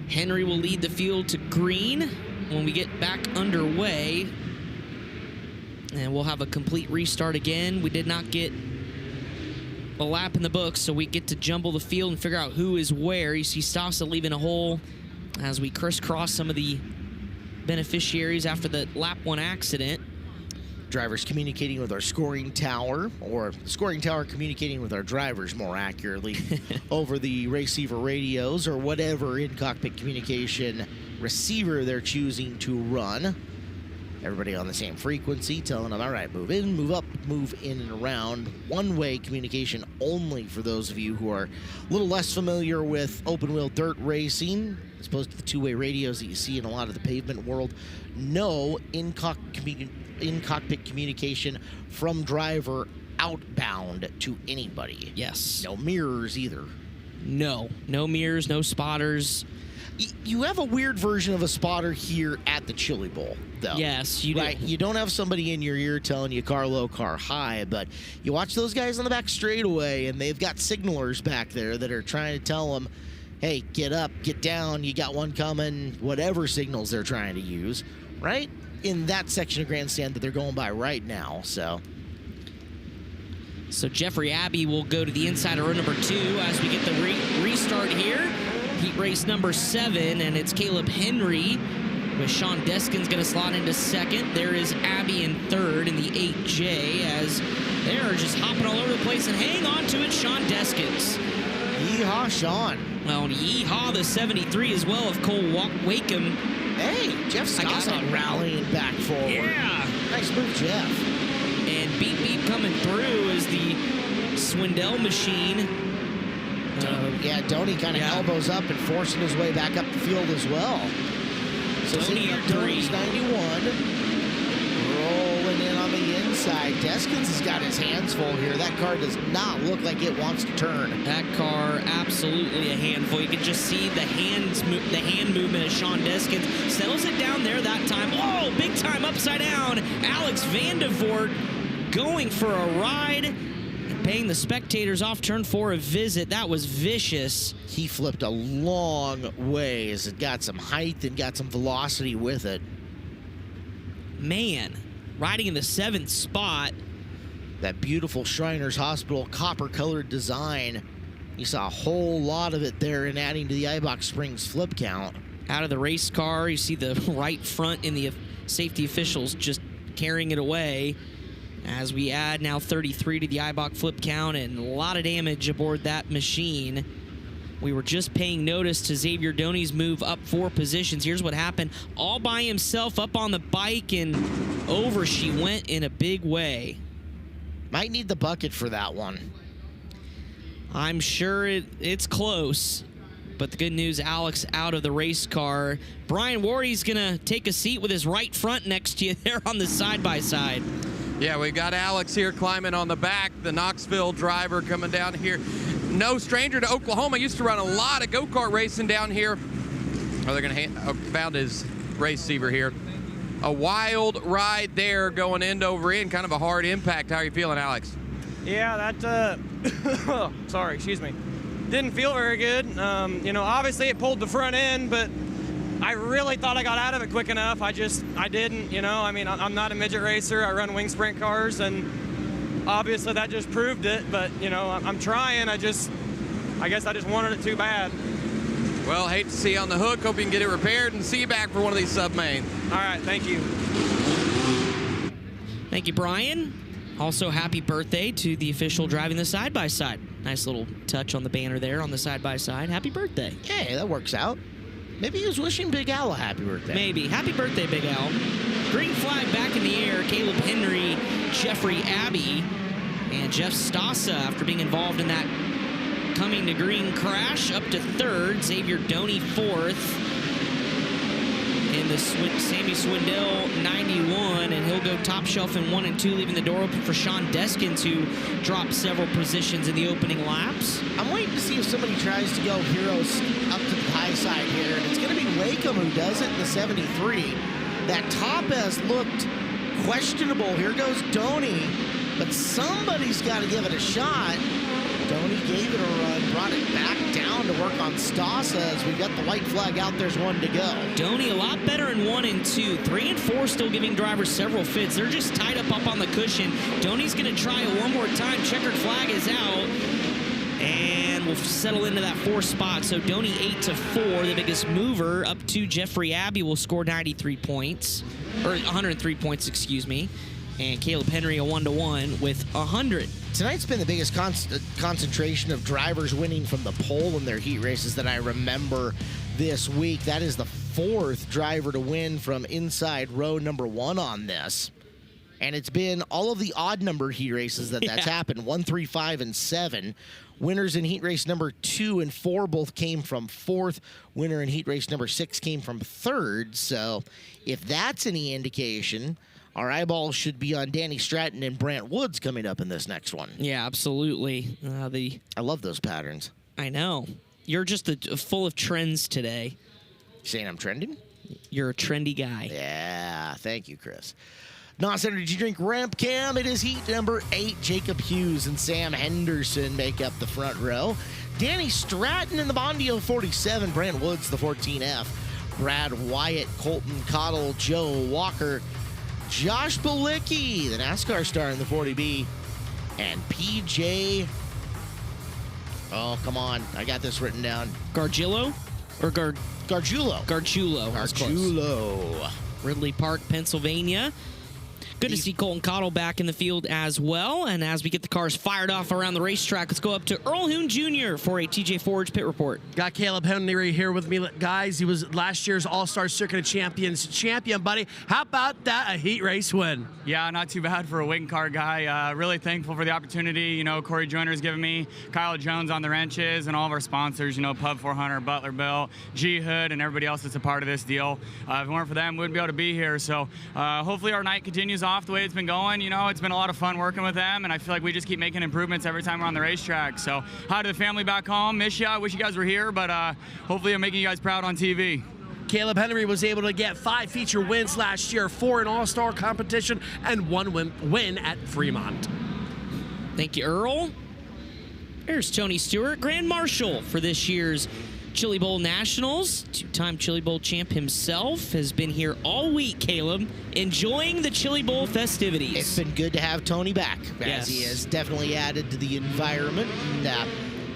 Henry will lead the field to green when we get back underway. And we'll have a complete restart again. We did not get a lap in the books, so we get to jumble the field and figure out who is where. You see Stasa leaving a hole as we crisscross some of the beneficiaries after the lap 1 accident. Drivers communicating with our scoring tower, or scoring tower communicating with our drivers more accurately over the receiver radios or whatever in-cockpit communication receiver they're choosing to run. Everybody on the same frequency, telling them, all right, move in, move up, move in and around. One-way communication only for those of you who are a little less familiar with open-wheel dirt racing, as opposed to the two-way radios that you see in a lot of the pavement world. No in-cockpit communication from driver outbound to anybody. Yes. No mirrors either. No mirrors, no spotters. You have a weird version of a spotter here at the Chili Bowl, though. Yes, you do. Right? You don't have somebody in your ear telling you car low, car high, but you watch those guys on the back straightaway, and they've got signalers back there that are trying to tell them, hey, get up, get down, you got one coming, whatever signals they're trying to use, right? In that section of grandstand that they're going by right now, so Jeffrey Abbey will go to the inside of row number 2 as we get the restart here. Heat race number 7, and it's Caleb Henry with Sean Deskins going to slot into second. There is Abbey in third in the 8J as they are just hopping all over the place, and hang on to it, Sean Deskins. Yeehaw, Sean. Well, and yeehaw the 73 as well of Cole Wakeham. Hey, Jeff Stasa rallying back forward. Yeah. Nice move, Jeff. And Beep Beep coming through as the Swindell machine Doney kind of elbows up and forcing his way back up the field as well. So Doney's 91. Rolling in on the inside. Deskins has got his hands full here. That car does not look like it wants to turn. That car, absolutely a handful. You can just see the hand movement of Sean Deskins. Settles it down there that time. Oh, big time upside down. Alex Vandevort going for a ride and paying the spectators off turn 4 a visit. That was vicious. He flipped a long ways. It got some height and got some velocity with it. Man, riding in the 7th spot. That beautiful Shriners Hospital copper-colored design. You saw a whole lot of it there in adding to the Eibach Springs flip count. Out of the race car, you see the right front and the safety officials just carrying it away as we add now 33 to the Eibach flip count and a lot of damage aboard that machine. We were just paying notice to Xavier Doney's move up 4 positions. Here's what happened. All by himself up on the bike, and over she went in a big way. Might need the bucket for that one. I'm sure it's close. But the good news, Alex out of the race car. Brian Wardy's going to take a seat with his right front next to you there on the side-by-side. Yeah, we got Alex here climbing on the back, the Knoxville driver coming down here. No stranger to Oklahoma. Used to run a lot of go-kart racing down here. Oh, they're going to found his receiver here. A wild ride there going end over end, kind of a hard impact. How are you feeling, Alex? Yeah, that, sorry, excuse me. Didn't feel very good. You know, obviously it pulled the front end, but I really thought I got out of it quick enough. I didn't, you know. I mean, I'm not a midget racer. I run wing sprint cars, and obviously that just proved it. But, you know, I'm trying. I guess I just wanted it too bad. Well, hate to see you on the hook. Hope you can get it repaired and see you back for one of these sub-mains. All right, thank you. Thank you, Brian. Also, happy birthday to the official driving the side-by-side. Nice little touch on the banner there on the side-by-side. Happy birthday. Hey, that works out. Maybe he was wishing Big Al a happy birthday. Maybe. Happy birthday, Big Al. Green flag back in the air. Caleb Henry, Jeffrey Abbey, and Jeff Stassa after being involved in that coming to green crash up to 3rd. Xavier Doney 4th. And the Sammy Swindell 91, and he'll go top shelf in 1 and 2, leaving the door open for Sean Deskins, who dropped several positions in the opening laps. I'm waiting to see if somebody tries to go heroes up to the high side here, and it's going to be Wakeham who does it in the 73. That top has looked questionable. Here goes Doney, but somebody's got to give it a shot. Doney gave it a run, brought it back down to work on Stassa as we got the white flag out. There's 1 to go. Doney a lot better in 1 and 2. 3 and 4 still giving drivers several fits. They're just tied up on the cushion. Doney's going to try it one more time. Checkered flag is out. And we'll settle into that 4th spot. So Doney 8 to 4, the biggest mover, up to Jeffrey Abbey will score 93 points. Or 103 points, excuse me. And Caleb Henry a 1-to-1 with 100. Tonight's been the biggest concentration of drivers winning from the pole in their heat races that I remember this week. That is the 4th driver to win from inside row number 1 on this. And it's been all of the odd number heat races that's happened. 1, 3, 5, and 7. Winners in heat race number 2 and 4 both came from 4th. Winner in heat race number 6 came from 3rd. So if that's any indication, our eyeballs should be on Danny Stratton and Brant Woods coming up in this next one. Yeah, absolutely. I love those patterns. I know. You're just full of trends today. You saying I'm trending? You're a trendy guy. Yeah, thank you, Chris. NOS Energy Drink Ramp Cam. It is heat number 8. Jacob Hughes and Sam Henderson make up the front row. Danny Stratton in the Bondio 47. Brant Woods, the 14F. Brad Wyatt, Colton Cottle, Joe Walker, Josh Balicki, the NASCAR star in the 40B, and PJ. Oh, come on. I got this written down. Gargiulo? Or Gargiulo. Gargiulo. Gargiulo. Ridley Park, Pennsylvania. Good to see Colton Cottle back in the field as well. And as we get the cars fired off around the racetrack, let's go up to Earl Hoon Jr. for a TJ Forge pit report. Got Caleb Henry here with me, guys. He was last year's All-Star Circuit of Champions champion, buddy. How about that, a heat race win? Yeah, not too bad for a wing car guy. Really thankful for the opportunity. You know, Corey Joyner's given me, Kyle Jones on the wrenches, and all of our sponsors, you know, Pub 400, Butler Bill, G-Hood, and everybody else that's a part of this deal. If it weren't for them, we wouldn't be able to be here. So hopefully our night continues off the way it's been going. You know, it's been a lot of fun working with them, and I feel like we just keep making improvements every time we're on the racetrack. So hi to the family back home. Miss ya. I wish you guys were here, but hopefully I'm making you guys proud on TV. Caleb Henry was able to get 5 feature wins last year, 4 in All-Star competition, and 1 win at Fremont. Thank you, Earl. There's Tony Stewart, Grand Marshal for this year's Chili Bowl Nationals. 2-time Chili Bowl champ himself has been here all week, Caleb, enjoying the Chili Bowl festivities. It's been good to have Tony back, as yes. he has definitely added to the environment. And,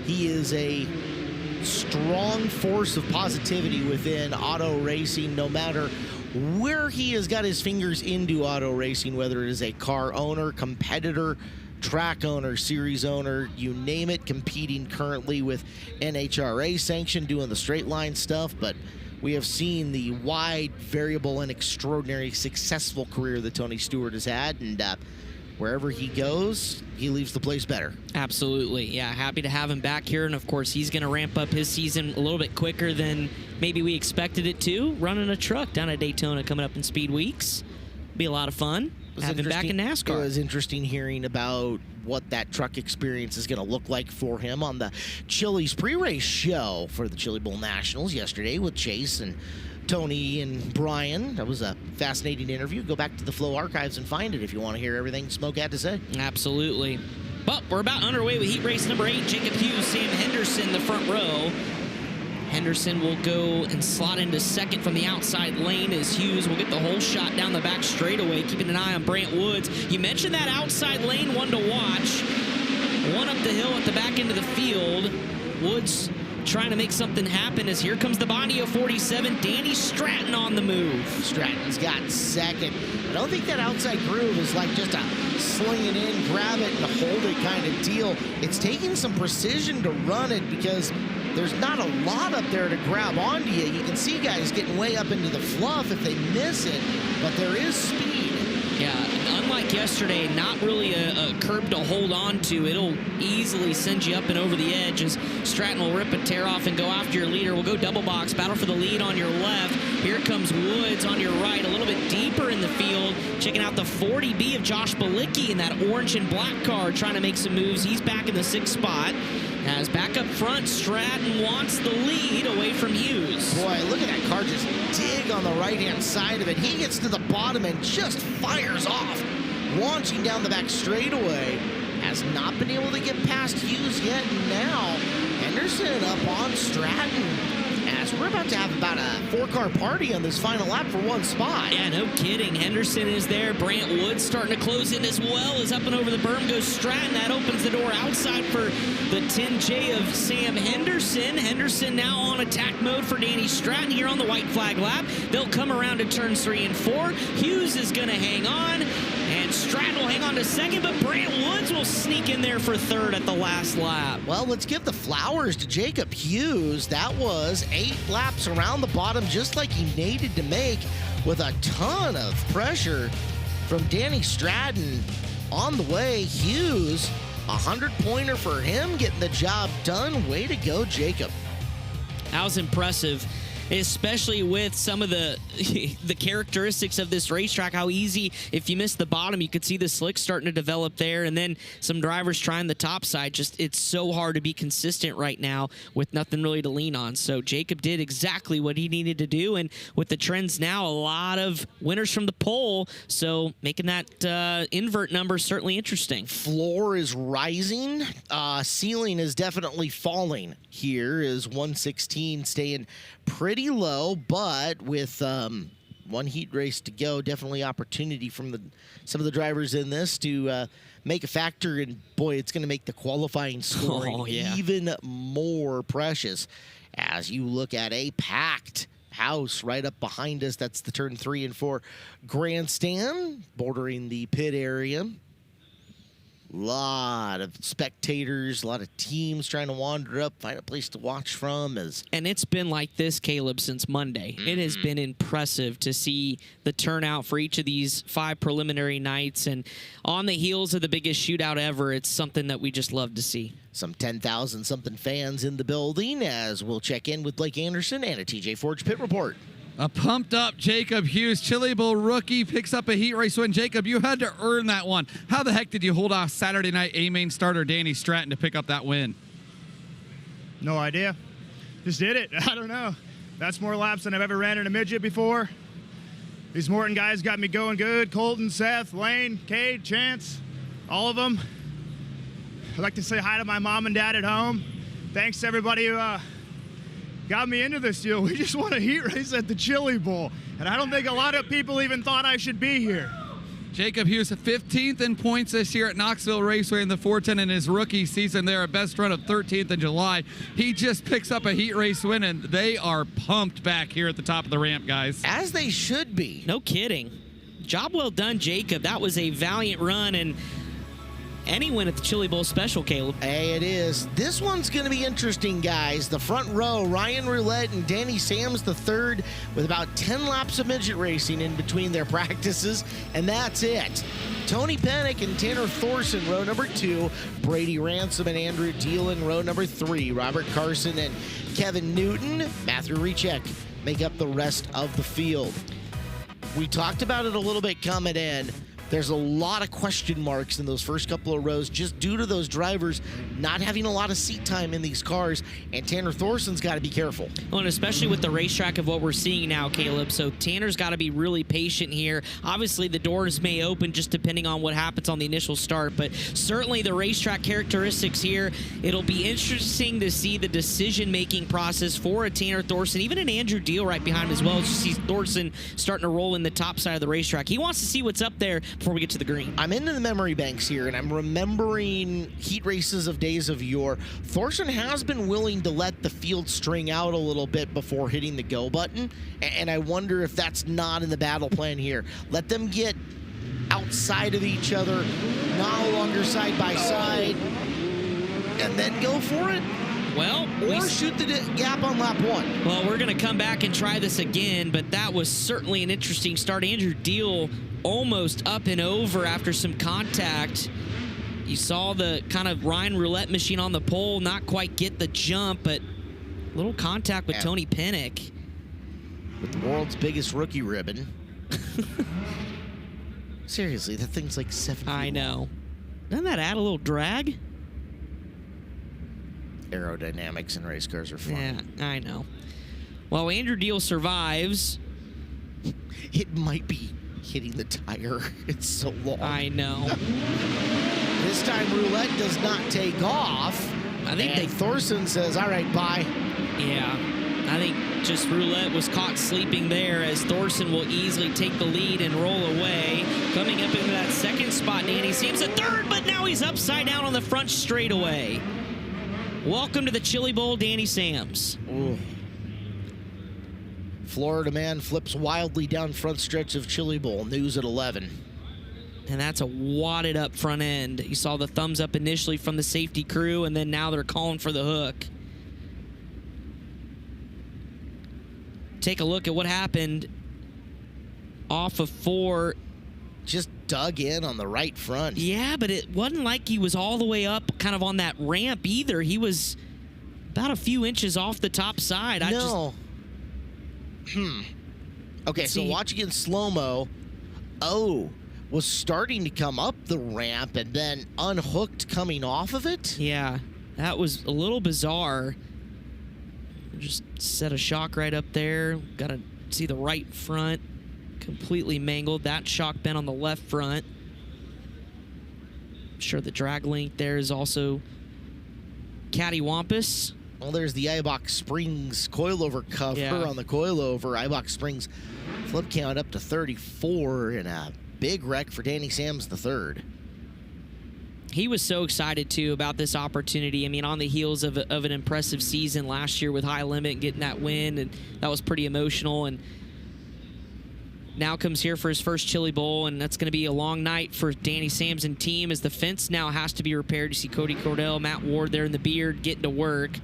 he is a strong force of positivity within auto racing, no matter where he has got his fingers into auto racing, whether it is a car owner, competitor, track owner, series owner, you name it, competing currently with NHRA sanction, doing the straight line stuff. But we have seen the wide, variable, and extraordinary successful career that Tony Stewart has had, and wherever he goes, he leaves the place better. Absolutely. Yeah, happy to have him back here. And, of course, he's going to ramp up his season a little bit quicker than maybe we expected it to, running a truck down at Daytona coming up in Speed Weeks. Be a lot of fun. Have him back in NASCAR. It was interesting hearing about what that truck experience is going to look like for him on the Chili's pre-race show for the Chili Bowl Nationals yesterday with Chase and Tony and Brian. That was a fascinating interview. Go back to the Flow archives and find it if you want to hear everything Smoke had to say. Absolutely. But we're about underway with heat race number 8. Jacob Hughes, Sam Henderson, the front row. Henderson will go and slot into second from the outside lane as Hughes will get the whole shot down the back straightaway, keeping an eye on Brant Woods. You mentioned that outside lane, one to watch. One up the hill at the back end of the field. Woods trying to make something happen as here comes the Bondio 47, Danny Stratton on the move. Stratton's got second. I don't think that outside groove is like just a sling it in, grab it, and hold it kind of deal. It's taking some precision to run it because there's not a lot up there to grab onto you. You can see guys getting way up into the fluff if they miss it, but there is speed. Yeah, unlike yesterday, not really a curb to hold on to. It'll easily send you up and over the edge as Stratton will rip a tear off and go after your leader. We'll go double box, battle for the lead on your left. Here comes Woods on your right, a little bit deeper in the field. Checking out the 40B of Josh Balicki in that orange and black car, trying to make some moves. He's back in the 6th spot. As back up front, Stratton wants the lead away from Hughes. Boy, look at that car just dig on the right-hand side of it. He gets to the bottom and just fires off, launching down the back straightaway. Has not been able to get past Hughes yet. Now, Henderson up on Stratton. As we're about to have about a 4-car party on this final lap for one spot. Yeah, no kidding. Henderson is there. Brant Woods starting to close in as well. As up and over the berm goes Stratton. That opens the door outside for the 10J of Sam Henderson. Henderson now on attack mode for Danny Stratton here on the white flag lap. They'll come around to turns 3 and 4. Hughes is going to hang on. And Stratton will hang on to second, but Brant Woods will sneak in there for third at the last lap. Well, let's give the flowers to Jacob Hughes. That was 8 laps around the bottom, just like he needed to make, with a ton of pressure from Danny Stratton on the way. Hughes, 100-pointer for him, getting the job done. Way to go, Jacob. That was impressive, especially with some of the characteristics of this racetrack, how easy, if you miss the bottom, you could see the slicks starting to develop there, and then some drivers trying the top side. Just, it's so hard to be consistent right now with nothing really to lean on. So Jacob did exactly what he needed to do, and with the trends now, a lot of winners from the pole, so making that invert number certainly interesting. Floor is rising. Ceiling is definitely falling. Here is 116 staying pretty low, but with one heat race to go, definitely opportunity from some of the drivers in this to make a factor, and boy, it's going to make the qualifying scoring even more precious as you look at a packed house right up behind us. That's the turn 3 and 4 grandstand bordering the pit area. Lot of spectators, a lot of teams trying to wander up, find a place to watch from. And it's been like this, Caleb, since Monday. It has been impressive to see the turnout for each of these 5 preliminary nights. And on the heels of the biggest shootout ever, it's something that we just love to see. Some 10,000-something fans in the building as we'll check in with Blake Anderson and a TJ Forge pit report. A pumped-up Jacob Hughes, Chili Bowl rookie, picks up a heat race win. Jacob, you had to earn that one. How the heck did you hold off Saturday night A-main starter Danny Stratton to pick up that win? No idea. Just did it. I don't know. That's more laps than I've ever ran in a midget before. These Morton guys got me going good. Colton, Seth, Lane, Cade, Chance, all of them. I'd like to say hi to my mom and dad at home. Thanks to everybody who got me into this deal. We just won a heat race at the Chili Bowl, and I don't think a lot of people even thought I should be here. Jacob Hughes, 15th in points this year at Knoxville Raceway in the 410 in his rookie season there, a best run of 13th in July. He just picks up a heat race win, and they are pumped back here at the top of the ramp, guys. As they should be. No kidding. Job well done, Jacob. That was a valiant run, and any win at the Chili Bowl special, Caleb. Hey, it is. This one's going to be interesting, guys. The front row, Ryan Roulette and Danny Sams III with about 10 laps of midget racing in between their practices, and that's it. Tony Pennick and Tanner Thorson, row number 2. Brady Ransom and Andrew Deal in row number 3. Robert Carson and Kevin Newton, Matthew Recheck make up the rest of the field. We talked about it a little bit coming in. There's a lot of question marks in those first couple of rows just due to those drivers not having a lot of seat time in these cars, and Tanner Thorson's got to be careful. Well, and especially with the racetrack of what we're seeing now, Caleb. So Tanner's got to be really patient here. Obviously, the doors may open just depending on what happens on the initial start, but certainly the racetrack characteristics here, it'll be interesting to see the decision-making process for a Tanner Thorson, even an Andrew Deal right behind him as well. As you see Thorson starting to roll in the top side of the racetrack. He wants to see what's up there before we get to the green. I'm into the memory banks here, and I'm remembering heat races of days of yore. Thorson has been willing to let the field string out a little bit before hitting the go button, and I wonder if that's not in the battle plan here. Let them get outside of each other, no longer side by side, and then go for it. Well, or shoot the gap on lap 1. Well, we're going to come back and try this again, but that was certainly an interesting start. Andrew Deal almost up and over after some contact. You saw the kind of Ryan Roulette machine on the pole not quite get the jump, but little contact with Tony Pennick. With the world's biggest rookie ribbon. Seriously, that thing's like 70. I know. Doesn't that add a little drag? Aerodynamics in race cars are fun. Yeah, I know. Well, Andrew Deal survives. It might be hitting the tire. It's so long. I know. This time Roulette does not take off. I think Thorson says, all right, bye. Yeah. I think just Roulette was caught sleeping there as Thorson will easily take the lead and roll away. Coming up into that second spot, Danny Sams a third, but now he's upside down on the front straightaway. Welcome to the Chili Bowl, Danny Sams. Ooh. Florida man flips wildly down front stretch of Chili Bowl. News at 11. And that's a wadded up front end. You saw the thumbs up initially from the safety crew, and then now they're calling for the hook. Take a look at what happened off of 4. Just dug in on the right front. Yeah, but it wasn't like he was all the way up kind of on that ramp either. He was about a few inches off the top side. Okay, so watching in slow-mo, was starting to come up the ramp and then unhooked coming off of it? Yeah, that was a little bizarre. Just set a shock right up there. Got to see the right front. Completely mangled. That shock bent on the left front. I'm sure the drag link there is also cattywampus. Well, there's the Eibach Springs coilover cover on the coilover. Eibach Springs flip count up to 34 and a big wreck for Danny Sams III. He was so excited, too, about this opportunity. I mean, on the heels of an impressive season last year with High Limit, getting that win, and that was pretty emotional. And now comes here for his first Chili Bowl, and that's going to be a long night for Danny Sams and team as the fence now has to be repaired. You see Cody Cordell, Matt Ward there in the beard getting to work.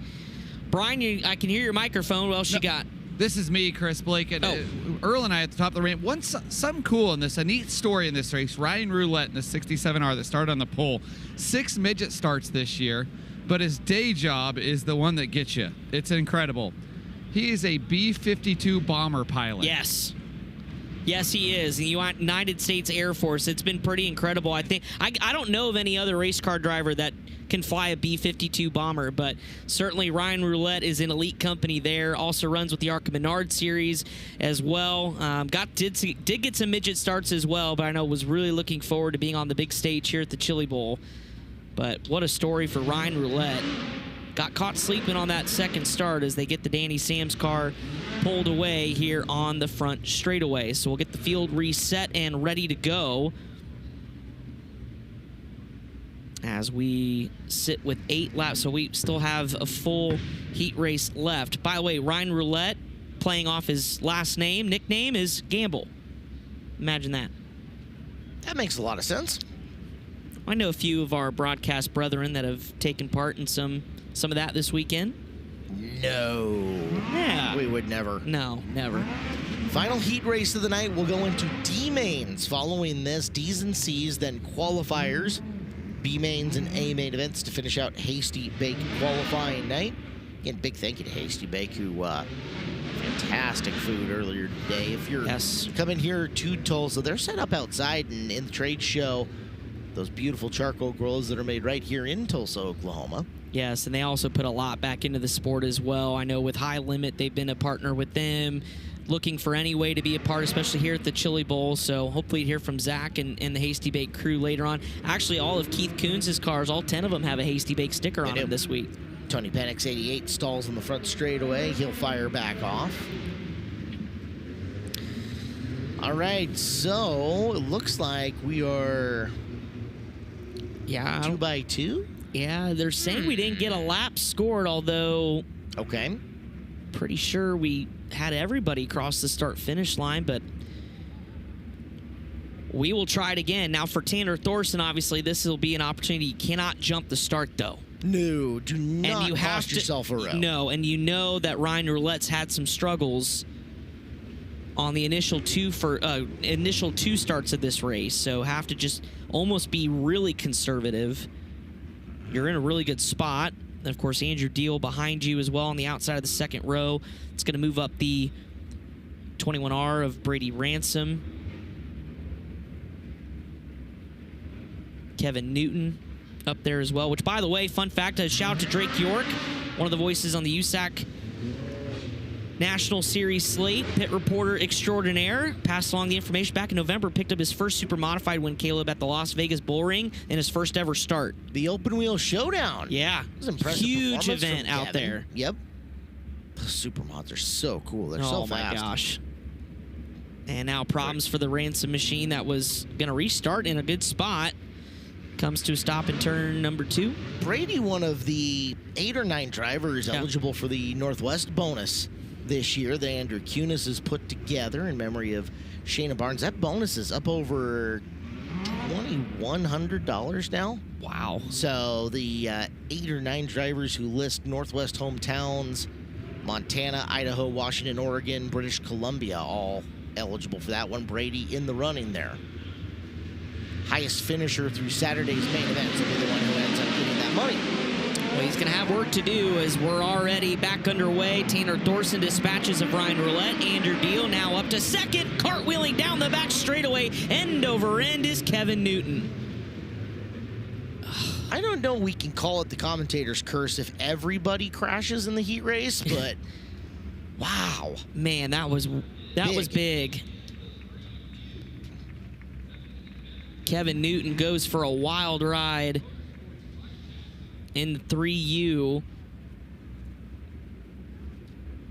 Brian, I can hear your microphone. What else you got? This is me, Chris Blake. And Earl and I at the top of the ramp. Something cool in this, a neat story in this race. Ryan Roulette in the 67R that started on the pole. 6 midget starts this year, but his day job is the one that gets you. It's incredible. He is a B-52 bomber pilot. Yes. Yes, he is. The United States Air Force. It's been pretty incredible. I think I don't know of any other race car driver that can fly a B-52 bomber, but certainly Ryan Roulette is an elite company there. Also runs with the Arca Menard series as well. Did get some midget starts as well, but I know was really looking forward to being on the big stage here at the Chili Bowl. But what a story for Ryan Roulette. Got caught sleeping on that second start as they get the Danny Sams car pulled away here on the front straightaway. So we'll get the field reset and ready to go as we sit with 8 laps. So we still have a full heat race left. By the way, Ryan Roulette, playing off his last name, nickname is Gamble. Imagine that. That makes a lot of sense. I know a few of our broadcast brethren that have taken part in some of that this weekend. No. Yeah. We would never. No, never. Final heat race of the night. We'll go into D mains following this. D's and C's, then qualifiers. B mains and A main events to finish out Hasty Bake qualifying night. Again, big thank you to Hasty Bake, who fantastic food earlier today. If you're coming here to Tulsa, they're set up outside and in the trade show. Those beautiful charcoal grills that are made right here in Tulsa, Oklahoma. Yes, and they also put a lot back into the sport as well. I know with High Limit, they've been a partner with them, looking for any way to be a part, especially here at the Chili Bowl. So hopefully hear from Zach and the Hasty Bake crew later on. Actually, all of Keith Coons' cars, all 10 of them have a Hasty Bake sticker on them this week. Tony Penix, 88, stalls in the front straightaway. He'll fire back off. All right, so it looks like we are 2 by 2. Yeah, they're saying we didn't get a lap scored, although... Okay. Pretty sure we had everybody cross the start-finish line, but we will try it again. Now, for Tanner Thorson, obviously, this will be an opportunity. You cannot jump the start, though. No, do not cost yourself a row. No, and you know that Ryan Roulette's had some struggles on the initial two starts of this race, so have to just almost be really conservative. You're in a really good spot. And of course, Andrew Deal behind you as well on the outside of the second row. It's going to move up the 21R of Brady Ransom. Kevin Newton up there as well, which, by the way, fun fact, a shout out to Drake York, one of the voices on the USAC National Series slate, pit reporter extraordinaire, passed along the information back in November, picked up his first super modified win, Caleb, at the Las Vegas Bull Ring in his first ever start. The Open Wheel Showdown. Yeah. It was impressive. Huge event out there. Yep. The super mods are so cool. They're so fast. Oh my gosh. And now problems for the Ransom machine that was going to restart in a good spot. Comes to a stop in turn number 2. Brady, one of the 8 or 9 drivers eligible for the Northwest bonus this year that Andrew Kunis has put together in memory of Shayna Barnes. That bonus is up over $2,100 now. Wow. So the 8 or 9 drivers who list Northwest hometowns, Montana, Idaho, Washington, Oregon, British Columbia, all eligible for that one. Brady in the running there. Highest finisher through Saturday's main events will be the one who ends up getting that money. Well, he's going to have work to do as we're already back underway. Tanner Thorson dispatches of Ryan Roulette. Andrew Deal now up to second. Cartwheeling down the back straightaway. End over end is Kevin Newton. I don't know we can call it the commentator's curse if everybody crashes in the heat race, but wow. Man, that was big. Kevin Newton goes for a wild ride in the 3U.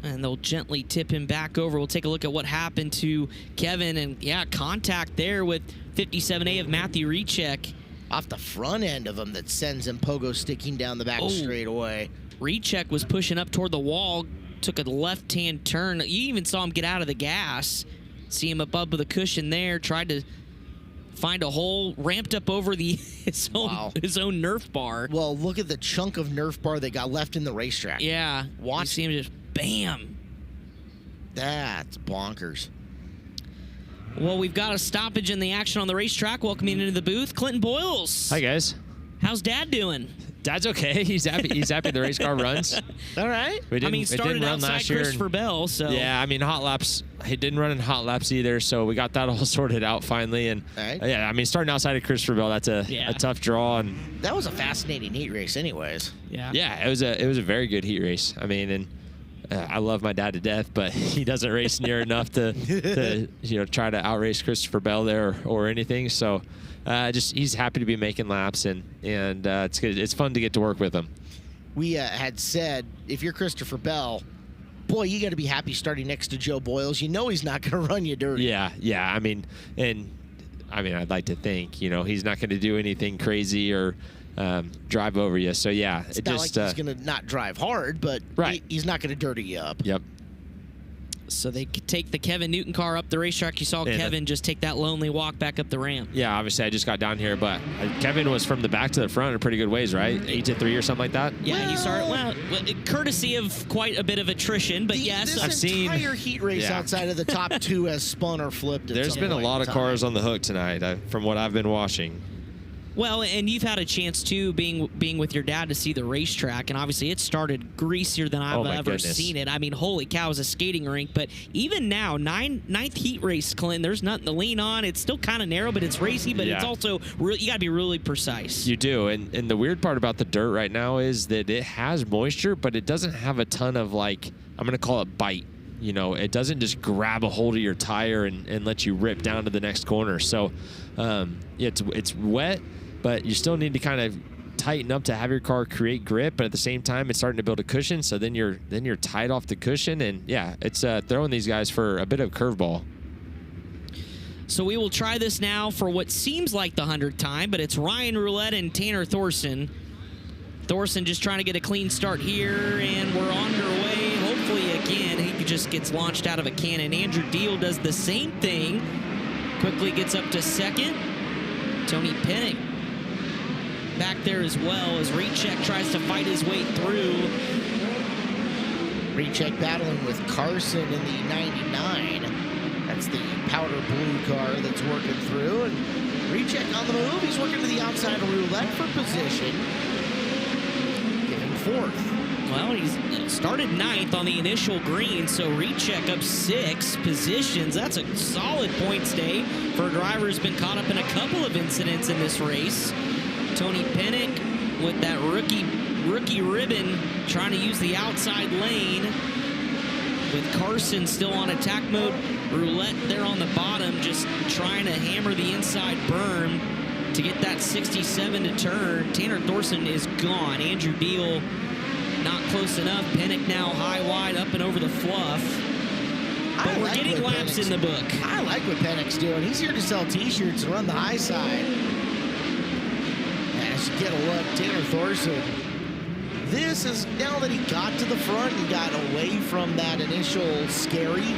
And they'll gently tip him back over. We'll take a look at what happened to Kevin. And, yeah, contact there with 57A of Matthew Recheck. off the front end of him that sends him pogo sticking down the back straightaway. Recheck was pushing up toward the wall, took a left-hand turn. You even saw him get out of the gas. See him above the cushion there, tried to find a hole, ramped up over his own Nerf bar. Well, look at the chunk of Nerf bar they got left in the racetrack. Yeah. Watch. You see him just bam. That's bonkers. Well, we've got a stoppage in the action on the racetrack. Welcoming into the booth, Clinton Boyles. Hi, guys. How's Dad doing? Dad's okay. He's happy. He's happy the race car runs. All right. Started outside Christopher Bell, so. Yeah, I mean, hot laps. He didn't run in hot laps either, so we got that all sorted out finally. And yeah, I mean, starting outside of Christopher Bell, that's a tough draw. And that was a fascinating heat race, anyways. Yeah. Yeah, it was a very good heat race. I mean, and I love my dad to death, but he doesn't race near enough to try to outrace Christopher Bell there or anything. So. He's happy to be making laps, and it's good. It's fun to get to work with him. We had said, if you're Christopher Bell, boy, you got to be happy starting next to Joe Boyles. You know he's not going to run you dirty. Yeah. I mean, I'd like to think, he's not going to do anything crazy or drive over you. So yeah, it's not like he's going to not drive hard, but he's not going to dirty you up. Yep. So they take the Kevin Newton car up the racetrack. You saw Kevin just take that lonely walk back up the ramp. Yeah, obviously I just got down here, but Kevin was from the back to the front in a pretty good ways, right? 8-3 or something like that. Yeah, he started courtesy of quite a bit of attrition, but yes, I've seen this entire heat race outside of the top two has spun or flipped. There's been a lot of cars on the hook tonight, from what I've been watching. Well, and you've had a chance, too, being with your dad to see the racetrack, and obviously it started greasier than I've ever seen it. I mean, holy cow, it was a skating rink, but even now, ninth heat race, Clint, there's nothing to lean on. It's still kind of narrow, but it's racy, but it's also, you got to be really precise. You do, and the weird part about the dirt right now is that it has moisture, but it doesn't have a ton of, I'm going to call it bite. It doesn't just grab a hold of your tire and let you rip down to the next corner. So it's wet, but you still need to kind of tighten up to have your car create grip, but at the same time it's starting to build a cushion, so then you're tight off the cushion, and yeah, it's throwing these guys for a bit of curveball. So we will try this now for what seems like the 100th time, but it's Ryan Roulette and Tanner Thorson. Thorson just trying to get a clean start here, and we're underway. Hopefully, again, he just gets launched out of a cannon. Andrew Deal does the same thing. Quickly gets up to second. Tony Pinnock back there as well as Recheck tries to fight his way through. Recheck battling with Carson in the 99. That's the powder blue car that's working through. And Recheck on the move. He's working to the outside of Roulette for position. Getting fourth. Well, he's started ninth on the initial green, so Recheck up 6 positions. That's a solid points day for a driver who's been caught up in a couple of incidents in this race. Tony Pinnock with that rookie ribbon trying to use the outside lane with Carson still on attack mode. Roulette there on the bottom just trying to hammer the inside berm to get that 67 to turn. Tanner Thorson is gone. Andrew Deal not close enough. Pinnock now high wide up and over the fluff. But we're getting laps in the book. I like what Pinnock's doing. He's here to sell t-shirts and run the high side. As you get a look, Tanner Thorson. This is, now that he got to the front and got away from that initial scary,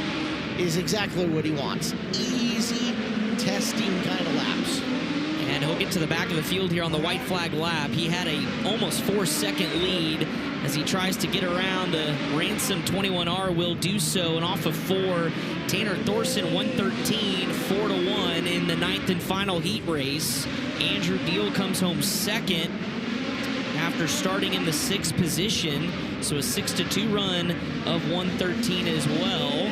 is exactly what he wants. Easy, testing kind of laps. And he'll get to the back of the field here on the white flag lap. He had a almost 4-second lead as he tries to get around the Ransom 21R, will do so, and off of 4, Tanner Thorson 113, 4-1 in the 9th and final heat race. Andrew Deal comes home second after starting in the 6th position, so a 6-2 run of 113 as well.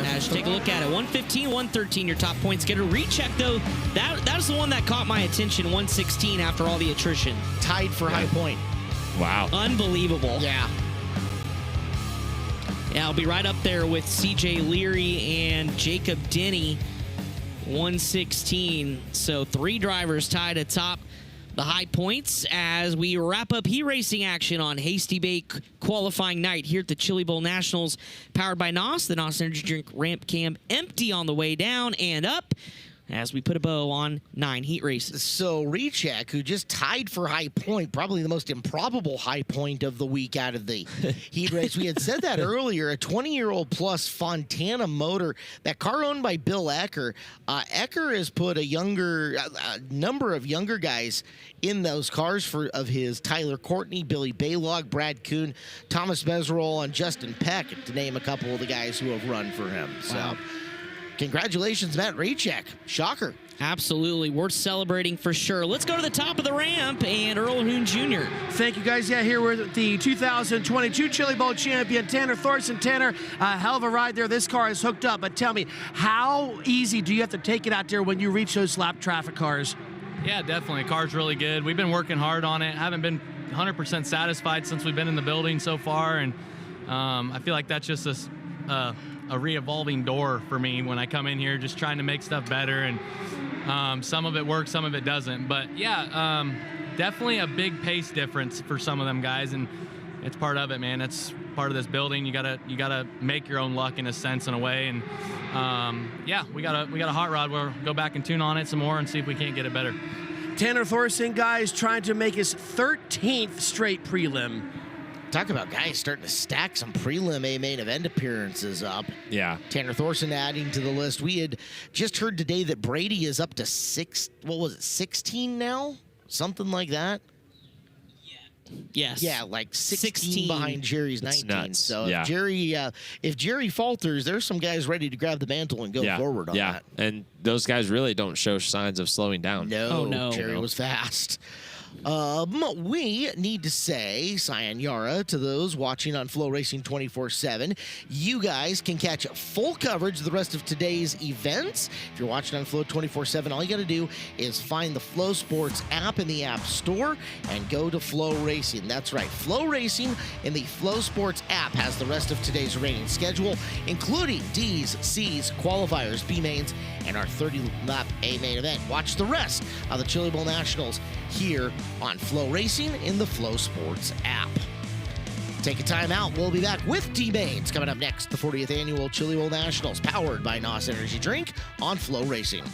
As you take a look at it, 115, 113, your top points getter. Recheck, though, that's the one that caught my attention, 116 after all the attrition. Tied for high point. Wow. Unbelievable. Yeah. Yeah, I'll be right up there with C.J. Leary and Jacob Denny, 116. So 3 drivers tied atop the high points as we wrap up heat racing action on Hasty Bay qualifying night here at the Chili Bowl Nationals, powered by NOS. The NOS Energy Drink ramp cam empty on the way down and up. as we put a bow on 9 heat races. So Recheck, who just tied for high point, probably the most improbable high point of the week out of the heat race. We had said that earlier, a 20-year-old plus Fontana motor, that car owned by Bill Ecker. Ecker has put a number of younger guys in those cars of his: Tyler Courtney, Billy Baylog, Brad Kuhn, Thomas Meserol, and Justin Peck, to name a couple of the guys who have run for him. Wow. So congratulations, Matt Recheck. Shocker. Absolutely. Worth celebrating for sure. Let's go to the top of the ramp and Earl Hoon Jr. Thank you, guys. Yeah, here we're the 2022 Chili Bowl champion, Tanner Thorson. Tanner, a hell of a ride there. This car is hooked up, but tell me, how easy do you have to take it out there when you reach those lap traffic cars? Yeah, definitely. The car's really good. We've been working hard on it. Haven't been 100% satisfied since we've been in the building so far, and I feel like that's just a re-evolving door for me when I come in here, just trying to make stuff better, and some of it works, some of it doesn't. But yeah, definitely a big pace difference for some of them guys, and it's part of it, man. It's part of this building. You gotta make your own luck in a sense, in a way, and yeah, we got a hot rod. We'll go back and tune on it some more and see if we can't get it better. Tanner Thorson, guys, trying to make his 13th straight prelim. Talk about guys starting to stack some prelim A main event appearances up. Yeah. Tanner Thorson adding to the list. We had just heard today that Brady is up to 16 now? Something like that. Yes. Yeah, like 16 behind Jerry's 19. Nuts. So Yeah. if Jerry falters, there's some guys ready to grab the mantle and go forward on that. And those guys really don't show signs of slowing down. No, Jerry was fast. We need to say sayonara to those watching on FloRacing 24/7. You guys can catch full coverage of the rest of today's events. If you're watching on Flo 24/7, all you got to do is find the Flo Sports app in the App Store and go to FloRacing. That's right, FloRacing in the Flo Sports app has the rest of today's remaining schedule, including D's, C's, qualifiers, B mains, and our 30-lap A main event. Watch the rest of the Chili Bowl Nationals here on FloRacing in the Flo Sports app. Take a time out. We'll be back with D-Mains coming up next. The 40th Annual Chili Bowl Nationals, powered by NOS Energy Drink on FloRacing.